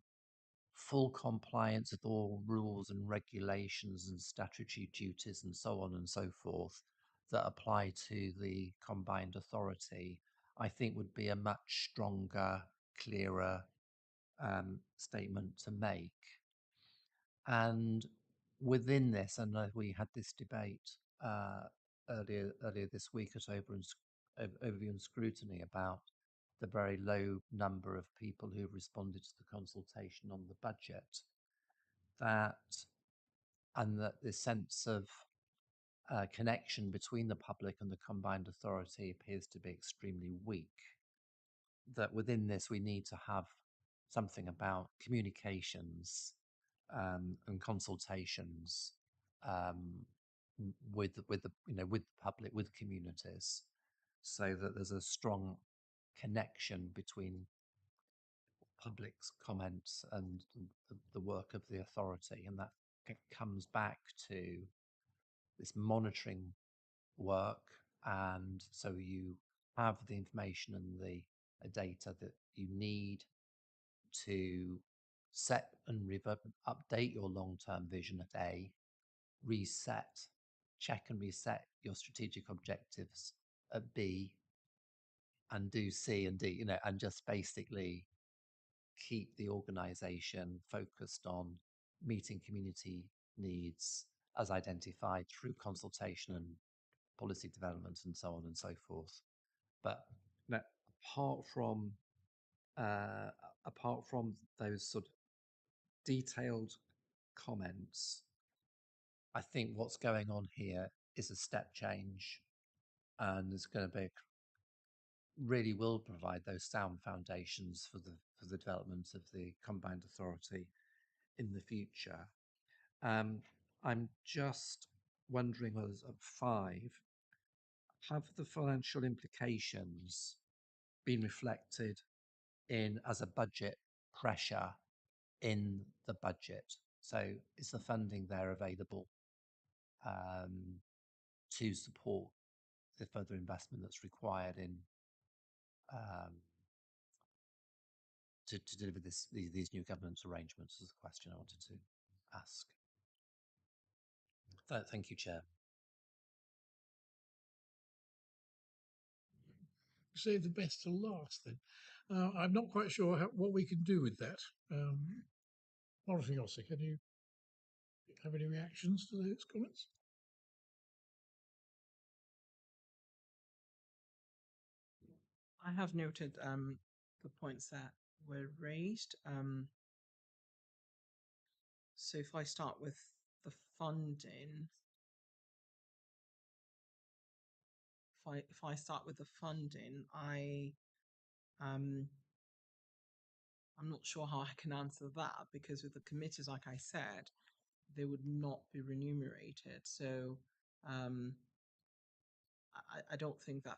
full compliance with all rules and regulations and statutory duties and so on and so forth that apply to the combined authority, I think would be a much stronger, clearer statement to make. And within this, and we had this debate earlier this week at Overview and Scrutiny about the very low number of people who responded to the consultation on the budget, and that the sense of connection between the public and the combined authority appears to be extremely weak, that within this we need to have something about communications and consultations with the public, with communities, so that there's a strong connection between public's comments and the work of the authority, and that comes back to this monitoring work. And so you have the information and the data that you need to set and update your long-term vision at A, check and reset your strategic objectives at B, and do C and D, and just basically keep the organization focused on meeting community needs as identified through consultation and policy development and so on and so forth. But apart from those sort of detailed comments, I think what's going on here is a step change, and it's going to be really will provide those sound foundations for the development of the combined authority in the future. I'm just wondering whether at 5, have the financial implications been reflected as a budget pressure in the budget? So is the funding there available to support the further investment that's required in to deliver these new governance arrangements? Is the question I wanted to ask. Thank you, Chair. Save the best till last. Then I'm not quite sure what we can do with that. Honestly, Ossie, can you have any reactions to those comments? I have noted the points that were raised. So if I start with the funding, if I start with the funding, I'm not sure how I can answer that, because with the committees, like I said, they would not be remunerated. So I don't think that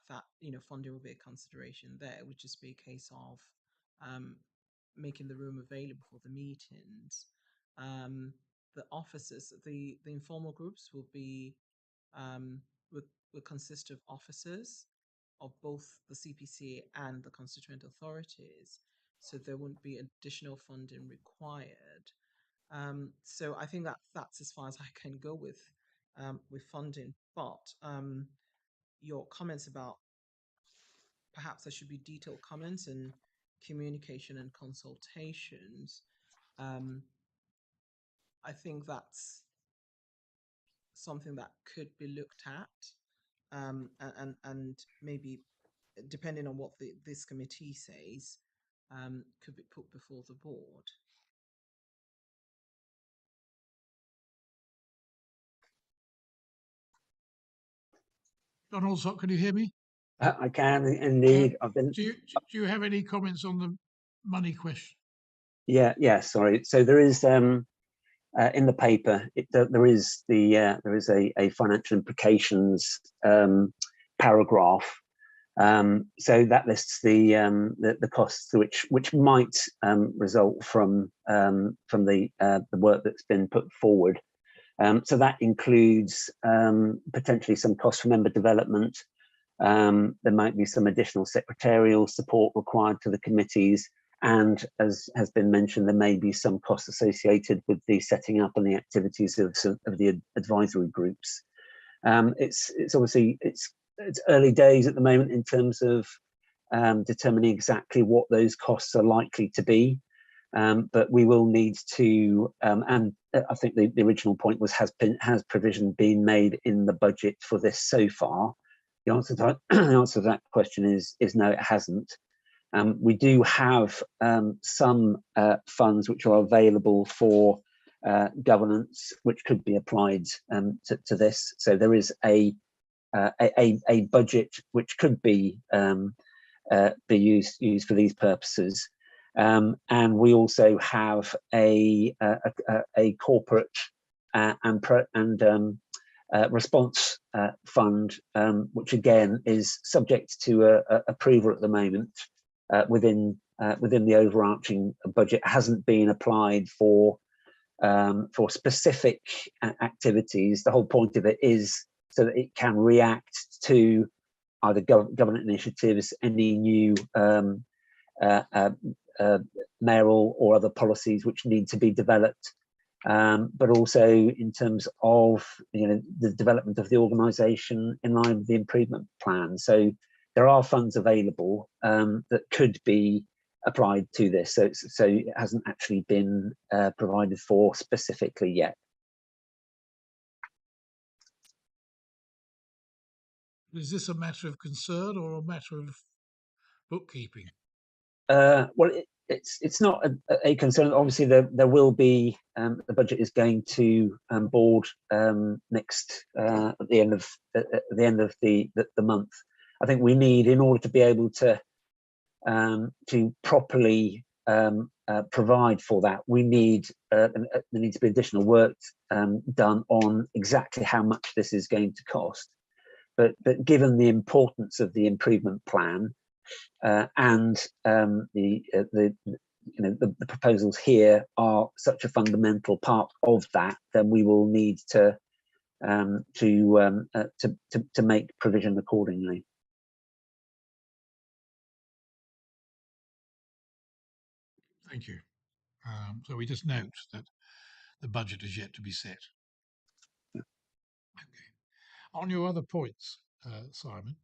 funding will be a consideration there. It would just be a case of making the room available for the meetings. The officers, the informal groups will be will consist of officers of both the CPCA and the constituent authorities, so there wouldn't be additional funding required. So I think that's as far as I can go with funding. But your comments about perhaps there should be detailed comments and communication and consultations, I think that's something that could be looked at, and maybe depending on what this committee says, could be put before the board. Donald, can you hear me? I can indeed. I've been. Do you have any comments on the money question? Yeah. Sorry. So there is in the paper there is a financial implications paragraph. So that lists the costs which might result from the work that's been put forward. So that includes potentially some costs for member development. There might be some additional secretarial support required to the committees, and as has been mentioned, there may be some costs associated with the setting up and the activities of the advisory groups. It's obviously it's early days at the moment in terms of determining exactly what those costs are likely to be. But we will need to, and I think the original point was, has provision been made in the budget for this so far? The answer to that question is no, it hasn't. We do have some funds which are available for governance, which could be applied to this. So there is a budget which could be used for these purposes. And we also have a corporate and response fund, which again is subject to approval at the moment within the overarching budget. Hasn't been applied for specific activities. The whole point of it is so that it can react to either government initiatives, any new mayoral or other policies which need to be developed, but also in terms of the development of the organisation in line with the improvement plan. So there are funds available that could be applied to this. So it hasn't actually been provided for specifically yet. Is this a matter of concern or a matter of bookkeeping? Well, it's not a concern. Obviously, there will be the budget is going to board next at the end of the month. I think we need, in order to be able to properly provide for that, we need there needs to be additional work done on exactly how much this is going to cost. But given the importance of the improvement plan, and the proposals here are such a fundamental part of that, then we will need to make provision accordingly. Thank you. So we just note that the budget is yet to be set. Okay. On your other points, Simon,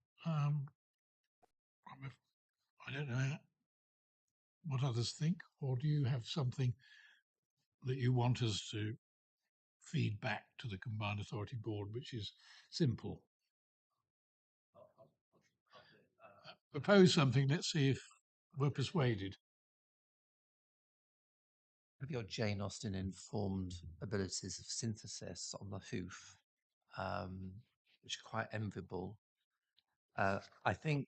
I don't know what others think, or do you have something that you want us to feed back to the Combined Authority Board, which is simple? Propose something, let's see if we're persuaded. Have your Jane Austen informed abilities of synthesis on the hoof, which are quite enviable. I think,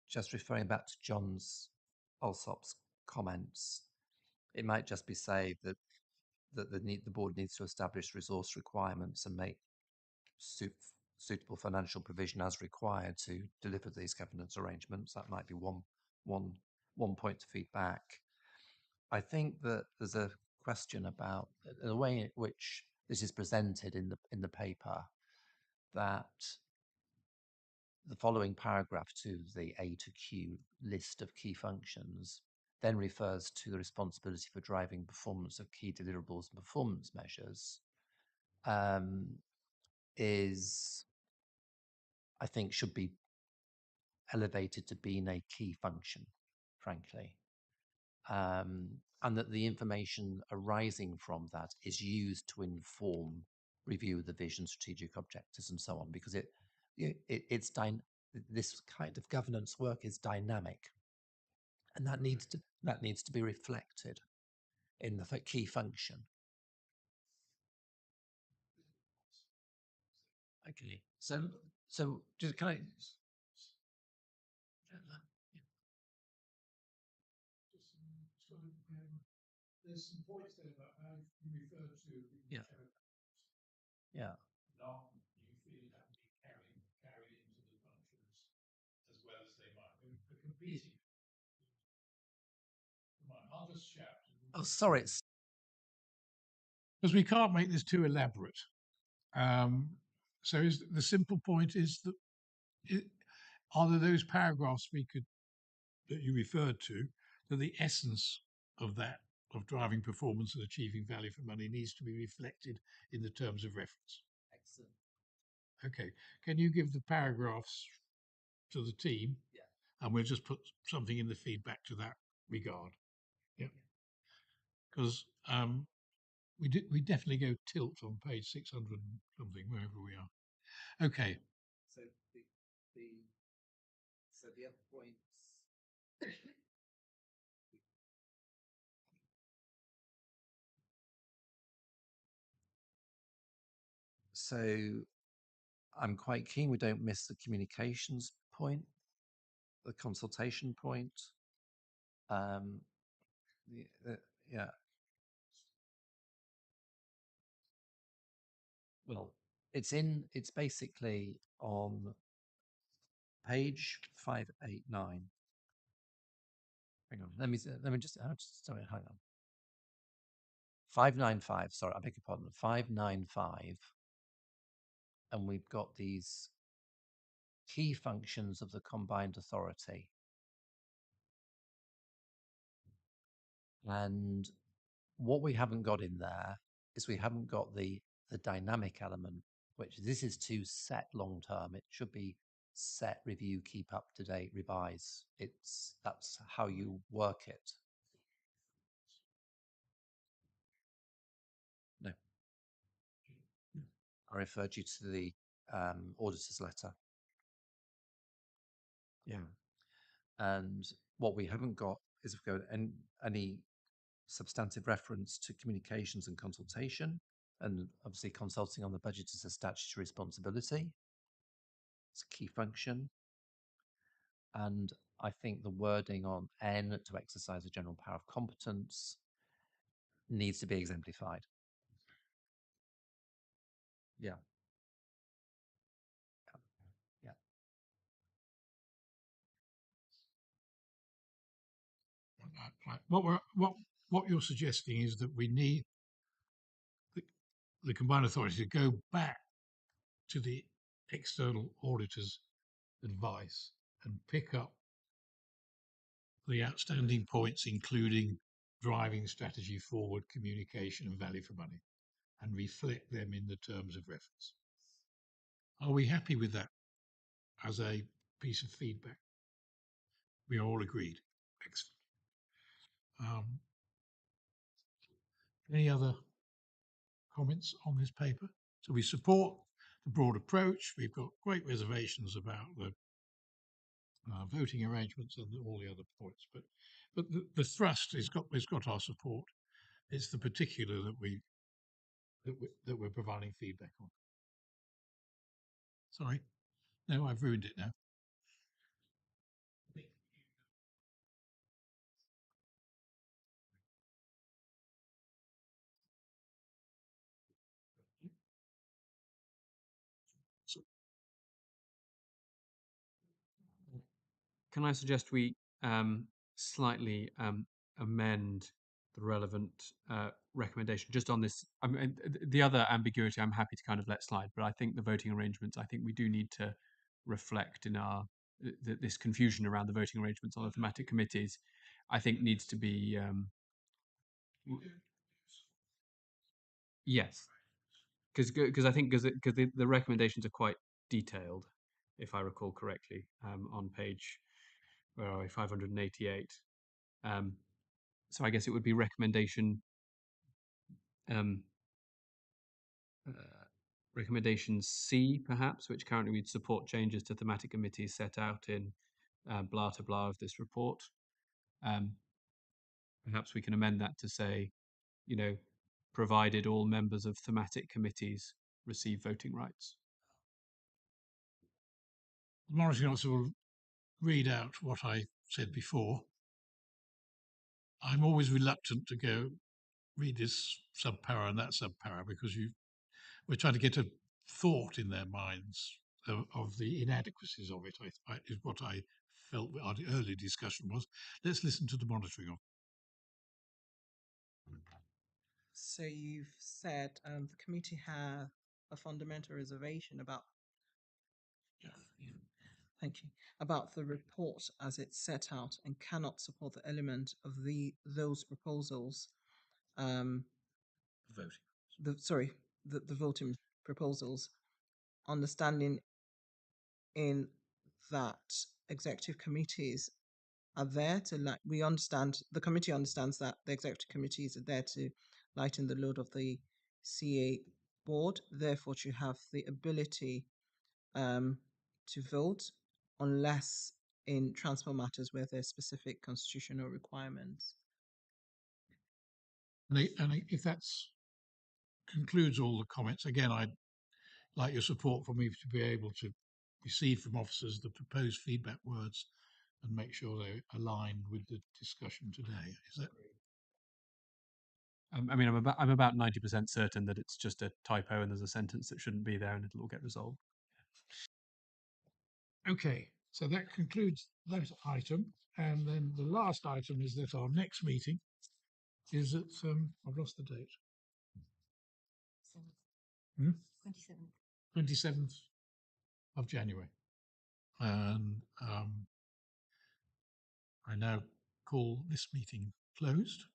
just referring back to John's Alsop's comments, it might just be say that the board needs to establish resource requirements and make suitable financial provision as required to deliver these governance arrangements. That might be one point to feed back. I think that there's a question about the way in which this is presented in the paper, that the following paragraph to the A to Q list of key functions then refers to the responsibility for driving performance of key deliverables and performance measures, is, I think, should be elevated to being a key function, frankly. And that the information arising from that is used to inform review of the vision, strategic objectives, and so on, because this kind of governance work is dynamic, and that needs to be reflected in the key function. Okay, so just can I? There's some points there about how you refer to Yeah. Yeah. Not you feel that be carried into the functions as well as they might be competing. Come on, I'll just shout. Oh, sorry. Because we can't make this too elaborate. So is the simple point is that are there those paragraphs that you referred to, that the essence of that, of driving performance and achieving value for money, needs to be reflected in the terms of reference? Excellent. Okay, can you give the paragraphs to the team? Yeah. And we'll just put something in the feedback to that regard. Yeah. Because we definitely go tilt on page 600 and something, wherever we are. Okay. So the other points. So I'm quite keen we don't miss the communications point, the consultation point. Yeah. Well, it's basically on page 589. Hang on, let me just sorry, hang on. 595, sorry, I beg your pardon, 595. And we've got these key functions of the combined authority. And what we haven't got in there is we haven't got the dynamic element, which this is to set long term. It should be set, review, keep up to date, revise. That's how you work it. No. I referred you to the auditor's letter. Yeah. And what we haven't got is we've got any substantive reference to communications and consultation, and obviously consulting on the budget is a statutory responsibility. It's a key function. And I think the wording on N, to exercise a general power of competence, needs to be exemplified. Yeah. Yeah. What you're suggesting is that we need the combined authority to go back to the external auditor's advice and pick up the outstanding points, including driving strategy forward, communication, and value for money, and reflect them in the terms of reference. Are we happy with that as a piece of feedback? We are all agreed. Excellent. Any other comments on this paper? So we support the broad approach. We've got great reservations about the voting arrangements and all the other points, but the thrust has got our support. It's the particular that we're providing feedback on. Sorry, no, I've ruined it now. Can I suggest we slightly amend the relevant recommendation just on this? I mean, the other ambiguity I'm happy to kind of let slide, but I think the voting arrangements, I think we do need to reflect in our this confusion around the voting arrangements on the thematic committees. I think needs to be yes, because I think because the recommendations are quite detailed, if I recall correctly, on page 588. So I guess it would be recommendation recommendation C, perhaps, which currently we'd support changes to thematic committees set out in blah to blah of this report. Perhaps we can amend that to say, you know, provided all members of thematic committees receive voting rights. The monitoring officer will read out what I said before. I'm always reluctant to go read this subpara and that subpara because we're trying to get a thought in their minds of the inadequacies of it. Is what I felt our early discussion was. Let's listen to the monitoring officer. So you've said the committee have a fundamental reservation about. Thank you. About the report as it's set out and cannot support the element of those proposals. Voting. The voting proposals. Understanding in that executive committees are there to the committee understands that the executive committees are there to lighten the load of the CA board, therefore to have the ability to vote unless in transport matters where there's specific constitutional requirements. And if that concludes all the comments, again, I'd like your support for me to be able to receive from officers the proposed feedback words and make sure they're aligned with the discussion today. Is that? I mean, I'm about 90% certain that it's just a typo and there's a sentence that shouldn't be there and it'll all get resolved. Okay, so that concludes that item. And then the last item is that our next meeting is at, I've lost the date. 27th of January. And I now call this meeting closed.